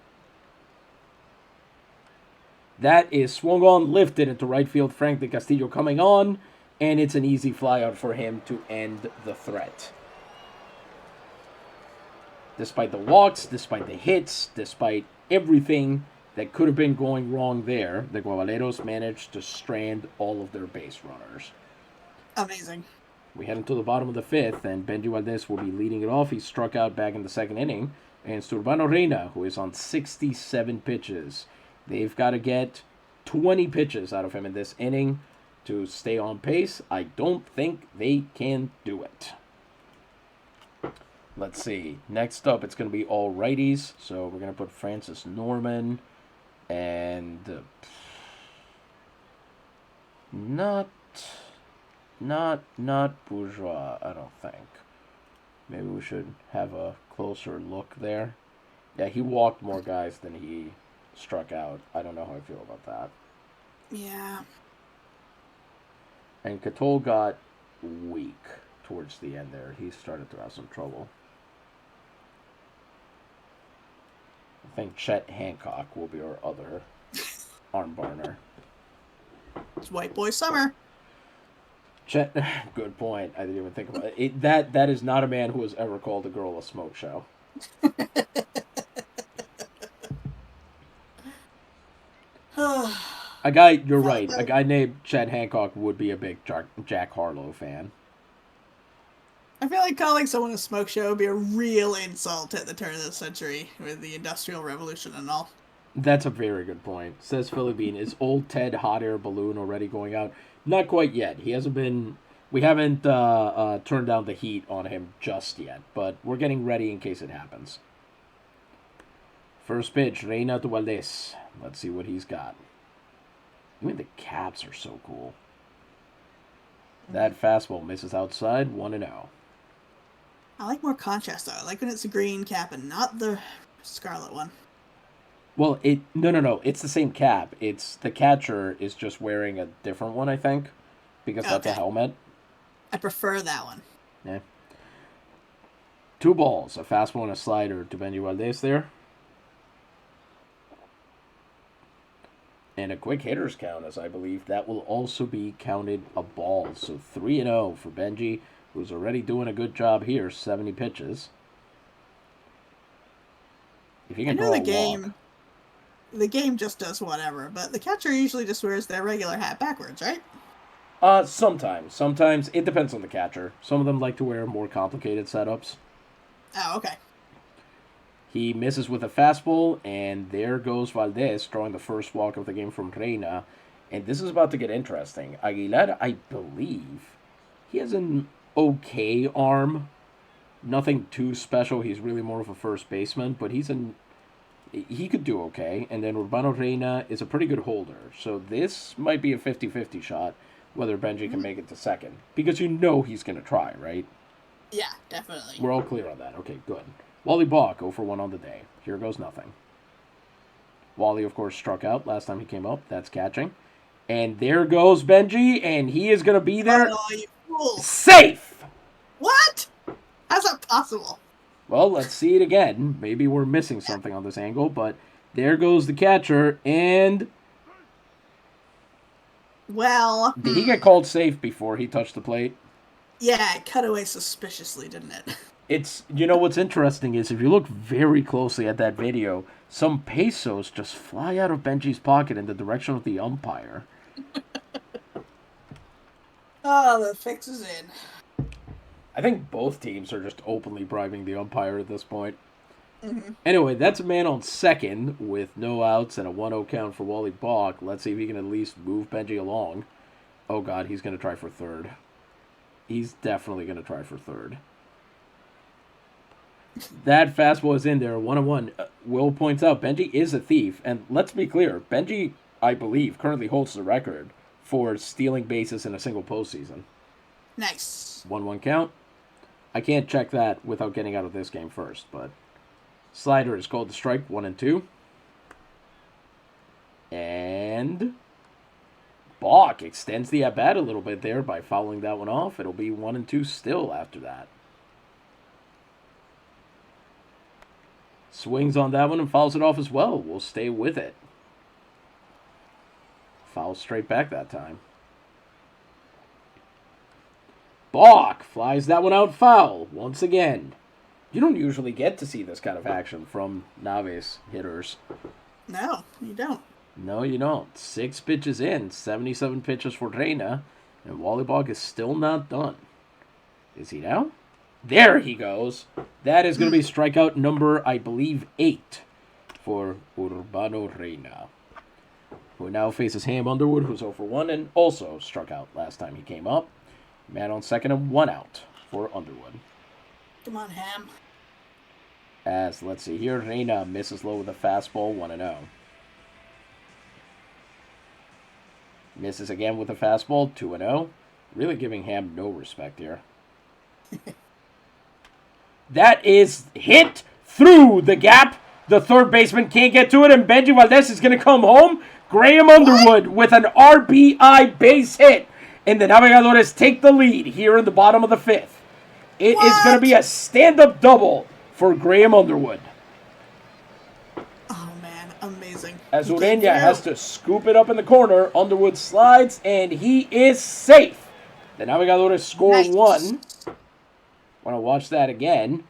That is swung on, lifted into right field. Frank de Castillo coming on, and it's an easy flyout for him to end the threat. Despite the walks, despite the hits, despite everything that could have been going wrong there, the Guabaleros managed to strand all of their base runners. Amazing. We head into the bottom of the 5th, and Benji Valdez will be leading it off. He struck out back in the 2nd inning. And it's Urbano Reyna, who is on 67 pitches. They've got to get 20 pitches out of him in this inning to stay on pace. I don't think they can do it. Let's see. Next up, it's going to be all righties. So we're going to put Francis Norman and not Bourgeois, I don't think. Maybe we should have a closer look there. Yeah, he walked more guys than he struck out. I don't know how I feel about that. Yeah. And Catol got weak towards the end there. He started to have some trouble. I think Chet Hancock will be our other arm burner. It's white boy summer. Chet, good point. I didn't even think about it. That is not a man who has ever called a girl a smoke show. A guy, you're right. A guy named Chet Hancock would be a big Jack Harlow fan. I feel like calling someone a smoke show would be a real insult at the turn of the century with the Industrial Revolution and all. That's a very good point. Says Philly Bean, is old Ted Hot Air Balloon already going out? Not quite yet. He hasn't been... We haven't turned down the heat on him just yet, but we're getting ready in case it happens. First pitch, Reyna to Valdez. Let's see what he's got. Even the caps are so cool. That fastball misses outside, 1-0. I like more contrast, though. I like when it's a green cap and not the scarlet one. Well, no. It's the same cap. It's the catcher is just wearing a different one, I think, because that's a helmet. I prefer that one. Yeah. 2 balls, a fastball and a slider to Benji Valdez there. And a quick hitter's count, as I believe that will also be counted a ball. So 3-0 for Benji, who's already doing a good job here. 70 pitches. If you can draw the game just does whatever, but the catcher usually just wears their regular hat backwards, right? Sometimes. Sometimes it depends on the catcher. Some of them like to wear more complicated setups. Oh, okay. He misses with a fastball, and there goes Valdez, drawing the first walk of the game from Reyna. And this is about to get interesting. Aguilar, I believe, he has an okay arm. Nothing too special. He's really more of a first baseman, but he could do okay. And then Urbano Reyna is a pretty good holder. So this might be a 50-50 shot, whether Benji can make it to second. Because you know he's going to try, right? Yeah, definitely. We're all clear on that. Okay, good. Wally Balk, 0 for 1 on the day. Here goes nothing. Wally, of course, struck out last time he came up. That's catching. And there goes Benji, and he is going to be there. Oh, you fool. Safe! What? How's that possible? Well, let's see it again. Maybe we're missing something on this angle, but there goes the catcher, and... Well... Did he get called safe before he touched the plate? Yeah, it cut away suspiciously, didn't it? You know what's interesting is if you look very closely at that video, some pesos just fly out of Benji's pocket in the direction of the umpire. Oh, the fix is in. I think both teams are just openly bribing the umpire at this point. Mm-hmm. Anyway, that's a man on second with no outs and a 1-0 count for Wally Balk. Let's see if he can at least move Benji along. Oh, God, he's going to try for third. He's definitely going to try for third. That fastball is in there, 1-1. Will points out Benji is a thief, and let's be clear, Benji, I believe, currently holds the record for stealing bases in a single postseason. Nice. 1-1 count. I can't check that without getting out of this game first, but slider is called to strike, 1-2. And Balk extends the at-bat a little bit there by fouling that one off. It'll be 1-2 still after that. Swings on that one and fouls it off as well. We'll stay with it. Foul straight back that time. Balk flies that one out foul once again. You don't usually get to see this kind of action from Naves hitters. No, you don't. No, you don't. 6 pitches in, 77 pitches for Reyna, and Wally Balk is still not done. Is he now? There he goes. That is going to be strikeout number, I believe, 8 for Urbano Reyna, who now faces Ham Underwood, who's 0 for 1 and also struck out last time he came up. Man on second and 1 out for Underwood. Come on, Ham. As, let's see here, Reyna misses low with a fastball, 1-0. Misses again with a fastball, 2-0. Really giving Ham no respect here. That is hit through the gap. The third baseman can't get to it, and Benji Valdez is going to come home. Graham Underwood with an RBI base hit. And the Navegadores take the lead here in the bottom of the 5th. It is going to be a stand-up double for Graham Underwood. Oh, man. Amazing. As Ureña has to scoop it up in the corner, Underwood slides, and he is safe. The Navegadores score 1. Want to watch that again.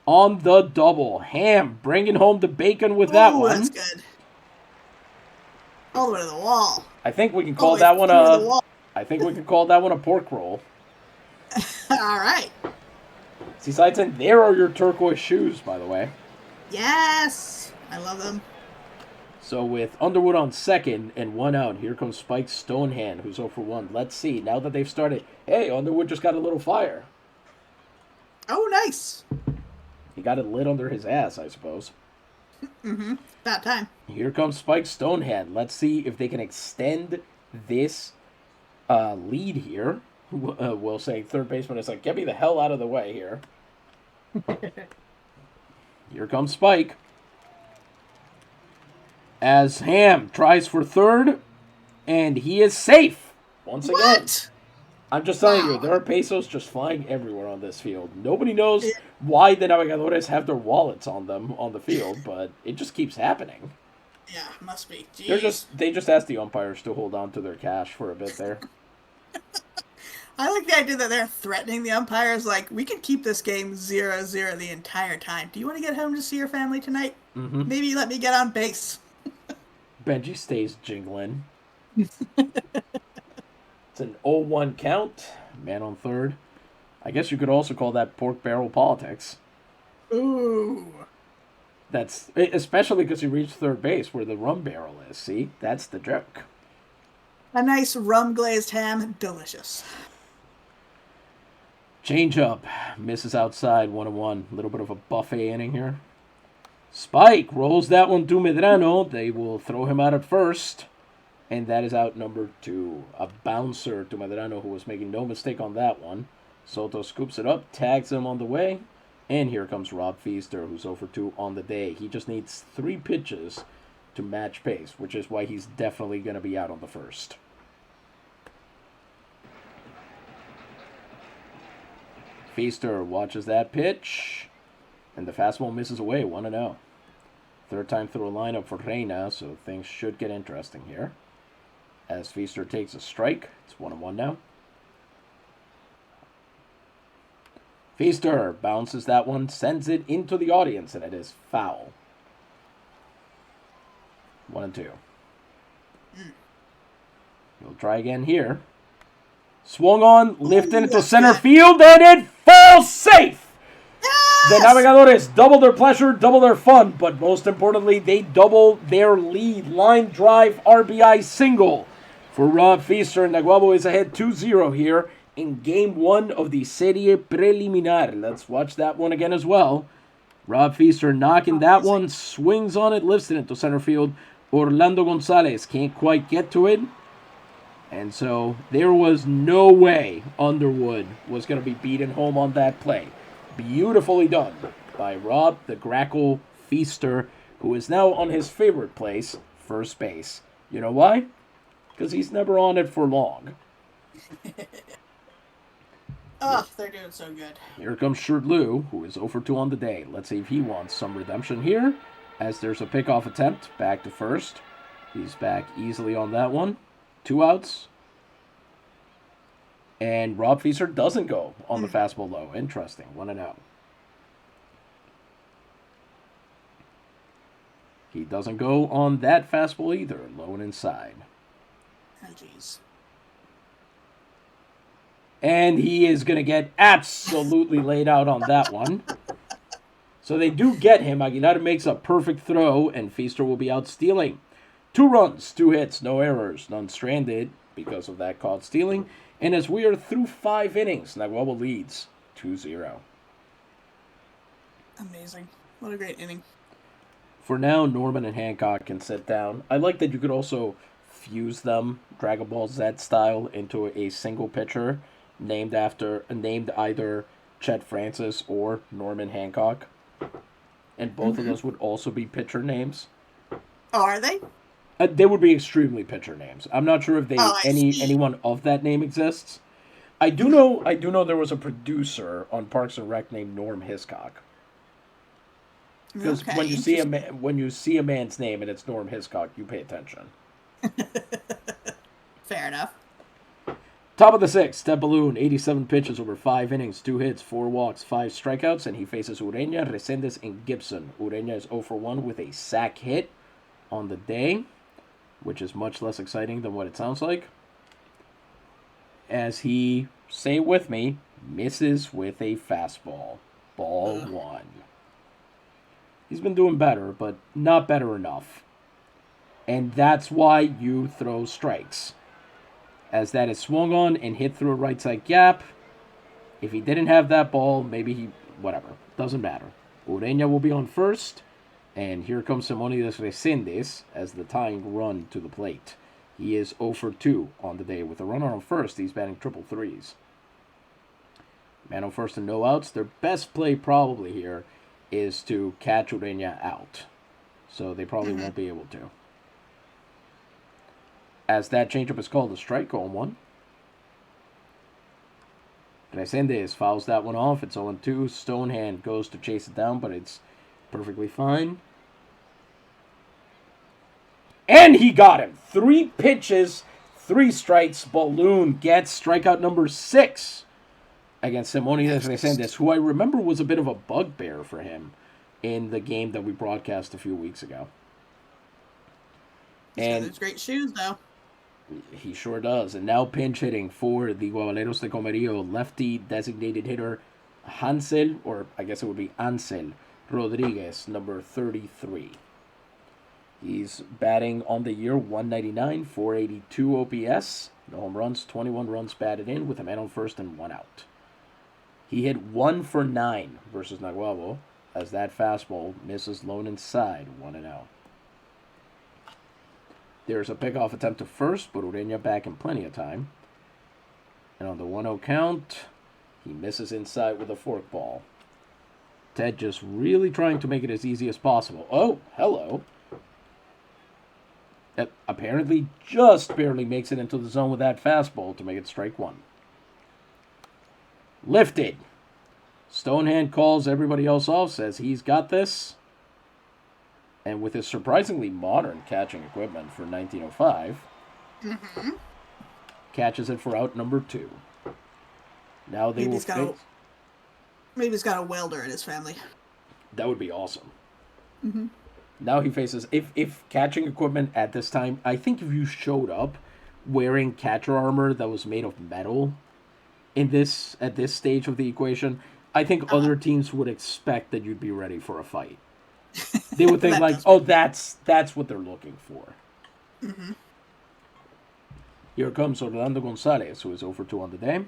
On the double. Ham bringing home the bacon with that one. That's good. All the way to the wall. I think we can call that one a pork roll. All right. See, Sighton, there are your turquoise shoes, by the way. Yes. I love them. So with Underwood on second and 1 out, here comes Spike Stonehand, who's 0 for 1. Let's see. Now that they've started, hey, Underwood just got a little fire. Oh, nice. He got it lit under his ass, I suppose. About time. Here comes Spike Stonehand. Let's see if they can extend this lead here. We'll say third baseman is like, get me the hell out of the way here. Here comes Spike. As Ham tries for third, and he is safe once again. What? I'm just telling you, there are pesos just flying everywhere on this field. Nobody knows why the Navegadores have their wallets on them on the field, but it just keeps happening. Yeah, must be. Jeez. They just ask the umpires to hold on to their cash for a bit there. I like the idea that they're threatening the umpires, like, we can keep this game 0-0 the entire time. Do you want to get home to see your family tonight? Mm-hmm. Maybe let me get on base. Benji stays jingling. It's an 0-1 count. Man on third. I guess you could also call that pork barrel politics. Ooh. That's especially because you reached third base where the rum barrel is. See, that's the joke. A nice rum glazed ham, delicious. Change up, misses outside, 1-1. A little bit of a buffet inning here. Spike rolls that one to Medrano. They will throw him out at first. And that is out number 2. A bouncer to Medrano, who was making no mistake on that one. Soto scoops it up, tags him on the way. And here comes Rob Feaster, who's 0-2 on the day. He just needs 3 pitches to match pace, which is why he's definitely going to be out on the first. Feaster watches that pitch. And the fastball misses away, 1-0. Third time through a lineup for Reyna, so things should get interesting here. As Feaster takes a strike, it's 1-1 now. Feaster bounces that one, sends it into the audience, and it is foul. 1-2. He'll try again here. Swung on, lifted into center field, and it falls safe! The Navegadores double their pleasure, double their fun, but most importantly, they double their lead. Line drive RBI single for Rob Feaster, and Naguabo is ahead 2-0 here in Game 1 of the Serie Preliminar. Let's watch that one again as well. Rob Feaster knocking that one, swings on it, lifts it into center field. Orlando Gonzalez can't quite get to it. And so there was no way Underwood was going to be beaten home on that play. Beautifully done by Rob the Grackle Feaster, who is now on his favorite place, first base. You know why? Because he's never on it for long. Oh, they're doing so good. Here comes Shirtloo, who is 0-2 on the day. Let's see if he wants some redemption here, as there's a pickoff attempt. Back to first. He's back easily on that one. 2 outs. And Rob Feaster doesn't go on the fastball low. Interesting. 1-0. He doesn't go on that fastball either. Low and inside. Oh, jeez. And he is going to get absolutely laid out on that one. So they do get him. Aguilar makes a perfect throw, and Feaster will be out stealing. 2 runs, 2 hits, no errors, none stranded because of that caught stealing. And as we are through 5 innings, Naguabo leads 2-0. Amazing. What a great inning. For now, Norman and Hancock can sit down. I like that you could also fuse them, Dragon Ball Z style, into a single pitcher named either Chet Francis or Norman Hancock. And both of those would also be pitcher names. Oh, are they? They would be extremely pitcher names. I'm not sure if see. anyone of that name exists. I do know there was a producer on Parks and Rec named Norm Hiscock. Because Okay, when you see a man's name and it's Norm Hiscock, you pay attention. Fair enough. Top of the 6th, Ted Balloon, 87 pitches over 5 innings, 2 hits, 4 walks, 5 strikeouts, and he faces Ureña, Resendez, and Gibson. Ureña is 0-1 with a sac hit on the day, which is much less exciting than what it sounds like. As he, say it with me, misses with a fastball. Ball 1. He's been doing better, but not better enough. And that's why you throw strikes. As that is swung on and hit through a right side gap. If he didn't have that ball, maybe whatever. Doesn't matter. Ureña will be on first. And here comes Simonides Resendes as the tying run to the plate. He is 0 for 2 on the day. With a runner on first, he's batting triple threes. Man on first and no outs. Their best play probably here is to catch Ureña out. So they probably won't be able to. As that changeup is called a strike, 0-1. Resendes fouls that one off. It's 0-2. Stonehand goes to chase it down, but it's perfectly fine. And he got him. 3 pitches, 3 strikes. Balloon gets strikeout number 6 against Simonides Resendes, who I remember was a bit of a bugbear for him in the game that we broadcast a few weeks ago. He's got those great shoes, though. He sure does. And now pinch hitting for the Guabaleros de Comerío, lefty designated hitter Hansel, or I guess it would be Ansel Rodriguez, number 33. He's batting on the year 199, 482 OPS. No home runs, 21 runs batted in with a man on first and 1 out. He hit 1 for 9 versus Naguabo as that fastball misses low and inside, 1-0. There's a pickoff attempt to first, but Ureña back in plenty of time. And on the 1-0 count, he misses inside with a forkball. Ted just really trying to make it as easy as possible. Oh, hello. That apparently just barely makes it into the zone with that fastball to make it strike 1. Lifted. Stonehand calls everybody else off, says he's got this. And with his surprisingly modern catching equipment for 1905, catches it for out number 2. Now they will face... Maybe he's got a welder in his family. That would be awesome. Now he faces... If catching equipment at this time... I think if you showed up wearing catcher armor that was made of metal at this stage of the equation, I think other teams would expect that you'd be ready for a fight. They would think like, oh, that's what they're looking for. Here comes Orlando Gonzalez, who is 0 for 2 on the day.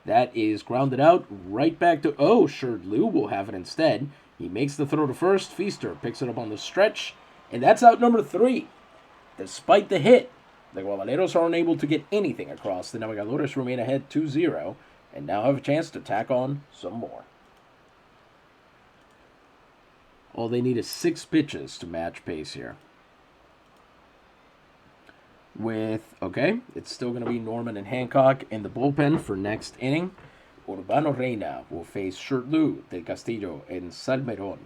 That is grounded out right back to... Oh, Sherdloo will have it instead. He makes the throw to first. Feaster picks it up on the stretch. And that's out number 3. Despite the hit, the Guabaleros are unable to get anything across. The Navegadores remain ahead 2-0 and now have a chance to tack on some more. All they need is 6 pitches to match pace here. It's still going to be Norman and Hancock in the bullpen for next inning. Urbano Reyna will face Sherdloo del Castillo and Salmeron.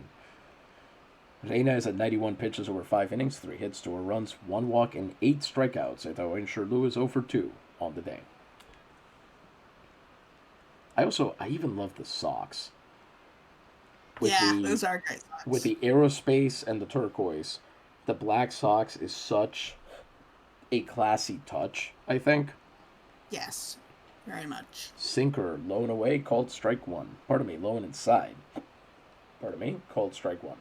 Reyna is at 91 pitches over 5 innings, 3 hits, 2 runs, 1 walk, and 8 strikeouts. Sherdloo is 0 for 2 on the day. I even love the socks. Those are great socks. With the aerospace and the turquoise, the black socks is such a classy touch, I think. Yes, very much. Sinker, low and away, called strike 1. Pardon me, low and inside. Called strike 1.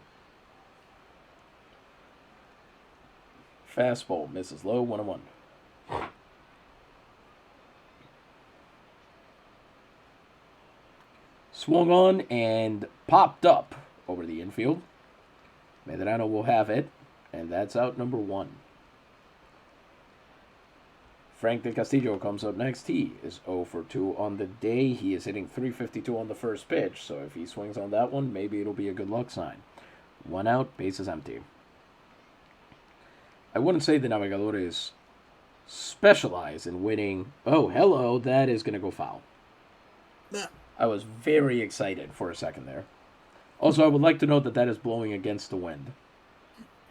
Fastball, misses low, 1-1. Swung on and popped up over the infield. Medrano will have it, and that's out number 1. Frank del Castillo comes up next. He is 0 for 2 on the day. He is hitting .352 on the first pitch, so if he swings on that one, maybe it'll be a good luck sign. 1 out, bases empty. I wouldn't say the Navegadores specialize in winning. Oh, hello, that is going to go foul. Yeah. I was very excited for a second there. Also, I would like to note that is blowing against the wind.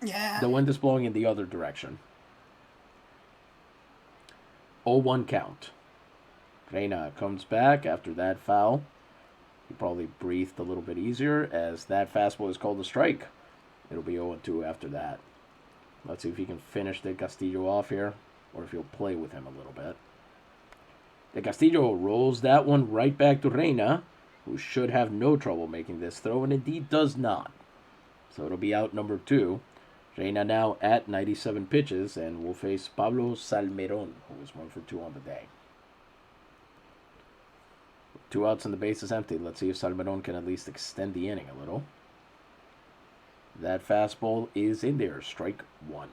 Yeah. The wind is blowing in the other direction. 0-1 count. Reyna comes back after that foul. He probably breathed a little bit easier as that fastball is called a strike. It'll be 0-2 after that. Let's see if he can finish Del Castillo off here, or if he'll play with him a little bit. Del Castillo rolls that one right back to Reyna, who should have no trouble making this throw, and indeed does not. So it'll be out number 2. Reyna now at 97 pitches, and will face Pablo Salmeron, who is 1 for 2 on the day. 2 outs and the base is empty. Let's see if Salmeron can at least extend the inning a little. That fastball is in there. Strike one.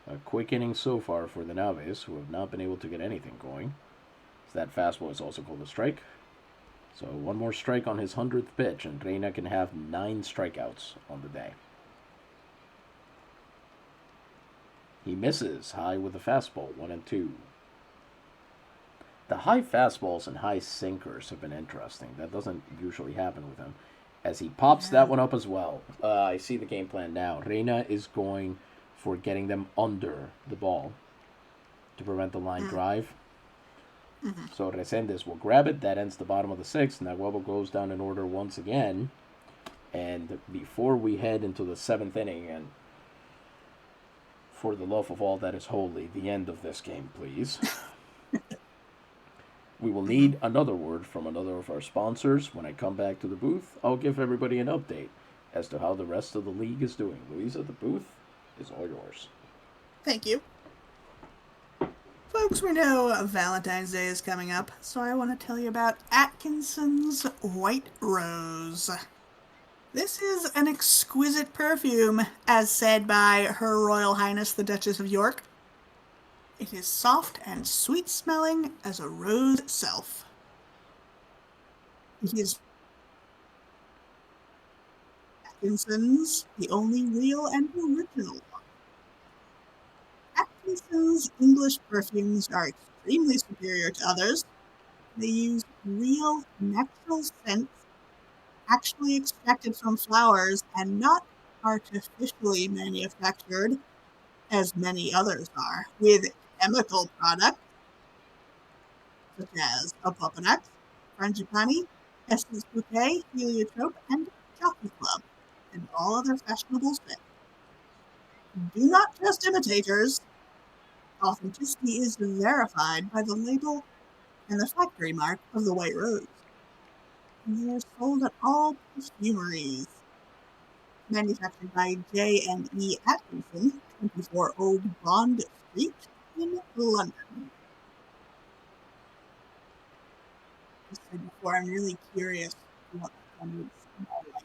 A quick inning so far for the Naves, who have not been able to get anything going. So that fastball is also called a strike. So one more strike on his 100th pitch, and Reyna can have 9 strikeouts on the day. He misses high with the fastball, 1-2. The high fastballs and high sinkers have been interesting. That doesn't usually happen with him. As he pops that one up as well. I see the game plan now. Reyna is going for getting them under the ball to prevent the line drive. So Resendes will grab it. That ends the bottom of the 6th. Naguabo goes down in order once again. And before we head into the 7th inning, and for the love of all that is holy, the end of this game, please. We will need another word from another of our sponsors. When I come back to the booth, I'll give everybody an update as to how the rest of the league is doing. Louisa, the booth is all yours. Thank you. Folks, we know Valentine's Day is coming up, so I want to tell you about Atkinson's White Rose. This is an exquisite perfume, as said by Her Royal Highness the Duchess of York. It is soft and sweet-smelling as a rose itself. It is Atkinson's, the only real and original. Atkinson's English perfumes are extremely superior to others. They use real, natural scents actually extracted from flowers and not artificially manufactured, as many others are, with chemical products such as Opoponax, Frangipani, Essence Bouquet, Heliotrope, and Chocolate Club, and all other fashionable scents. Do not trust imitators. Authenticity is verified by the label and the factory mark of the White Rose. And they are sold at all perfumeries. Manufactured by J&E Atkinson, 24 Old Bond Street in London. As I said before, I'm really curious what that would smell like.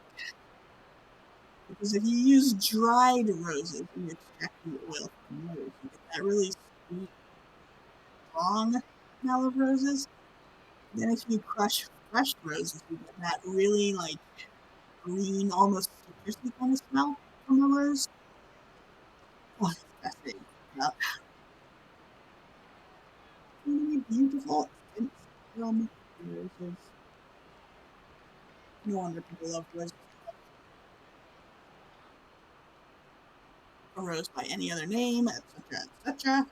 Because if you use dried roses and you extract the oil from those, you get that really sweet, strong smell of roses. And then if you crush fresh roses, you get that really green, almost citrusy kind of smell from the rose. Oh, it's fascinating. So many beautiful scents from roses. No wonder people love roses. A rose by any other name, etc., etc.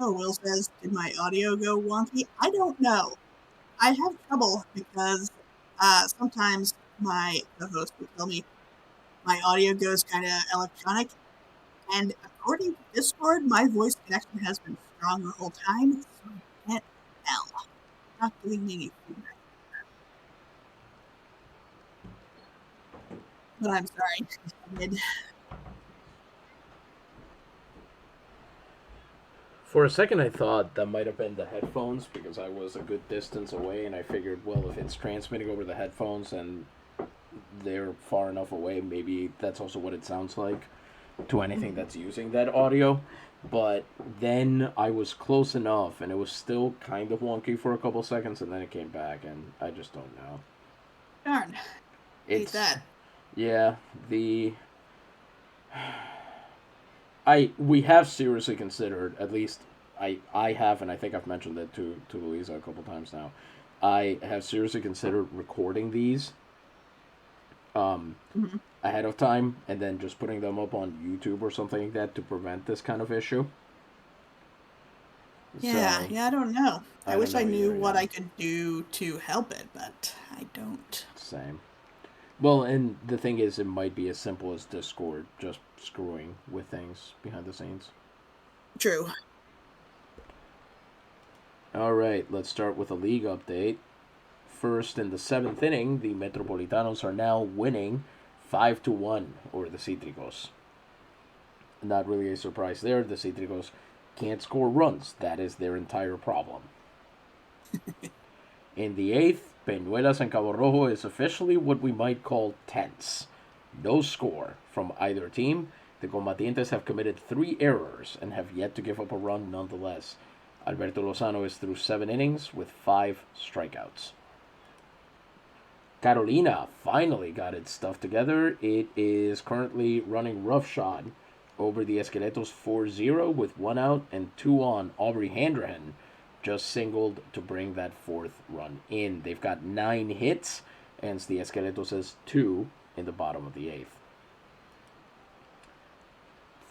Oh, Will says, did my audio go wonky? I don't know. I have trouble because sometimes my co-host will tell me my audio goes kind of electronic. And according to Discord, my voice connection has been strong the whole time, so I can't tell. Not giving me any feedback. But I'm sorry. For a second, I thought that might have been the headphones because I was a good distance away, and I figured, well, if it's transmitting over the headphones and they're far enough away, maybe that's also what it sounds like to anything that's using that audio. But then I was close enough, and it was still kind of wonky for a couple seconds, and then it came back, and I just don't know. Darn. Hate that. Yeah, we have seriously considered, at least I have, and I think I've mentioned it to Louisa a couple times now. I have seriously considered recording these ahead of time and then just putting them up on YouTube or something like that to prevent this kind of issue. Yeah, I don't know. I wish I knew either, what I could do to help it, but I don't. Same. Well, and the thing is, it might be as simple as Discord, just screwing with things behind the scenes. True. All right, let's start with a league update. First, in the 7th inning, the Metropolitanos are now winning 5-1 over the Cítricos. Not really a surprise there. The Cítricos can't score runs. That is their entire problem. In the 8th, Peñuelas and Cabo Rojo is officially what we might call tense. No score from either team. The Combatientes have committed 3 errors and have yet to give up a run nonetheless. Alberto Lozano is through 7 innings with 5 strikeouts. Carolina finally got its stuff together. It is currently running roughshod over the Esqueletos 4-0 with 1 out and 2 on. Aubrey Handrahan just singled to bring that 4th run in. They've got 9 hits, and the Esqueletos has 2 in the bottom of the 8th.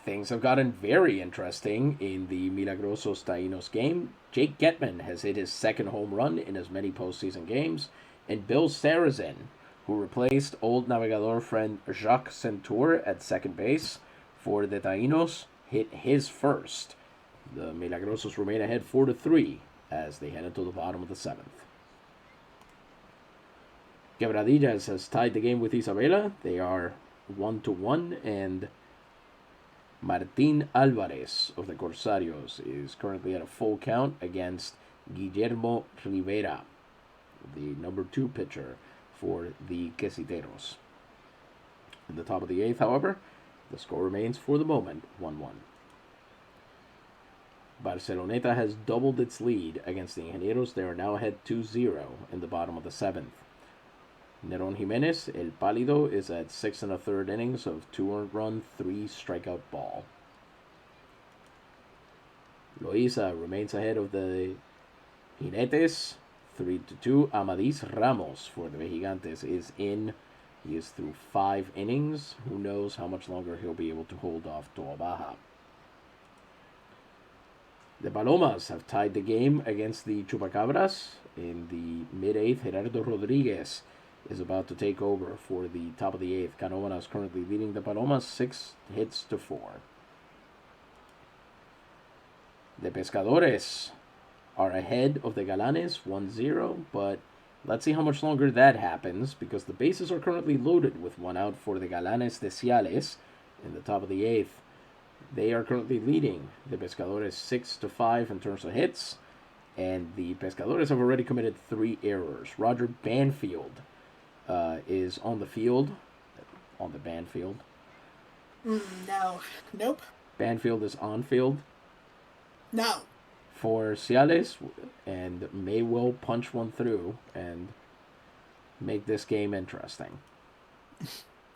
Things have gotten very interesting in the Milagrosos Taínos game. Jake Getman has hit his 2nd home run in as many postseason games, and Bill Sarrazin, who replaced old Navegador friend Jacques Centur at second base for the Taínos, hit his first. The Milagrosos remain ahead 4-3 as they head into the bottom of the 7th. Quebradillas has tied the game with Isabela. They are 1-1, and Martín Álvarez of the Corsarios is currently at a full count against Guillermo Rivera, the number 2 pitcher for the Quesiteros. In the top of the 8th, however, the score remains for the moment 1-1. Barceloneta has doubled its lead against the Ingenieros. They are now ahead 2-0 in the bottom of the 7th. Neron Jimenez, El Pálido, is at 6 1/3 innings of 2 earned run, 3 strikeout ball. Loíza remains ahead of the Jinetes 3-2. Amadís Ramos for the Gigantes is in. He is through 5 innings. Who knows how much longer he'll be able to hold off Toa Baja. The Palomas have tied the game against the Chupacabras. In the mid-8th, Gerardo Rodriguez is about to take over for the top of the 8th. Canóvanas is currently leading the Palomas 6-4. The Pescadores are ahead of the Galanes 1-0, but let's see how much longer that happens, because the bases are currently loaded with 1 out for the Galanes de Ciales in the top of the 8th. They are currently leading the Pescadores 6-5 in terms of hits, and the Pescadores have already committed 3 errors. Roger Banfield is on the field, on the Banfield. No. Nope. Banfield is on field. No. For Ciales, and may well punch one through and make this game interesting.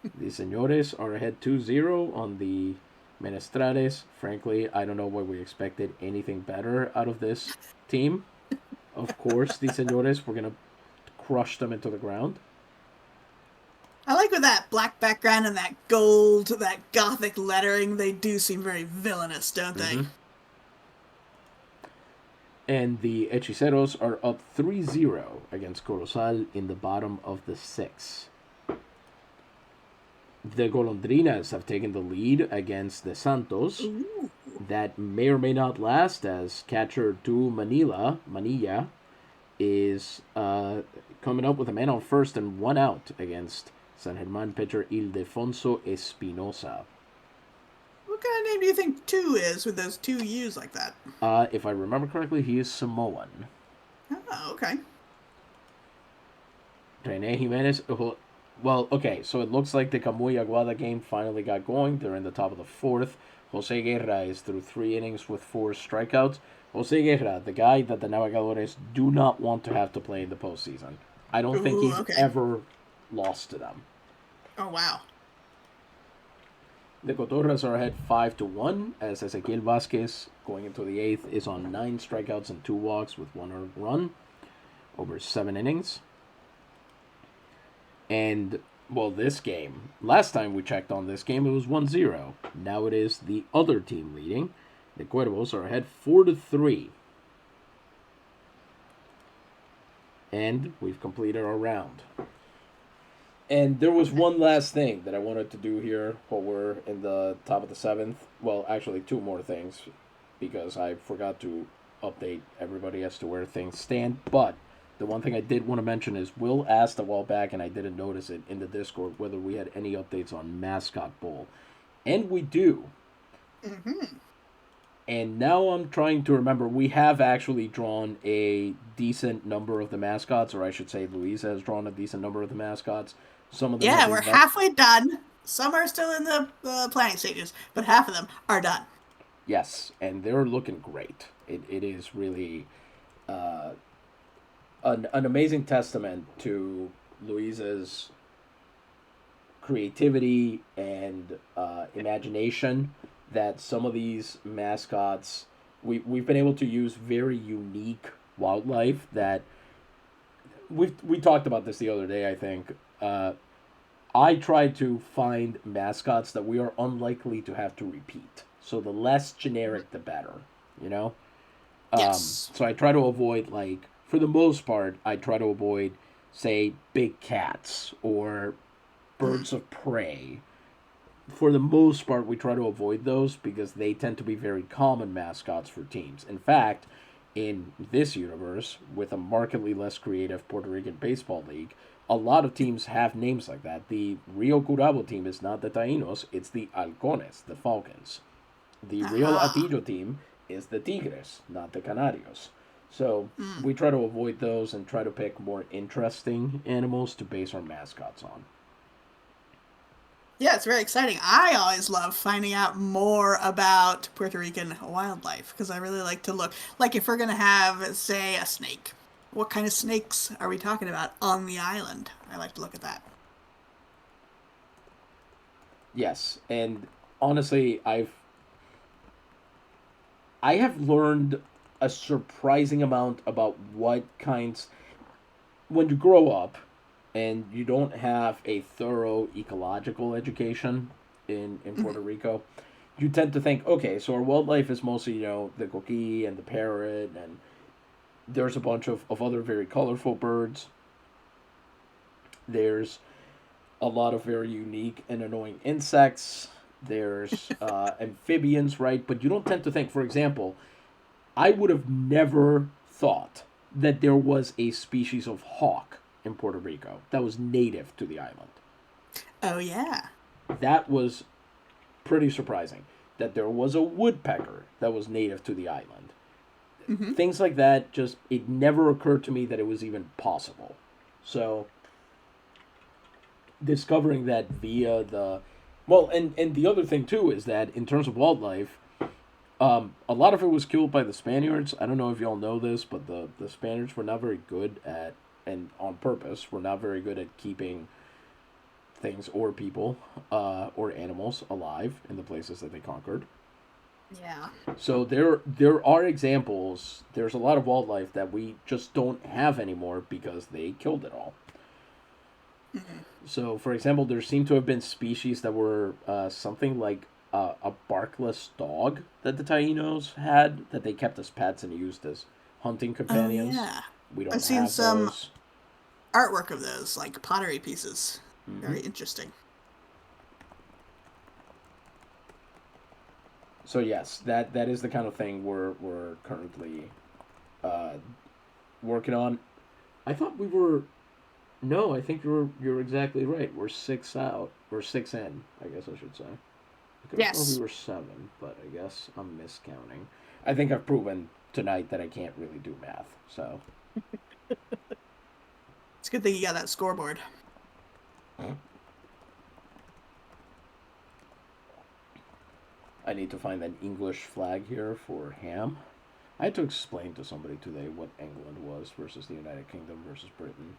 The Señores are ahead 2-0 on the Menestrales. Frankly, I don't know why we expected anything better out of this team. Of course, the Señores were going to crush them into the ground. I like with that black background and that gold, that gothic lettering, they do seem very villainous, don't they? And the Hechiceros are up 3-0 against Corozal in the bottom of the 6th. The Golondrinas have taken the lead against the Santos. Ooh. That may or may not last, as catcher Du Manila is coming up with a man on first and 1 out against San Germán pitcher Ildefonso Espinosa. What kind of name do you think 2 is with those 2 U's like that? If I remember correctly, he is Samoan. Oh, okay. René Jimenez. Well, okay, so it looks like the Camuy Aguada game finally got going. They're in the top of the 4th. Jose Guerra is through 3 innings with 4 strikeouts. Jose Guerra, the guy that the Navegadores do not want to have to play in the postseason. I don't think he's ever lost to them. Oh, wow. The Cotorras are ahead 5-1, as Ezequiel Vasquez, going into the 8th, is on 9 strikeouts and 2 walks with 1 earned run over 7 innings. And, well, this game, last time we checked on this game, it was 1-0. Now it is the other team leading. The Cuervos are ahead 4-3. And we've completed our round. And there was one last thing that I wanted to do here while we're in the top of the 7th. Well, actually 2 more things, because I forgot to update everybody as to where things stand. But the one thing I did want to mention is Will asked a while back, and I didn't notice it in the Discord, whether we had any updates on Mascot Bowl. And we do. And now I'm trying to remember. We have actually drawn a decent number of the mascots, or I should say, Louisa has drawn a decent number of the mascots. Some of them have Yeah, we're been halfway done. Some are still in the planning stages, but half of them are done. yes, and they're looking great. It is really uh, an amazing testament to Louisa's creativity and imagination that some of these mascots we've been able to use very unique wildlife that we talked about this the other day. I think I try to find mascots that we are unlikely to have to repeat. So the less generic, the better. You know. Yes. So I try to avoid like for the most part I try to avoid say big cats or birds of prey. For the most part, we try to avoid those because they tend to be very common mascots for teams. In fact, in this universe, with a markedly less creative Puerto Rican baseball league, a lot of teams have names like that. The Rio Curabo team is not the Taínos, it's the Halcones, the Falcons. The Real Aha. Atillo team is the Tigres, not the Canarios. So Mm. we try to avoid those and try to pick more interesting animals to base our mascots on. Yeah, it's very exciting. I always love finding out more about Puerto Rican wildlife because I really like to look. Like, if we're going to have, say, a snake, what kind of snakes are we talking about on the island? I like to look at that. Yes, and honestly, I have learned a surprising amount about what kinds when you grow up and you don't have a thorough ecological education in Puerto Rico, you tend to think, okay, so our wildlife is mostly, the coqui and the parrot, and there's a bunch of other very colorful birds. There's a lot of very unique and annoying insects. There's amphibians, right? But you don't tend to think, for example, I would have never thought that there was a species of hawk in Puerto Rico that was native to the island. Oh, yeah. That was pretty surprising. That there was a woodpecker that was native to the island. Hmm. Things like that, just, it never occurred to me that it was even possible. So, discovering that via the. Well, and the other thing, too, is that in terms of wildlife, a lot of it was killed by the Spaniards. I don't know if y'all know this, but the Spaniards were not very good at, and on purpose, were not very good at keeping things or people or animals alive in the places that they conquered. Yeah. So there are examples. There's a lot of wildlife that we just don't have anymore because they killed it all. Hmm. So, for example, there seem to have been species that were something like a barkless dog that the Tainos had that they kept as pets and used as hunting Oh, companions. yeah. We I've don't seen have some those. artwork of those, like pottery pieces. Hmm. Very interesting. So yes, that is the kind of thing we're currently uh, working on. I thought we were no. I think you're exactly right. We're six out. We're six in. I guess I should say. I could have sworn we Yes. were seven, but I guess I'm miscounting. I think I've proven tonight that I can't really do math. So It's a good thing you got that scoreboard. I need to find an English flag here for ham. I had to explain to somebody today what England was versus the United Kingdom versus Britain.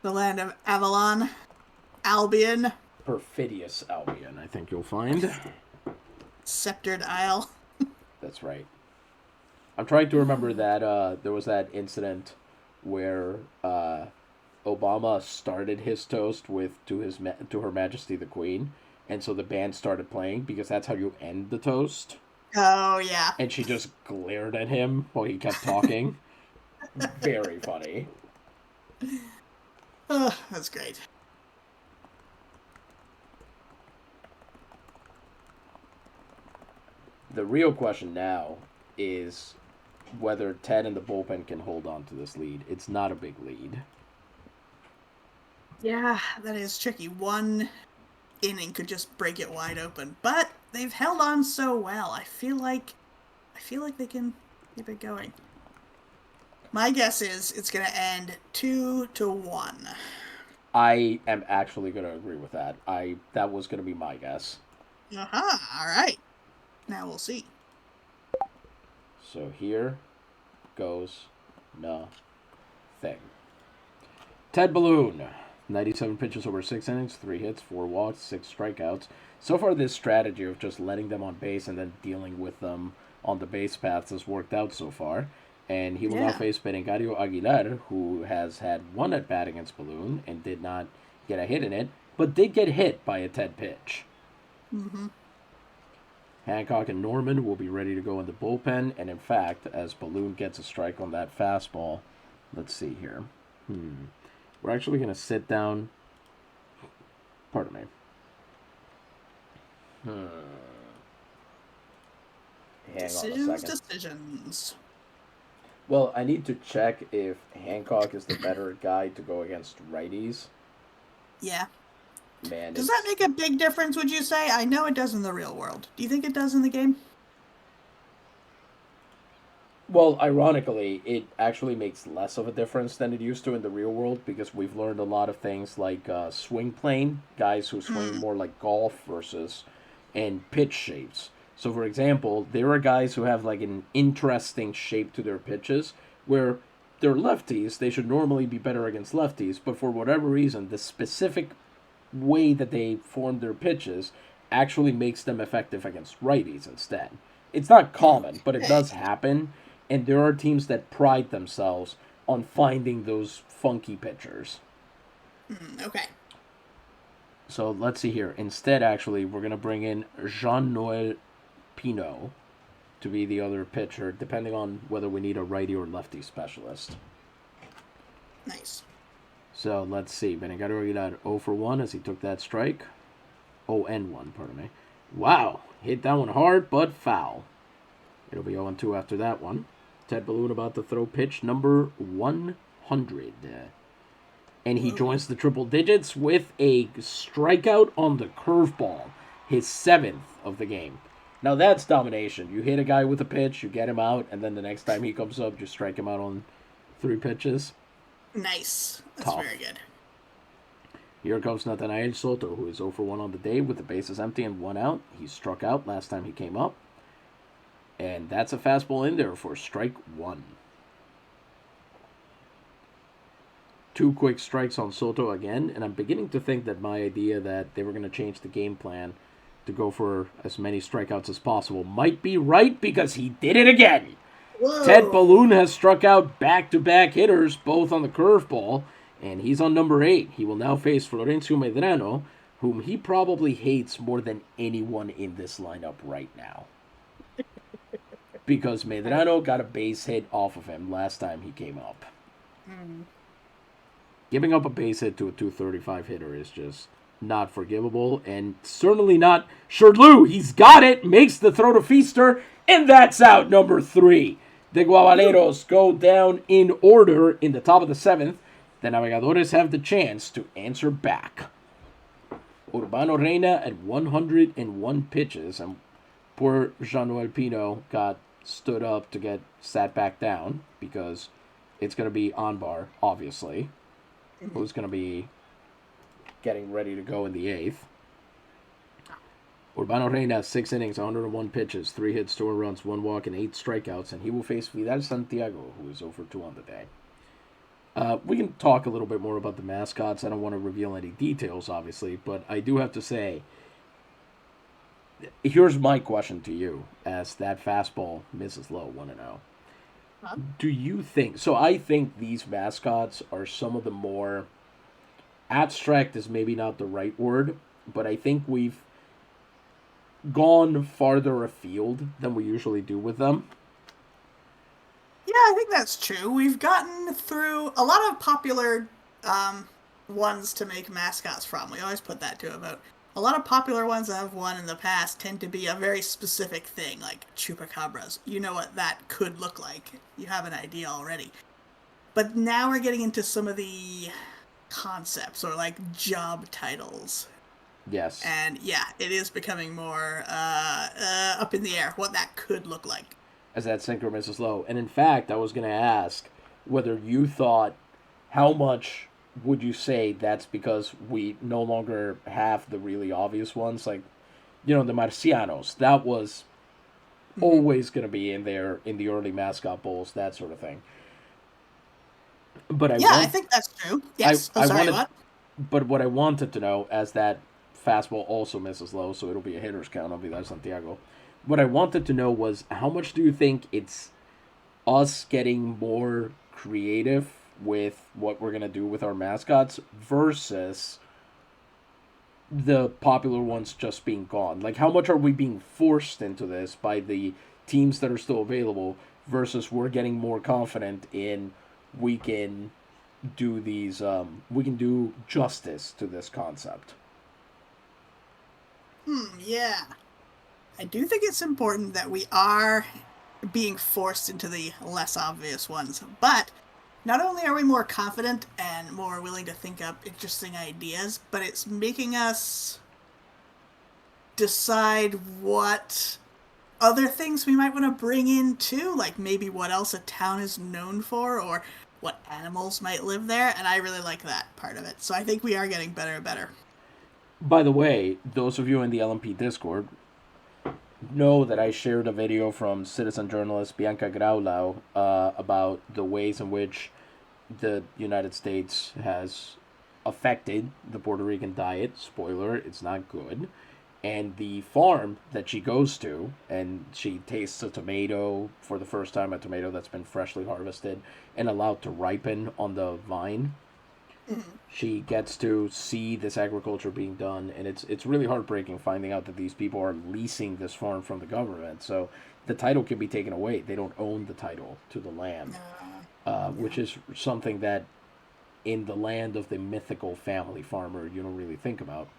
The land of Avalon, Albion, Perfidious Albion, I think you'll find. Sceptered Isle. That's right. I'm trying to remember that there was that incident where Obama started his toast with to Her Majesty the Queen, and so the band started playing because that's how you end the toast. Oh, yeah. And she just glared at him while he kept talking. Very funny. Oh, that's great. The real question now is whether Ted and the bullpen can hold on to this lead. It's not a big lead. Yeah, that is tricky. One inning could just break it wide open. But they've held on so well. I feel like they can keep it going. My guess is it's going to end 2-1. I am actually going to agree with that. That was going to be my guess. All right. Now we'll see. So here goes nothing. Ted Balloon, 97 pitches over 6 innings, 3 hits, 4 walks, 6 strikeouts. So far, this strategy of just letting them on base and then dealing with them on the base paths has worked out so far. And he will now face Berengario Aguilar, who has had 1 at bat against Balloon and did not get a hit in it, but did get hit by a Ted pitch. Mm-hmm. Hancock and Norman will be ready to go in the bullpen, and in fact, as Balloon gets a strike on that fastball, let's see here. We're actually going to sit down. Pardon me. Hang on a second. Decisions. Well, I need to check if Hancock is the better guy to go against righties. Yeah. Man, does that make a big difference, would you say? I know it does in the real world. Do you think it does in the game? Well, ironically, it actually makes less of a difference than it used to in the real world because we've learned a lot of things like swing plane, guys who swing more like golf versus, and pitch shapes. So, for example, there are guys who have like an interesting shape to their pitches where they're lefties, they should normally be better against lefties, but for whatever reason, the specific way that they form their pitches actually makes them effective against righties instead. It's not common, but it does happen, and there are teams that pride themselves on finding those funky pitchers. Okay. So let's see here. Instead, actually, we're going to bring in Jean-Noel Pinault to be the other pitcher, depending on whether we need a righty or lefty specialist. Nice. So let's see. Berengario Aguilar 0 for 1 as he took that strike. 0-1, pardon me. Wow. Hit that one hard, but foul. It'll be 0-2 after that one. Ted Balloon about to throw pitch number 100. And he joins the triple digits with a strikeout on the curveball. His 7th of the game. Now that's domination. You hit a guy with a pitch, you get him out, and then the next time he comes up, you strike him out on 3 pitches. Nice. That's Tough. very good. Here comes Nathaniel Soto, who is 0 for 1 on the day with the bases empty and 1 out. He struck out last time he came up. And that's a fastball in there for strike 1. 2 quick strikes on Soto again, and I'm beginning to think that my idea that they were going to change the game plan to go for as many strikeouts as possible might be right because he did it again. Whoa. Ted Balloon has struck out back-to-back hitters, both on the curveball, and he's on number 8. He will now face Florencio Medrano, whom he probably hates more than anyone in this lineup right now. Because Medrano got a base hit off of him last time he came up. Giving up a base hit to a 235 hitter is just not forgivable, and certainly not Shirley. He's got it, makes the throw to Feaster, and that's out number 3. The Guabaleros go down in order in the top of the 7th. The Navegadores have the chance to answer back. Urbano Reyna at 101 pitches, and poor Jean-Noel Pinault got stood up to get sat back down because it's going to be Anbar, obviously, who's going to be getting ready to go in the 8th. Urbano Reyna, 6 innings, 101 pitches, 3 hits, 2 runs, 1 walk, and 8 strikeouts, and he will face Vidal Santiago, who is 0 for 2 on the day. We can talk a little bit more about the mascots. I don't want to reveal any details, obviously, but I do have to say, here's my question to you, as that fastball misses low, 1-0. Do you think, so I think these mascots are some of the more, abstract is maybe not the right word, but I think we've gone farther afield than we usually do with them. Yeah, I think that's true. We've gotten through a lot of popular ones to make mascots from. We always put that to about. A lot of popular ones that have won in the past tend to be a very specific thing, like chupacabras. You know what that could look like. You have an idea already. But now we're getting into some of the concepts or like job titles. Yes. And yeah, it is becoming more up in the air what that could look like. As that sinker misses low. And in fact, I was going to ask whether you thought, how much would you say that's because we no longer have the really obvious ones? Like, the Marcianos. That was Hmm. always going to be in there in the early mascot bowls, that sort of thing. But I Yeah, I want, think that's true. I, Yes. Oh, I sorry, wanted, what? but what I wanted to know, as that fastball also misses low, so it'll be a hitter's count on Vidal Santiago. What I wanted to know was, how much do you think it's us getting more creative with what we're gonna do with our mascots versus the popular ones just being gone? Like, how much are we being forced into this by the teams that are still available versus we're getting more confident in we can we can do justice to this concept. Yeah. I do think it's important that we are being forced into the less obvious ones, but not only are we more confident and more willing to think up interesting ideas, but it's making us decide what other things we might want to bring in too, like maybe what else a town is known for or what animals might live there, and I really like that part of it. So I think we are getting better and better. By the way, those of you in the LMP Discord know that I shared a video from citizen journalist Bianca Graulau about the ways in which the United States has affected the Puerto Rican diet. Spoiler, it's not good. And the farm that she goes to, and she tastes a tomato for the first time, a tomato that's been freshly harvested and allowed to ripen on the vine. Mhm. She gets to see this agriculture being done, and it's really heartbreaking finding out that these people are leasing this farm from the government. So the title can be taken away. They don't own the title to the land, which Yeah. is something that in the land of the mythical family farmer you don't really think about.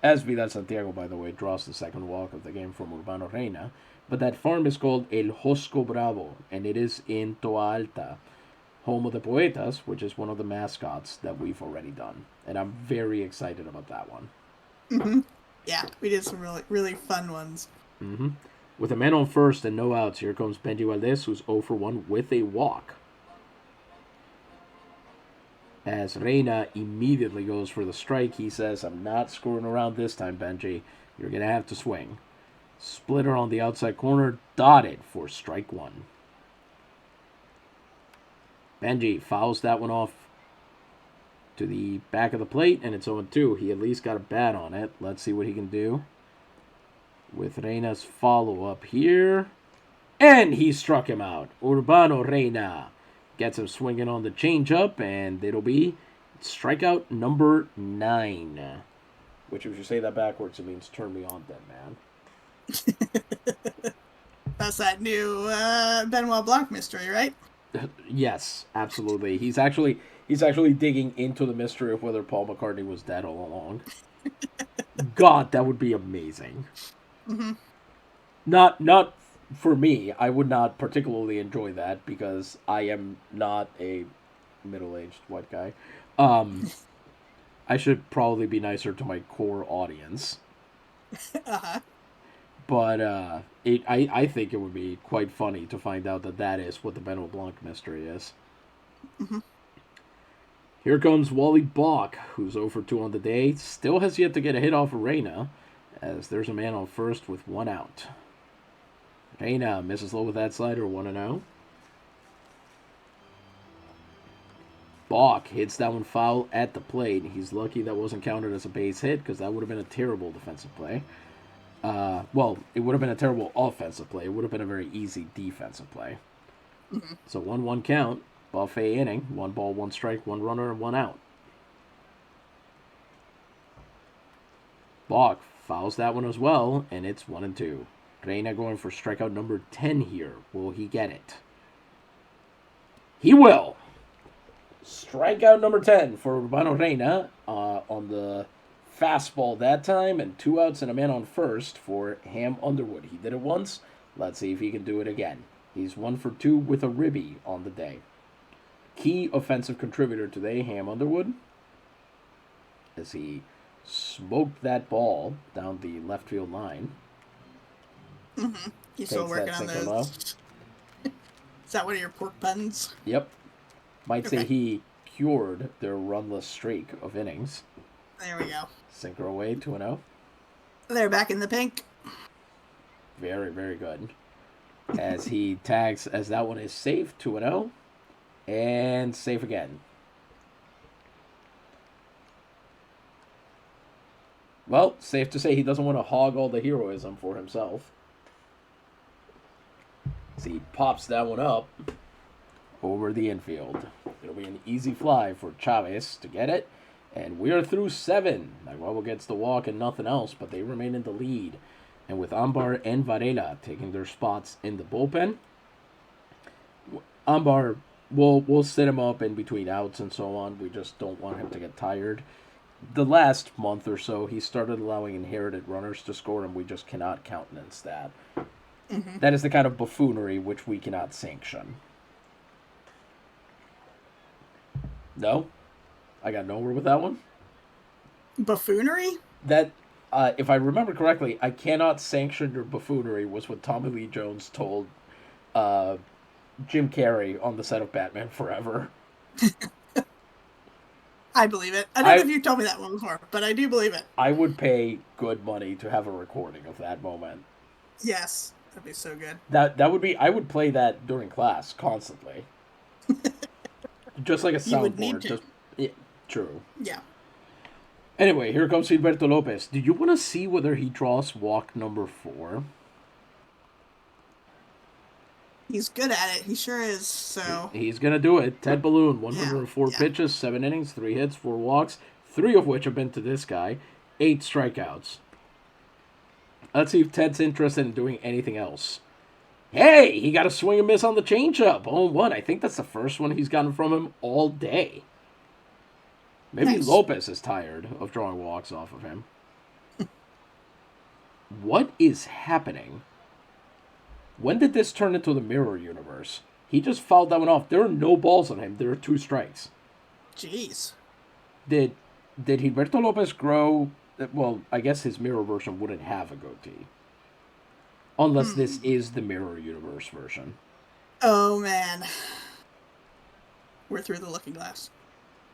As Vidal Santiago, by the way, draws the second walk of the game from Urbano Reyna. But that farm is called El Josco Bravo, and it is in Toa Alta, home of the Poetas, which is one of the mascots that we've already done. And I'm very excited about that one. Hmm. Yeah, we did some really, really fun ones. Mm-hmm. With a man on first and no outs, here comes Benji Valdez, who's 0 for 1 with a walk. As Reyna immediately goes for the strike, he says, I'm not screwing around this time, Benji. You're going to have to swing. Splitter on the outside corner, dotted for strike one. Benji fouls that one off to the back of the plate, and it's 0-2. He at least got a bat on it. Let's see what he can do with Reyna's follow-up here. And he struck him out. Urbano Reyna gets him swinging on the changeup, and it'll be strikeout number 9. Which, if you say that backwards, it means turn me on, dead man. That's that new Benoit Blanc mystery, right? Yes, absolutely. He's actually digging into the mystery of whether Paul McCartney was dead all along. God, that would be amazing. Hmm. Not for me. I would not particularly enjoy that because I am not a middle-aged white guy. Um, I should probably be nicer to my core audience. Uh-huh. But I think it would be quite funny to find out that that is what the Benoit Blanc mystery is. Hmm. Here comes Wally Bach, who's 0 for 2 on the day. Still has yet to get a hit off of Reyna, as there's a man on first with 1 out. Reyna misses low with that slider, 1-0. Bach hits that one foul at the plate. He's lucky that wasn't counted as a base hit because that would have been a terrible defensive play. Well, it would have been a terrible offensive play. It would have been a very easy defensive play. Hmm. So 1-1 count, buffet inning, 1 ball, 1 strike, 1 runner, and 1 out. Bach fouls that one as well, and it's 1-2. Reyna going for strikeout number 10 here. Will he get it? He will. Strikeout number 10 for Urbano Reyna on the fastball that time, and 2 outs and a man on first for Ham Underwood. He did it once. Let's see if he can do it again. He's 1 for 2 with a ribby on the day. Key offensive contributor today, Ham Underwood, as he smoked that ball down the left field line. You still Takes working that on sinker low. those? Is that one of your pork puns? Yep. Might say Okay. he cured their runless streak of innings. There we go. Sinker away, 2-0. They're back in the pink. Very, very good. As he tags, as that one is safe, 2-0. And safe again. Well, safe to say he doesn't want to hog all the heroism for himself. So he pops that one up over the infield. It'll be an easy fly for Chavez to get it. And we're through 7. Naguabo gets the walk and nothing else, but they remain in the lead. And with Ambar and Varela taking their spots in the bullpen, Ambar, we'll set him up in between outs and so on. We just don't want him to get tired. The last month or so, he started allowing inherited runners to score, and we just cannot countenance that. That is the kind of buffoonery which we cannot sanction. No? I got nowhere with that one? Buffoonery? That, if I remember correctly, I cannot sanction your buffoonery was what Tommy Lee Jones told Jim Carrey on the set of Batman Forever. I believe it. I don't know if you told me that one before, but I do believe it. I would pay good money to have a recording of that moment. Yes. That'd be so good. That would be, I would play that during class constantly. Just like a soundboard. You would need to. Just, yeah, true. Yeah. Anyway, here comes Gilberto Lopez. Do you want to see whether he draws walk number 4? He's good at it. He sure is. So He's going to do it. Ted Balloon, 104 pitches, 7 innings, 3 hits, 4 walks, 3 of which have been to this guy, 8 strikeouts. Let's see if Ted's interested in doing anything else. Hey, he got a swing and miss on the changeup. 0-1. I think that's the first one he's gotten from him all day. Maybe Nice. Lopez is tired of drawing walks off of him. What is happening? When did this turn into the mirror universe? He just fouled that one off. There are no balls on him. There are 2 strikes. jeez. Did Gilberto Lopez grow? Well, I guess his mirror version wouldn't have a goatee. Unless this is the mirror universe version. Oh man. We're through the looking glass.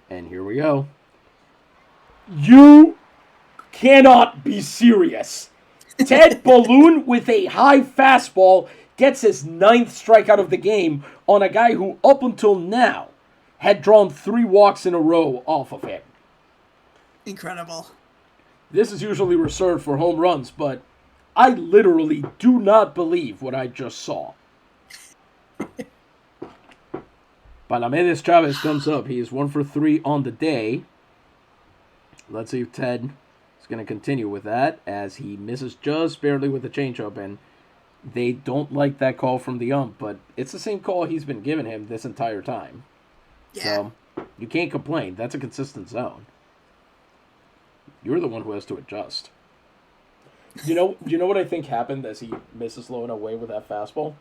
And here we go. You cannot be serious. Ted Balloon with a high fastball gets his 9th strikeout of the game on a guy who up until now had drawn 3 walks in a row off of him. Incredible. This is usually reserved for home runs, but I literally do not believe what I just saw. Palamedes Chavez comes up. He is 1 for 3 on the day. Let's see if Ted is going to continue with that as he misses just barely with the changeup, and they don't like that call from the ump, but it's the same call he's been giving him this entire time. Yeah. So you can't complain. That's a consistent zone. You're the one who has to adjust. You know what I think happened as he misses low and away with that fastball?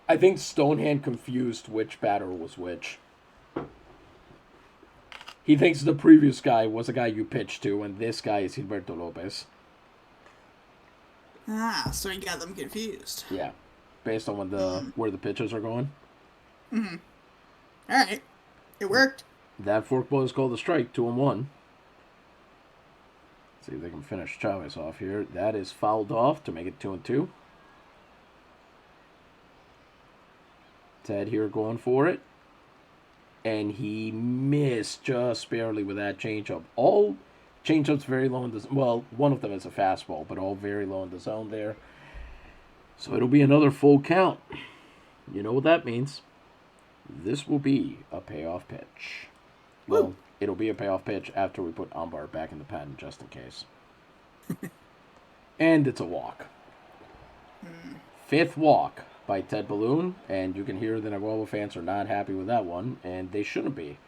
I think Stonehand confused which batter was which. He thinks the previous guy was a guy you pitched to, and this guy is Gilberto Lopez. Ah, so he got them confused. Yeah, based on where the pitches are going. All right. It worked. That forkball is called a strike, 2-1. See if they can finish Chavez off here. That is fouled off to make it 2-2. Ted here going for it. And he missed just barely with that changeup. All changeups very low in the zone. Well, one of them is a fastball, but all very low in the zone there. So it'll be another full count. You know what that means. This will be a payoff pitch. Well, Woo. It'll be a payoff pitch after we put Ambar back in the pen, just in case. And it's a walk. 5th walk by Ted Balloon, and you can hear the Naguabo fans are not happy with that one, and they shouldn't be,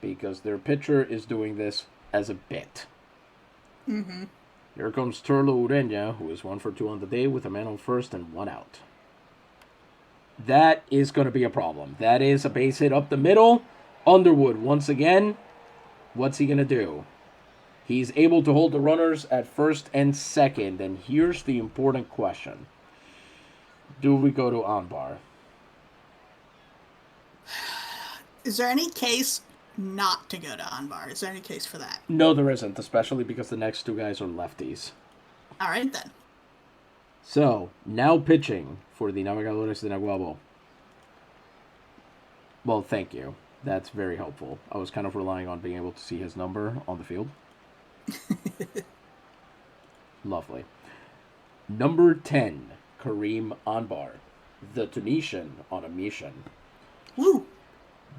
because their pitcher is doing this as a bit. Here comes Turlo Ureña, who is 1 for 2 on the day with a man on first and 1 out. That is going to be a problem. That is a base hit up the middle. Underwood once again. What's he going to do? He's able to hold the runners at first and second. And here's the important question. Do we go to Anbar? Is there any case not to go to Anbar? Is there any case for that? No, there isn't, especially because the next two guys are lefties. All right, then. So, now pitching for the Navegadores de Naguabo. Well, thank you. That's very helpful. I was kind of relying on being able to see his number on the field. Lovely. Number 10, Kareem Anbar, the Tunisian on a mission. Woo!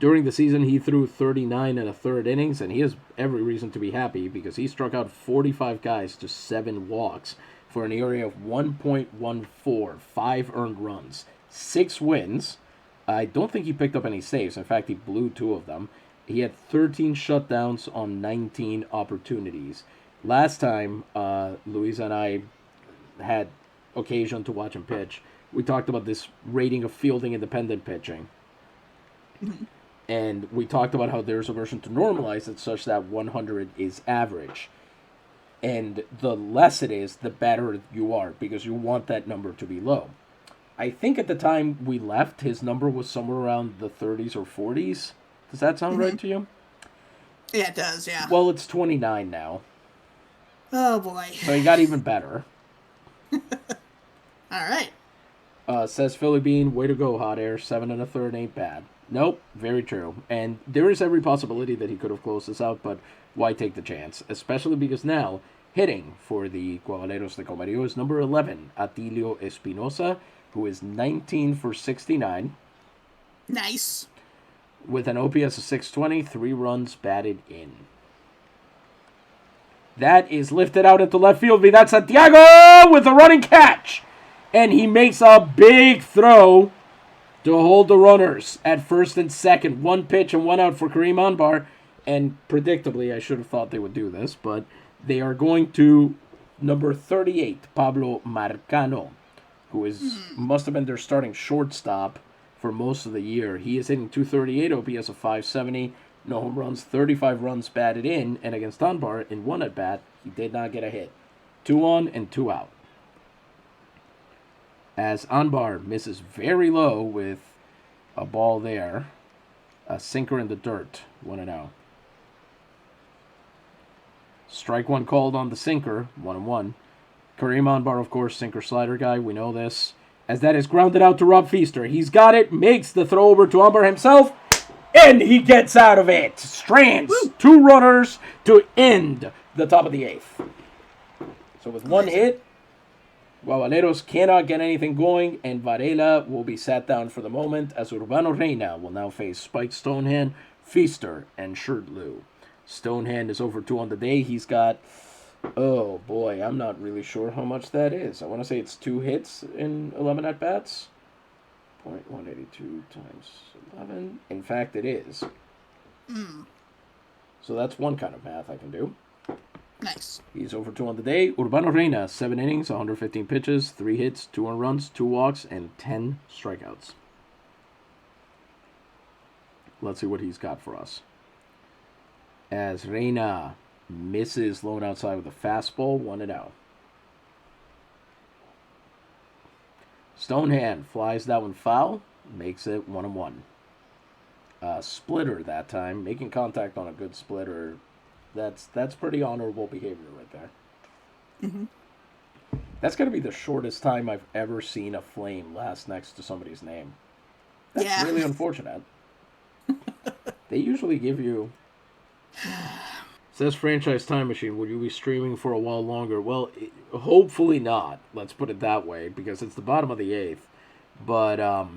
During the season, he threw 39 and a third innings, and he has every reason to be happy because he struck out 45 guys to 7 walks for an ERA of 1.14, 5 earned runs, 6 wins. I don't think he picked up any saves. In fact, he blew 2 of them. He had 13 shutdowns on 19 opportunities. Last time Luisa and I had occasion to watch him pitch, we talked about this rating of fielding independent pitching. And we talked about how there's a version to normalize it such that 100 is average. And the less it is, the better you are, because you want that number to be low. I think at the time we left, his number was somewhere around the 30s or 40s. Does that sound right to you? Yeah, it does, yeah. Well, it's 29 now. Oh, boy. So he got even better. All right. Says Philly Bean, way to go, Hot Air. 7 and a third ain't bad. Nope, very true. And there is every possibility that he could have closed this out, but why take the chance? Especially because now, hitting for the Guabaleros de Comerío is number 11, Atilio Espinosa, who is 19 for 69. Nice. With an OPS of 620, 3 runs batted in. That is lifted out into left field. That's Santiago with a running catch. And he makes a big throw to hold the runners at first and second. 1 pitch and 1 out for Kareem Anbar. And predictably, I should have thought they would do this, but they are going to number 38, Pablo Marcano, who must have been their starting shortstop for most of the year. He is hitting 238, OPS of 570, no home runs, 35 runs batted in, and against Anbar, in 1 at-bat, he did not get a hit. 2 on and 2 out. As Anbar misses very low with a ball there, a sinker in the dirt, 1-0. Strike 1 called on the sinker, 1-1. Kareem Anbar, of course, sinker slider guy, we know this. As that is grounded out to Rob Feaster. He's got it, makes the throw over to Anbar himself, and he gets out of it. Strands, 2 runners to end the top of the 8th. So with 1 hit, Guabaleros cannot get anything going, and Varela will be sat down for the moment as Urbano Reyna will now face Spike Stonehand, Feaster, and Shirtloo. Stonehand is over 2 on the day. He's got, oh boy, I'm not really sure how much that is. I want to say it's 2 hits in 11 at-bats. 0.182 times 11. In fact, it is. So that's one kind of math I can do. Nice. He's over 2 on the day. Urbano Reyna, 7 innings, 115 pitches, 3 hits, 2 earned runs, 2 walks, and 10 strikeouts. Let's see what he's got for us. As Reyna misses low and outside with a fastball, 1-0. Stonehand flies that one foul, makes it 1-1. Splitter that time, making contact on a good splitter. That's pretty honorable behavior right there. That's going to be the shortest time I've ever seen a flame last next to somebody's name. That's really unfortunate. They usually give you... Says Franchise Time Machine, would you be streaming for a while longer? Well, hopefully not. Let's put it that way, because it's the bottom of the 8th. But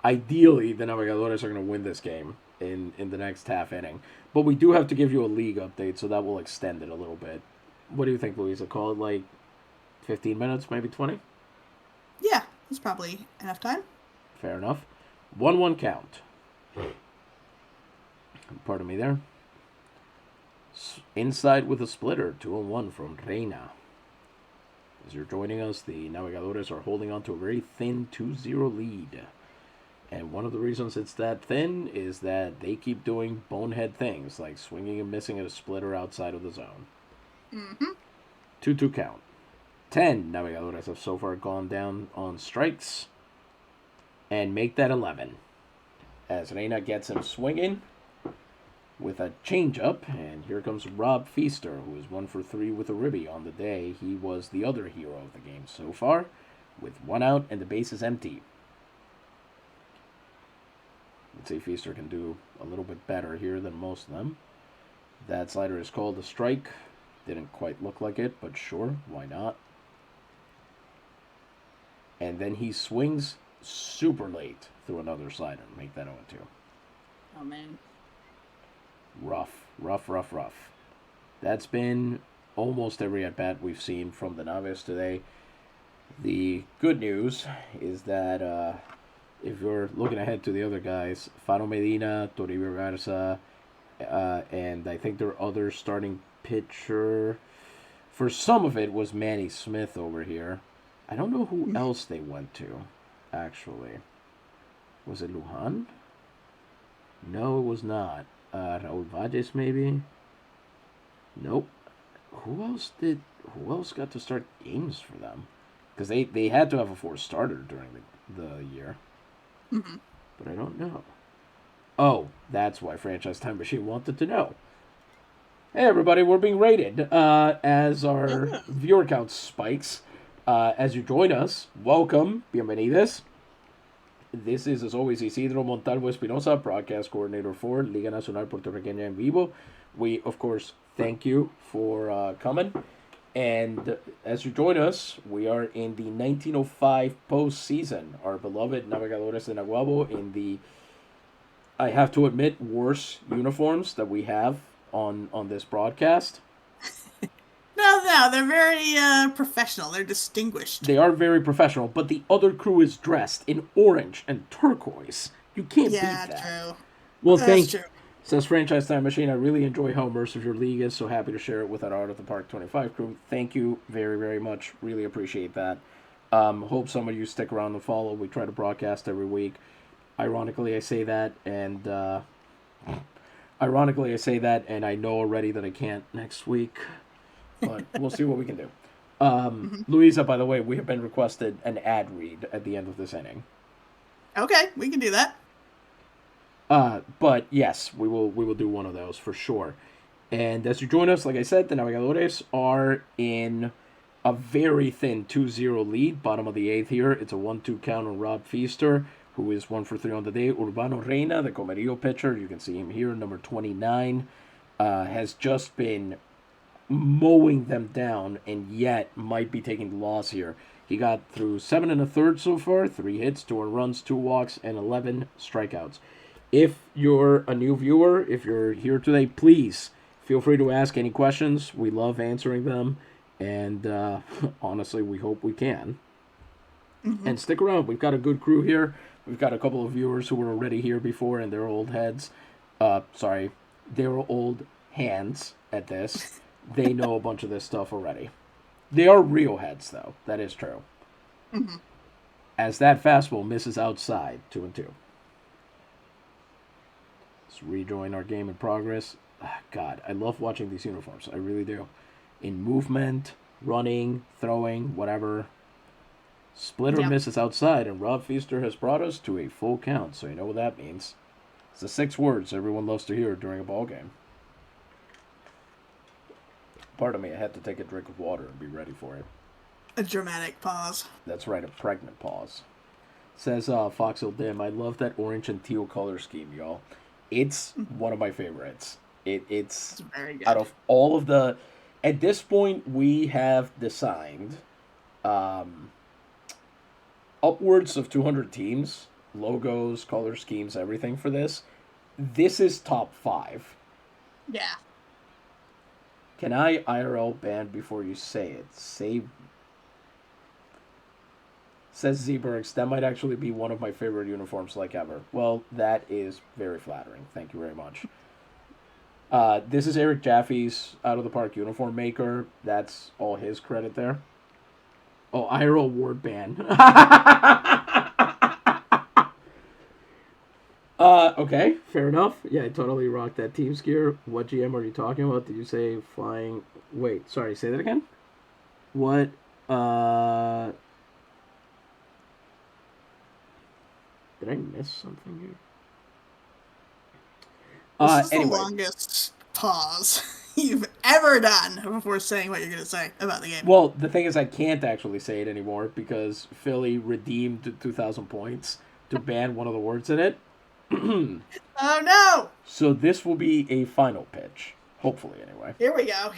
ideally, the Navegadores are going to win this game in the next half inning. But we do have to give you a league update, so that will extend it a little bit. What do you think, Louisa? Call it like 15 minutes, maybe 20? Yeah, that's probably enough time. Fair enough. 1-1 count. Pardon me there. Inside with a splitter, 2-1 from Reyna. As you're joining us, the Navegadores are holding on to a very thin 2-0 lead. And one of the reasons it's that thin is that they keep doing bonehead things, like swinging and missing at a splitter outside of the zone. Mm-hmm. 2-2 count. 10 Navegadores have so far gone down on strikes. And make that 11. As Reyna gets him swinging with a changeup. And here comes Rob Feaster, who is 1 for 3 with a ribby on the day. He was the other hero of the game so far, with 1 out and the base is empty. Let's see if Feaster can do a little bit better here than most of them. That slider is called a strike. Didn't quite look like it, but sure, why not? And then he swings super late through another slider. Make that 0-2. Oh, man. Rough. That's been almost every at-bat we've seen from the Naves today. The good news is that if you're looking ahead to the other guys, Fano Medina, Toribio Garza, and I think their other starting pitcher, for some of it, was Manny Smith over here. I don't know who else they went to, actually. Was it Lujan? No, it was not. Raul Valles, maybe? Nope. Who else got to start games for them? Because they had to have a fourth starter during the year. Mm-hmm. But I don't know. Oh, that's why Franchise Time Machine wanted to know. Hey, everybody, we're being rated as our viewer count spikes. As you join us, welcome, bienvenidos. This is, as always, Isidro Montalvo Espinosa, broadcast coordinator for Liga Nacional Puertorriqueña en Vivo. We, of course, thank you for coming. And as you join us, we are in the 1905 postseason. Our beloved Navegadores de Naguabo in the, I have to admit, worst uniforms that we have on this broadcast. No, they're very professional. They're distinguished. They are very professional, but the other crew is dressed in orange and turquoise. You can't beat that. Yeah, true. Well, That's true. Says Franchise Time Machine, I really enjoy how immersive your league is. So happy to share it with our Art of the Park 25 crew. Thank you very, very much. Really appreciate that. Hope some of you stick around and follow. We try to broadcast every week. Ironically, I say that, and I know already that I can't next week. But we'll see what we can do. Louisa, by the way, we have been requested an ad read at the end of this inning. Okay, we can do that. But yes, we will do one of those for sure. And as you join us, like I said, the Navegadores are in a very thin 2-0 lead, bottom of the 8th here. It's a 1-2 count on Rob Feaster, who is 1 for 3 on the day. Urbano Reyna, the Comerío pitcher, you can see him here, number 29, has just been mowing them down, and yet might be taking the loss here. He got through 7 1/3 so far, 3 hits, 2 runs, 2 walks, and 11 strikeouts. If you're a new viewer, if you're here today, please feel free to ask any questions. We love answering them, and honestly, we hope we can. Mm-hmm. And stick around. We've got a good crew here. We've got a couple of viewers who were already here before, and they're old heads. They're old hands at this. They know a bunch of this stuff already. They are real heads, though. That is true. Mm-hmm. As that fastball misses outside, 2-2. Let's rejoin our game in progress. God, I love watching these uniforms. I really do. In movement, running, throwing, whatever. Splitter misses outside, and Rob Feaster has brought us to a full count, so you know what that means. It's the 6 words everyone loves to hear during a ball game. Pardon me, I had to take a drink of water and be ready for it. A dramatic pause. That's right, a pregnant pause. Says Foxhill Dim, I love that orange and teal color scheme, y'all. It's one of my favorites. It's very good. Out of all of the... At this point, we have designed upwards of 200 teams, logos, color schemes, everything for this. This is top 5. Yeah. Can I IRL ban before you say it? Says Zebergs, that might actually be one of my favorite uniforms like ever. Well, that is very flattering. Thank you very much. This is Eric Jaffe's Out of the Park uniform maker. That's all his credit there. Oh, IRL ward ban. Okay, fair enough. Yeah, I totally rocked that team skier. What GM are you talking about? Did you say flying? Wait, sorry, say that again. What? Uh, did I miss something here? This is the Anyway, longest pause you've ever done before saying what you're going to say about the game. well, the thing is, I can't actually say it anymore because Philly redeemed 2,000 points to ban one of the words in it. Oh no! So this will be a final pitch, hopefully, anyway. Here we go.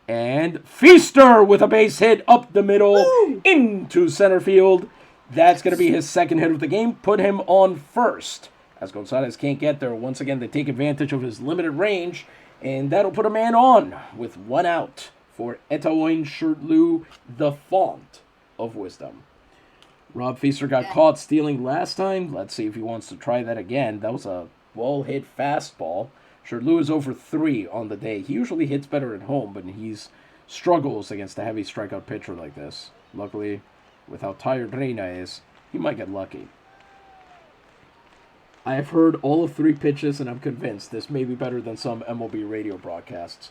And Feaster with a base hit up the middle Woo! into center field. That's going to be his second hit of the game. Put him on first. As Gonzalez can't get there, once again, they take advantage of his limited range. And that'll put a man on with one out for Etaoin Shirtlu, the font of wisdom. Rob Feaster got caught stealing last time. Let's see if he wants to try that again. That was a well-hit fastball. Shirtlu is over 3 on the day. He usually hits better at home, but he's struggles against a heavy strikeout pitcher like this. Luckily, with how tired Reyna is, he might get lucky. I have heard all of 3 pitches, and I'm convinced this may be better than some MLB radio broadcasts.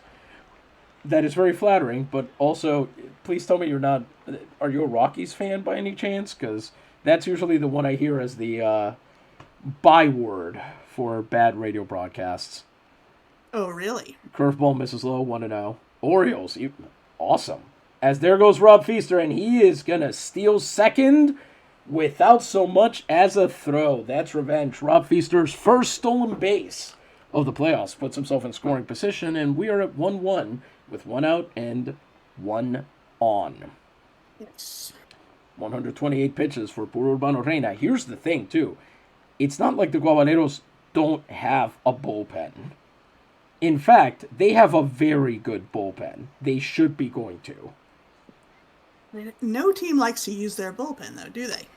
That is very flattering, but also, please tell me you're not... Are you a Rockies fan by any chance? Because that's usually the one I hear as the byword for bad radio broadcasts. Oh, really? Curveball misses low, 1-0. Orioles, awesome. As there goes Rob Feaster, and he is going to steal second without so much as a throw. That's revenge. Rob Feaster's first stolen base of the playoffs puts himself in scoring position, and we are at 1-1 with 1 out and 1 on. Yes. 128 pitches for Puro Urbano Reyna. Here's the thing, too. It's not like the Guabaleros don't have a bullpen. In fact, they have a very good bullpen. They should be going to. No team likes to use their bullpen, though, do they?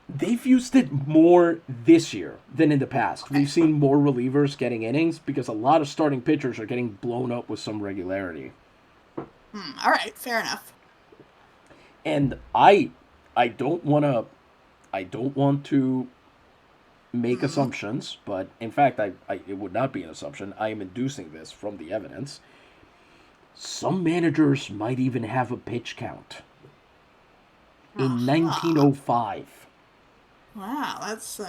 They've used it more this year than in the past. We've seen more relievers getting innings because a lot of starting pitchers are getting blown up with some regularity. All right, fair enough. And I don't want to make assumptions, but in fact, it would not be an assumption. I am inducing this from the evidence. Some managers might even have a pitch count. In 1905. Wow, that's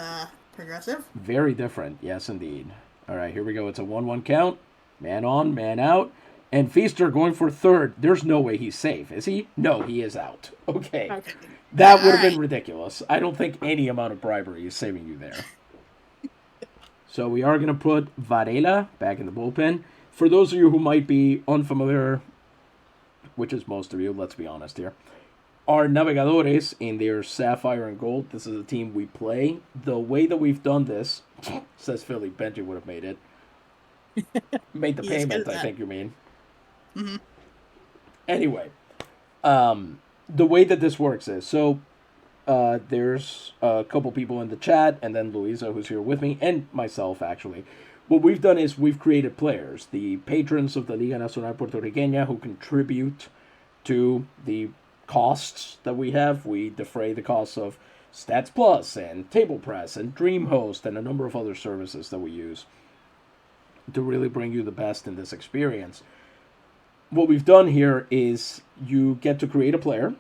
progressive. Very different, yes indeed. All right, here we go. It's a 1-1 count. Man on, man out. And Feaster going for third. There's no way he's safe, is he? No, he is out. Okay. That would have been ridiculous. I don't think any amount of bribery is saving you there. So we are going to put Varela back in the bullpen. For those of you who might be unfamiliar, which is most of you, let's be honest here, our Navegadores in their sapphire and gold, this is a team we play. The way that we've done this, says Philly, Benji would have made it. Made the payment, I think you mean. Mm-hmm. Anyway, the way that this works is, so there's a couple people in the chat, and then Luisa, who's here with me, and myself, actually. What we've done is we've created players, the patrons of the Liga Nacional Puertorriqueña, who contribute to the costs that we have. We defray the costs of Stats Plus and Table Press and DreamHost and a number of other services that we use to really bring you the best in this experience. What we've done here is you get to create a player.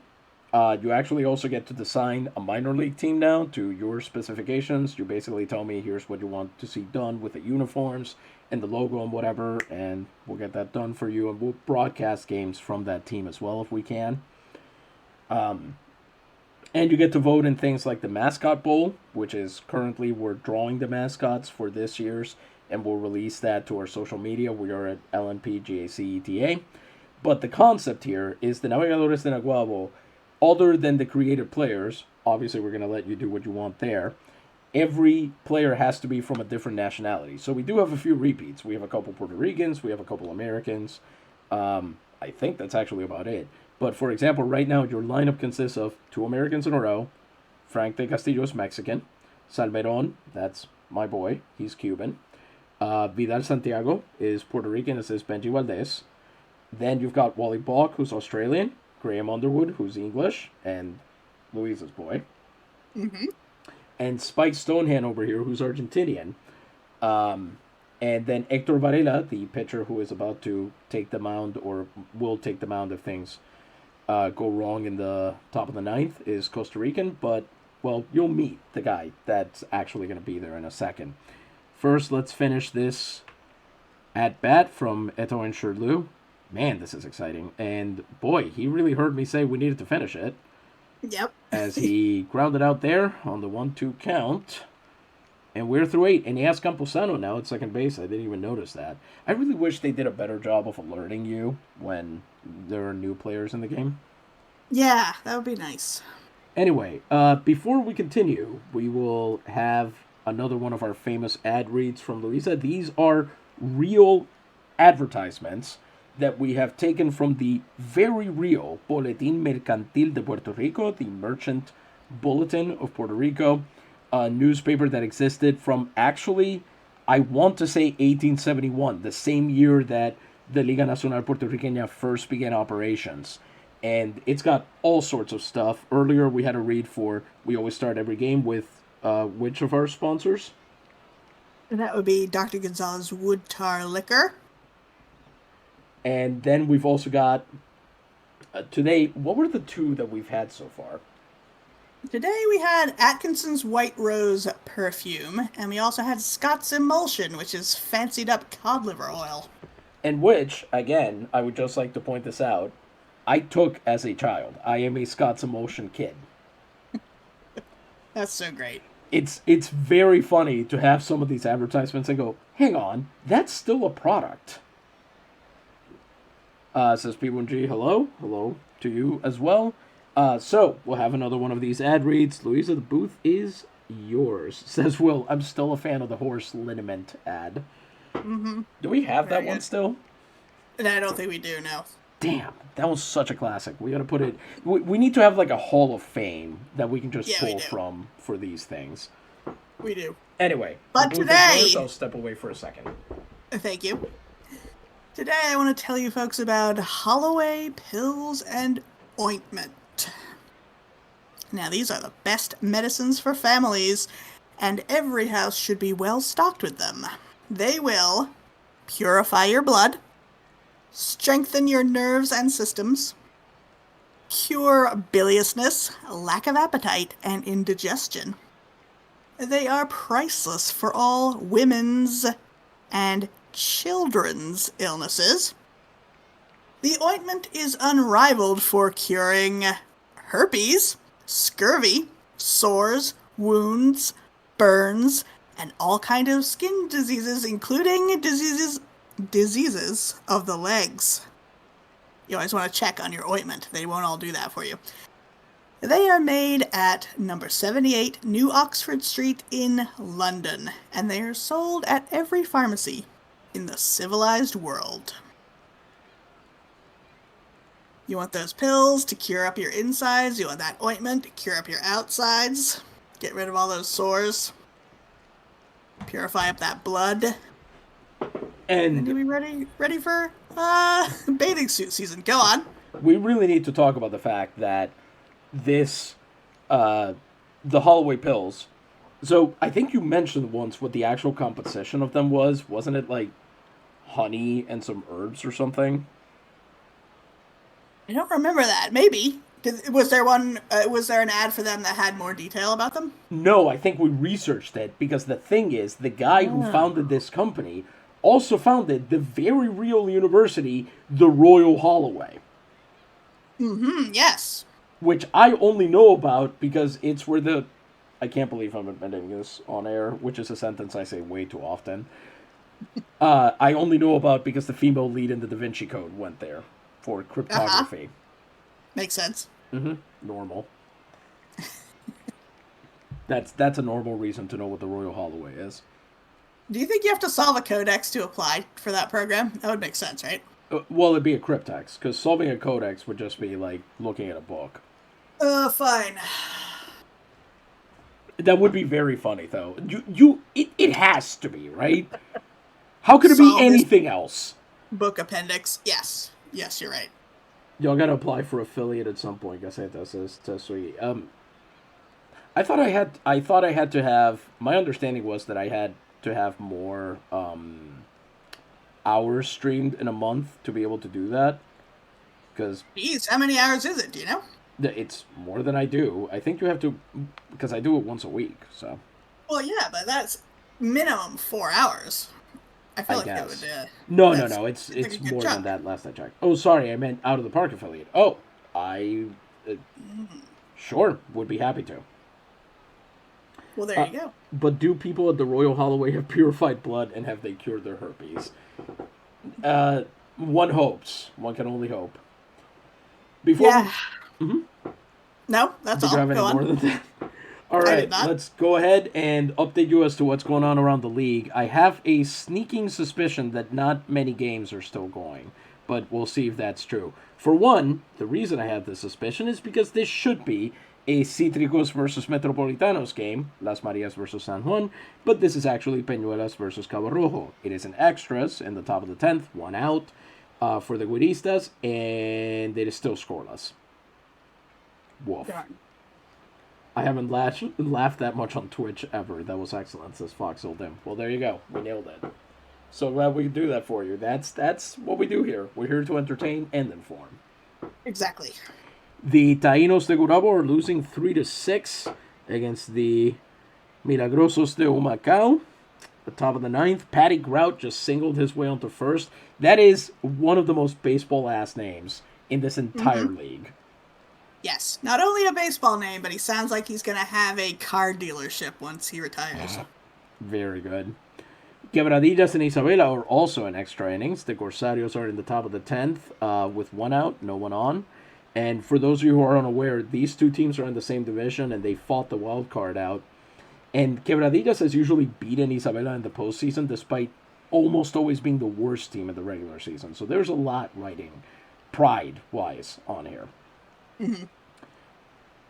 You actually also get to design a minor league team now to your specifications. You basically tell me here's what you want to see done with the uniforms and the logo and whatever, and we'll get that done for you, and we'll broadcast games from that team as well if we can. And you get to vote in things like the Mascot Bowl, which is currently we're drawing the mascots for this year's, and we'll release that to our social media. We are at LNPGACETA. But the concept here is the Navegadores de Naguabo, other than the creative players, obviously we're going to let you do what you want there, every player has to be from a different nationality. So we do have a few repeats. We have a couple Puerto Ricans, we have a couple Americans. I think that's actually about it. But for example, right now your lineup consists of 2 Americans in a row. Frank de Castillo is Mexican. Salmeron, that's my boy, he's Cuban. Vidal Santiago is Puerto Rican, this is Benji Valdez. Then you've got Wally Balk, who's Australian. Graham Underwood, who's English, and Louisa's boy. Mm-hmm. and Spike Stonehand over here, who's Argentinian. And then Hector Varela, the pitcher who is about to take the mound or will take the mound if things go wrong in the top of the ninth, is Costa Rican. But, well, you'll meet the guy that's actually going to be there in a second. First, let's finish this at-bat from Eto'o Shirley. Man, this is exciting. And, boy, he really heard me say we needed to finish it. Yep. As he grounded out there on the 1-2 count. And we're through 8. And he has Camposano now at second base. I didn't even notice that. I really wish they did a better job of alerting you when there are new players in the game. Yeah, that would be nice. Anyway, before we continue, we will have another one of our famous ad reads from Luisa. These are real advertisements that we have taken from the very real Boletín Mercantil de Puerto Rico, the Merchant Bulletin of Puerto Rico, a newspaper that existed from actually, I want to say 1871, the same year that the Liga Nacional Puertorriqueña first began operations. And it's got all sorts of stuff. Earlier we had a read for, we always start every game with which of our sponsors? And that would be Dr. Gonzalez Wood Tar Liquor. And then we've also got, today, what were the two that we've had so far? Today we had Atkinson's White Rose perfume, and we also had Scott's Emulsion, which is fancied up cod liver oil. And which, again, I would just like to point this out, I took as a child. I am a Scott's Emulsion kid. That's so great. It's very funny to have some of these advertisements and go, hang on, that's still a product. Says P1G, hello. Hello to you as well. So, we'll have another one of these ad reads. Louisa, the booth is yours. Says Will, I'm still a fan of the horse liniment ad. Mm-hmm. Do we have Very that one good. still? I don't think we do, no. Damn, that was such a classic. We gotta put it... We need to have like a hall of fame that we can just pull from for these things. We do. Anyway, but the booth today... is yours. I'll step away for a second. Thank you. Today I want to tell you folks about Holloway Pills and Ointment. Now these are the best medicines for families, and every house should be well stocked with them. They will purify your blood, strengthen your nerves and systems, cure biliousness, lack of appetite, and indigestion. They are priceless for all women's and children's illnesses. The ointment is unrivaled for curing herpes, scurvy, sores, wounds, burns, and all kinds of skin diseases, including diseases of the legs. You always want to check on your ointment. They won't all do that for you. They are made at number 78 New Oxford Street in London, and they are sold at every pharmacy in the civilized world. You want those pills to cure up your insides. You want that ointment to cure up your outsides. Get rid of all those sores. Purify up that blood. And are we ready for bathing suit season? Go on. We really need to talk about the fact that this, the Holloway pills. So I think you mentioned once what the actual composition of them was. Wasn't it like honey and some herbs or something? I don't remember that. Maybe. Was there one? Was there an ad for them that had more detail about them? No, I think we researched it because the thing is, the guy who founded this company also founded the very real university, the Royal Holloway. Mm-hmm. Yes. Which I only know about because it's where the... I can't believe I'm admitting this on air, which is a sentence I say way too often. I only know about because the female lead in the Da Vinci Code went there for cryptography. Uh-huh. Makes sense. Mm-hmm. Normal. That's a normal reason to know what the Royal Holloway is. Do you think you have to solve a codex to apply for that program? That would make sense, right? Well, it'd be a cryptex, because solving a codex would just be like looking at a book. Fine. That would be very funny, though. It has to be, right? How could it be anything else? Book appendix. Yes. Yes, you're right. Y'all gotta apply for affiliate at some point. I thought I had to have. My understanding was that I had to have more hours streamed in a month to be able to do that. Because Jeez, how many hours is it? Do you know? it's more than I do. I think you have to, because I do it once a week. So Well, yeah, but that's minimum 4 hours. I feel I like that guess. would. No. It's like It's a good more than chunk. that. Last I checked. Oh, sorry, I meant out of the park affiliate. Oh, I sure would be happy to. Well, there Uh, you go. but do people at the Royal Holloway have purified blood and have they cured their herpes? Uh, one hopes. One can only hope. Before we Yeah. No, that's did you all. have any Go more on. than that? All I did right, not. let's go ahead and update you as to what's going on around the league. I have a sneaking suspicion that not many games are still going, but we'll see if that's true. For one, the reason I have this suspicion is because this should be a Cítricos versus Metropolitanos game, Las Marias versus San Juan, but this is actually Peñuelas versus Cabo Rojo. It is an extras in the top of the 10th, one out for the Guiristas, and it is still scoreless. Woof. Darn. I haven't laughed that much on Twitch ever. That was excellent, says Foxhole Dim. Well, there you go. We nailed it. So glad we could do that for you. That's what we do here. We're here to entertain and inform. Exactly. The Taínos de Gurabo are losing 3-6 against the Milagrosos de Humacao. The top of the ninth, Patty Grout just singled his way onto first. That is one of the most baseball-ass names in this entire league. Yes. Not only a baseball name, but he sounds like he's going to have a car dealership once he retires. Very good. Quebradillas and Isabela are also in extra innings. The Corsarios are in the top of the 10th with one out, no one on. And for those of you who are unaware, these two teams are in the same division and they fought the wild card out. And Quebradillas has usually beaten Isabela in the postseason despite almost always being the worst team in the regular season. So there's a lot riding pride-wise on here.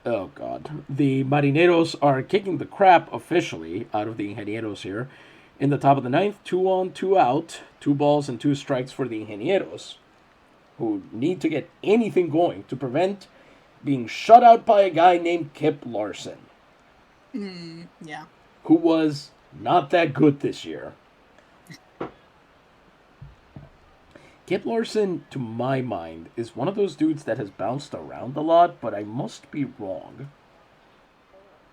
Oh, God. The Marineros are kicking the crap officially out of the Ingenieros here. In the top of the ninth, 2 on, 2 out, 2 balls and 2 strikes for the Ingenieros, who need to get anything going to prevent being shut out by a guy named Kip Larson, Yeah. who was not that good this year. Kip Larson, to my mind, is one of those dudes that has bounced around a lot, but I must be wrong.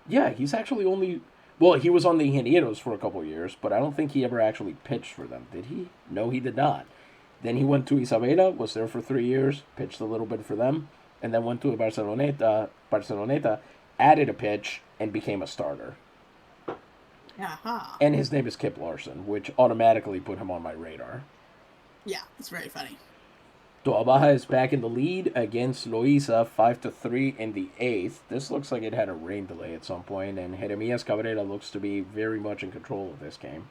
Yeah, he's actually only... Well, he was on the Ingenieros for a couple of years, but I don't think he ever actually pitched for them. Did he? No, he did not. Then he went to Isabela, was there for 3 years, pitched a little bit for them, and then went to Barceloneta, added a pitch, and became a starter. Aha. And his name is Kip Larson, which automatically put him on my radar. Yeah, it's very funny. Toa Baja is back in the lead against Loíza, 5-3 in the 8th. This looks like it had a rain delay at some point, and Jeremias Cabrera looks to be very much in control of this game.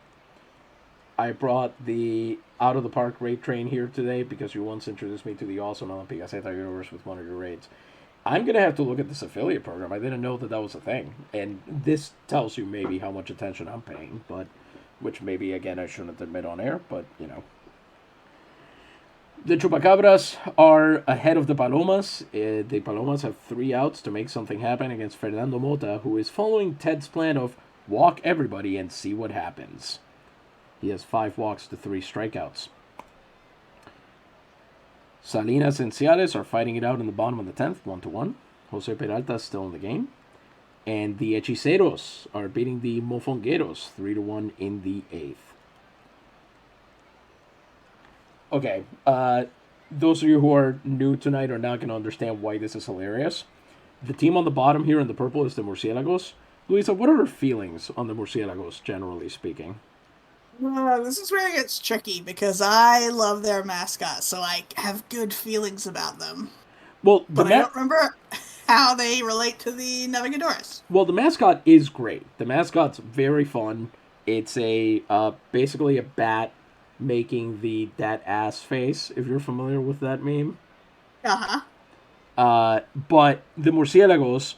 I brought the Out of the Park rate train here today because you once introduced me to the awesome Olympic Gaceta universe with one of your rates. I'm going to have to look at this affiliate program. I didn't know that was a thing. And this tells you maybe how much attention I'm paying, but which maybe, again, I shouldn't admit on air, but, you know. The Chupacabras are ahead of the Palomas. The Palomas have 3 outs to make something happen against Fernando Mota, who is following Ted's plan of walk everybody and see what happens. He has 5 walks to 3 strikeouts. Salinas and Ciales are fighting it out in the bottom of the 10th, 1-1. Jose Peralta is still in the game. And the Hechiceros are beating the Mofongueros 3-1 in the 8th. Okay, those of you who are new tonight are not going to understand why this is hilarious. The team on the bottom here in the purple is the Murciélagos. Luisa, what are her feelings on the Murciélagos, generally speaking? This is where it gets tricky because I love their mascot, so I have good feelings about them. Well, But I don't remember how they relate to the Navegadores. Well, the mascot is great. The mascot's very fun. It's a basically a bat making that ass face, if you're familiar with that meme. But the Murciélagos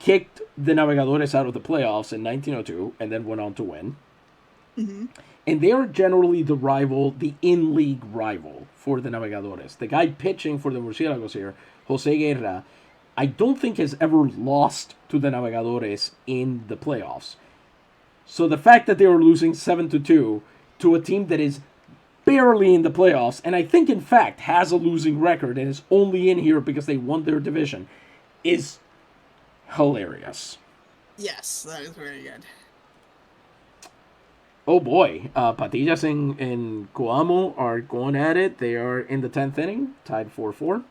kicked the Navegadores out of the playoffs in 1902 and then went on to win. And they are generally the rival, the in-league rival for the Navegadores. The guy pitching for the Murciélagos here, Jose Guerra, I don't think has ever lost to the Navegadores in the playoffs. So the fact that they were losing 7-2 to a team that is barely in the playoffs, and I think in fact has a losing record and is only in here because they won their division, is hilarious. Yes, that is very good. Oh boy, Patillas and Coamo are going at it. They are in the 10th inning, tied 4-4.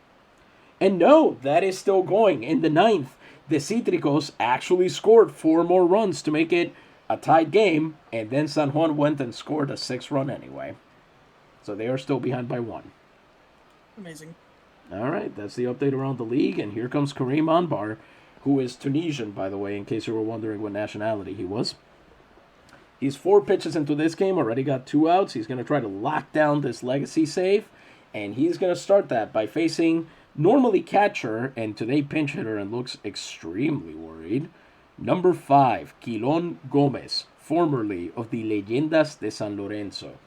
And no, that is still going. In the 9th, the Cítricos actually scored 4 more runs to make it a tied game, and then San Juan went and scored a 6-run anyway. So they are still behind by 1. Amazing. All right, that's the update around the league, and here comes Kareem Anbar, who is Tunisian, by the way, in case you were wondering what nationality he was. He's 4 pitches into this game, already got 2 outs. He's going to try to lock down this legacy save, and he's going to start that by facing normally catcher and today pinch hitter and looks extremely worried. Number 5, Quilón Gómez, formerly of the Leyendas de San Lorenzo.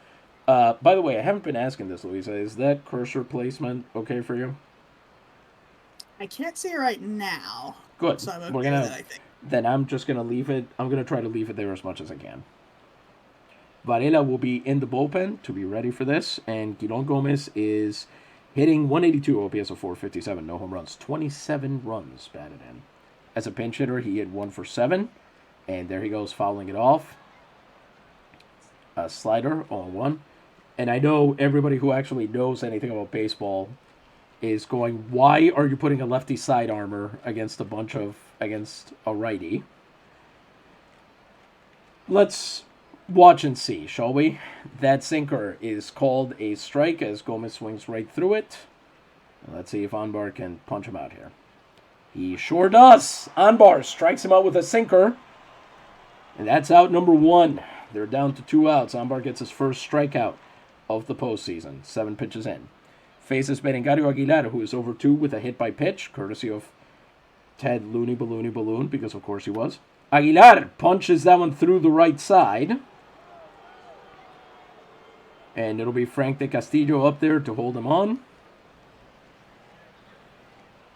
By the way, I haven't been asking this, Luisa. Is that cursor placement okay for you? I can't see it right now. Good. So I'm okay We're gonna, with it, I think. Then I'm just going to leave it. I'm going to try to leave it there as much as I can. Varela will be in the bullpen to be ready for this, and Quilón Gómez is hitting 182 OPS of 457, no home runs, 27 runs batted in. As a pinch hitter, he hit 1 for 7, and there he goes fouling it off. A slider on 1. And I know everybody who actually knows anything about baseball is going, why are you putting a lefty side armor against a righty? Let's watch and see, shall we? That sinker is called a strike as Gomez swings right through it. Let's see if Anbar can punch him out here. He sure does. Anbar strikes him out with a sinker. And that's out number 1. They're down to 2 outs. Anbar gets his first strikeout of the postseason. 7 pitches in. Faces Berengario Aguilar, who is over 2 with a hit by pitch, courtesy of Ted Looney Balloon, because of course he was. Aguilar punches that one through the right side. And it'll be Frank de Castillo up there to hold him on.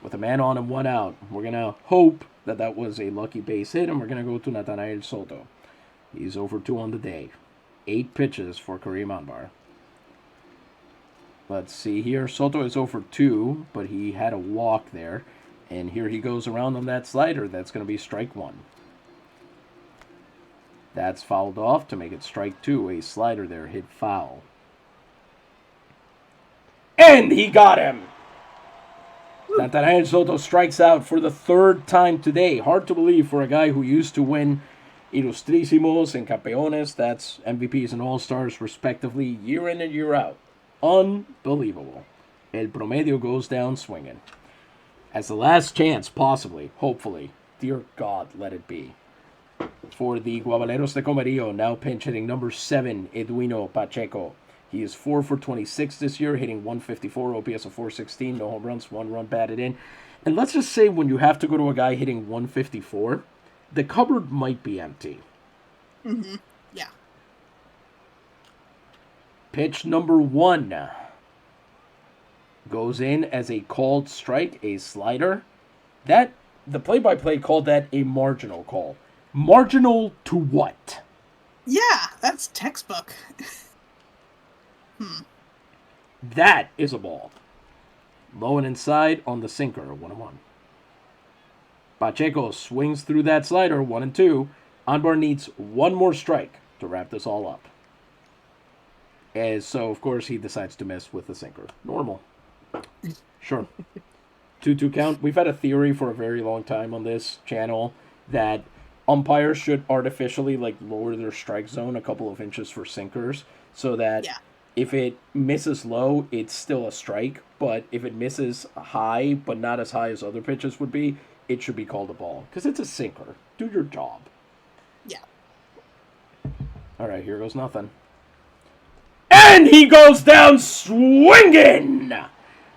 With a man on and 1 out. We're going to hope that was a lucky base hit, and we're going to go to Nathanael Soto. He's over 2 on the day. 8 pitches for Kareem Anbar. Let's see here. Soto is over 2, but he had a walk there. And here he goes around on that slider. That's going to be strike 1. That's fouled off to make it strike 2. A slider there hit foul. And he got him! Nathanael Soto strikes out for the 3rd time today. Hard to believe for a guy who used to win Ilustrísimos and Campeones. That's MVPs and All-Stars respectively, year in and year out. Unbelievable. El Promedio goes down swinging. As the last chance, possibly, hopefully, dear God, let it be. For the Guabaleros de Comerío, now pinch hitting number 7, Eduino Pacheco. He is 4 for 26 this year, hitting 154, OPS of 416, no home runs, 1 run batted in. And let's just say when you have to go to a guy hitting 154, the cupboard might be empty. Mm-hmm. Yeah. Pitch number 1 goes in as a called strike, a slider. The play-by-play called that a marginal call. Marginal to what? Yeah, that's textbook. That is a ball. Low and inside on the sinker, 1-1. Pacheco swings through that slider, 1-2. Anbar needs 1 more strike to wrap this all up. So, of course, he decides to miss with the sinker. Normal. Sure. 2-2 count. We've had a theory for a very long time on this channel that umpires should artificially lower their strike zone a couple of inches for sinkers so that if it misses low, it's still a strike. But if it misses high, but not as high as other pitches would be, it should be called a ball. Because it's a sinker. Do your job. Yeah. All right, here goes nothing. And he goes down swinging!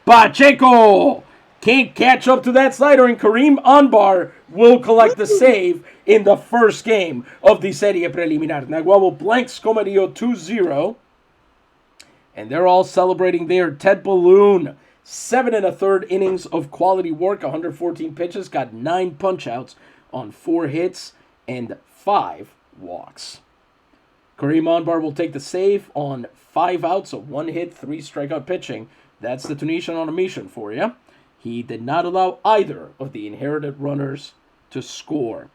Pacheco can't catch up to that slider, and Kareem Anbar will collect the save in the first game of the Serie Preliminar. Naguabo blanks Comerío 2-0. And they're all celebrating there. Ted Balloon 7 1/3 innings of quality work, 114 pitches, got 9 punch-outs on 4 hits and 5 walks. Kareem Anbar will take the save on 5 outs of 1 hit, 3 strikeout pitching. That's the Tunisian on a mission for you. He did not allow either of the inherited runners to score.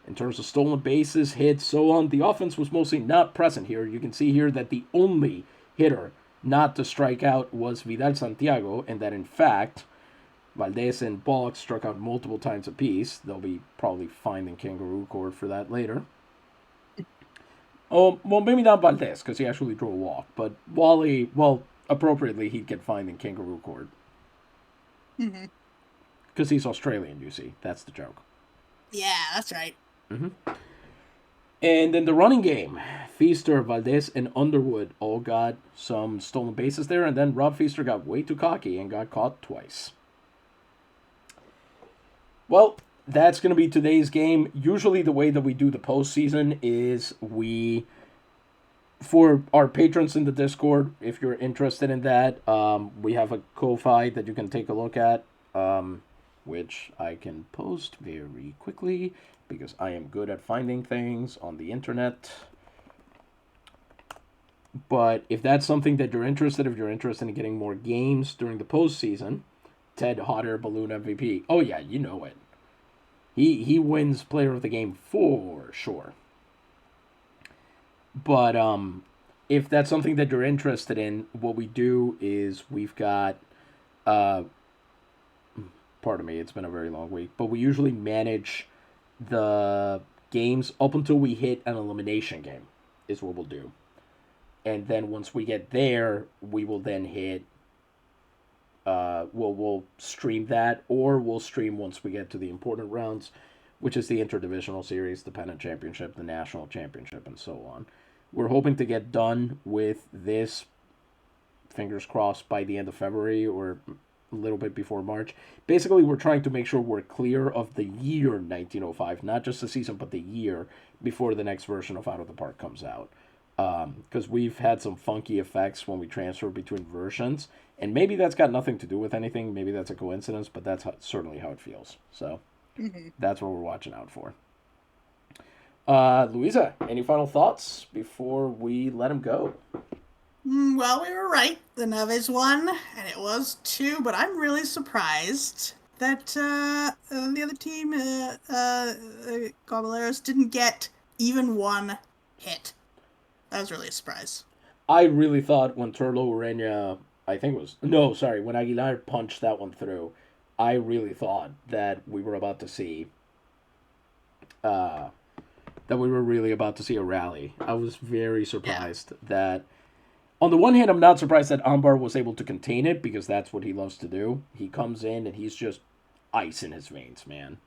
In terms of stolen bases, hits, so on, the offense was mostly not present here. You can see here that the only hitter not to strike out was Vidal Santiago, and that in fact, Valdez and Bullock struck out multiple times apiece. They'll be probably fined in kangaroo court for that later. Oh, well, maybe not Valdez, because he actually drew a walk, but Wally, well, appropriately, he'd get fined in kangaroo court. Because he's Australian, you see. That's the joke. Yeah, that's right. And in the running game, Feaster, Valdez, and Underwood all got some stolen bases there, and then Rob Feaster got way too cocky and got caught twice. Well, that's going to be today's game. Usually the way that we do the postseason is for our patrons in the Discord, if you're interested in that, we have a Ko-Fi that you can take a look at, which I can post very quickly because I am good at finding things on the internet. But if that's something that you're interested in getting more games during the postseason, Ted Hot Air Balloon MVP. Oh yeah, you know it. He wins player of the game for sure. But if that's something that you're interested in, what we do is we've got pardon me, it's been a very long week, but we usually manage the games up until we hit an elimination game is what we'll do. And then once we get there, we will then hit we'll stream that, or we'll stream once we get to the important rounds, which is the interdivisional series, the pennant championship, the national championship, and so on. We're hoping to get done with this, fingers crossed, by the end of February or a little bit before March. Basically, we're trying to make sure we're clear of the year 1905, not just the season, but the year before the next version of Out of the Park comes out. Because we've had some funky effects when we transfer between versions, and maybe that's got nothing to do with anything. Maybe that's a coincidence, but that's certainly how it feels. So that's what we're watching out for. Louisa, any final thoughts before we let him go? Well, we were right. The Naves won, and it was 2, but I'm really surprised that the other team, Guabaleros, didn't get even 1 hit. That was really a surprise. I really thought when Turlo Ureña, when Aguilar punched that one through, I really thought that we were about to see a rally. I was very surprised that, on the one hand, I'm not surprised that Anbar was able to contain it, because that's what he loves to do. He comes in and he's just ice in his veins, man.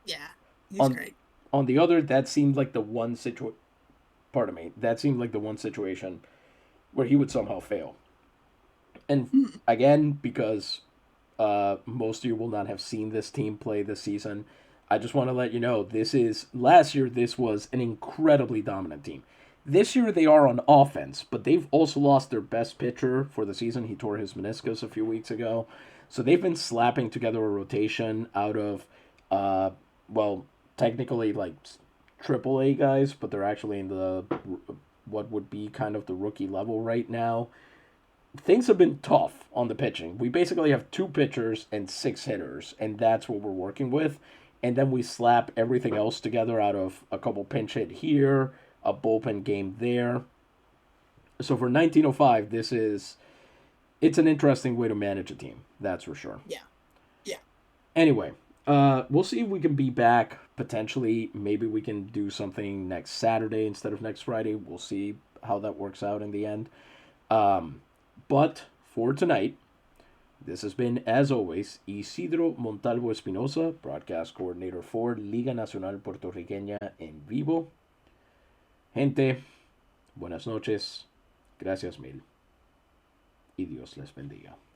Yeah, he's great. On the other, that seemed like the one situation where he would somehow fail. And again, because most of you will not have seen this team play this season, I just want to let you know, last year this was an incredibly dominant team. This year they are on offense, but they've also lost their best pitcher for the season. He tore his meniscus a few weeks ago. So they've been slapping together a rotation out of, technically like AAA guys, but they're actually in the what would be kind of the rookie level right now. Things have been tough on the pitching. We basically have 2 pitchers and 6 hitters, and that's what we're working with. And then we slap everything else together out of a couple pinch hit here, a bullpen game there. So for 1905, it's an interesting way to manage a team. That's for sure. Yeah. Anyway, we'll see if we can be back potentially. Maybe we can do something next Saturday instead of next Friday. We'll see how that works out in the end. But for tonight, this has been, as always, Isidro Montalvo Espinosa, broadcast coordinator for Liga Nacional Puertorriqueña en Vivo. Gente, buenas noches, gracias mil, y Dios les bendiga.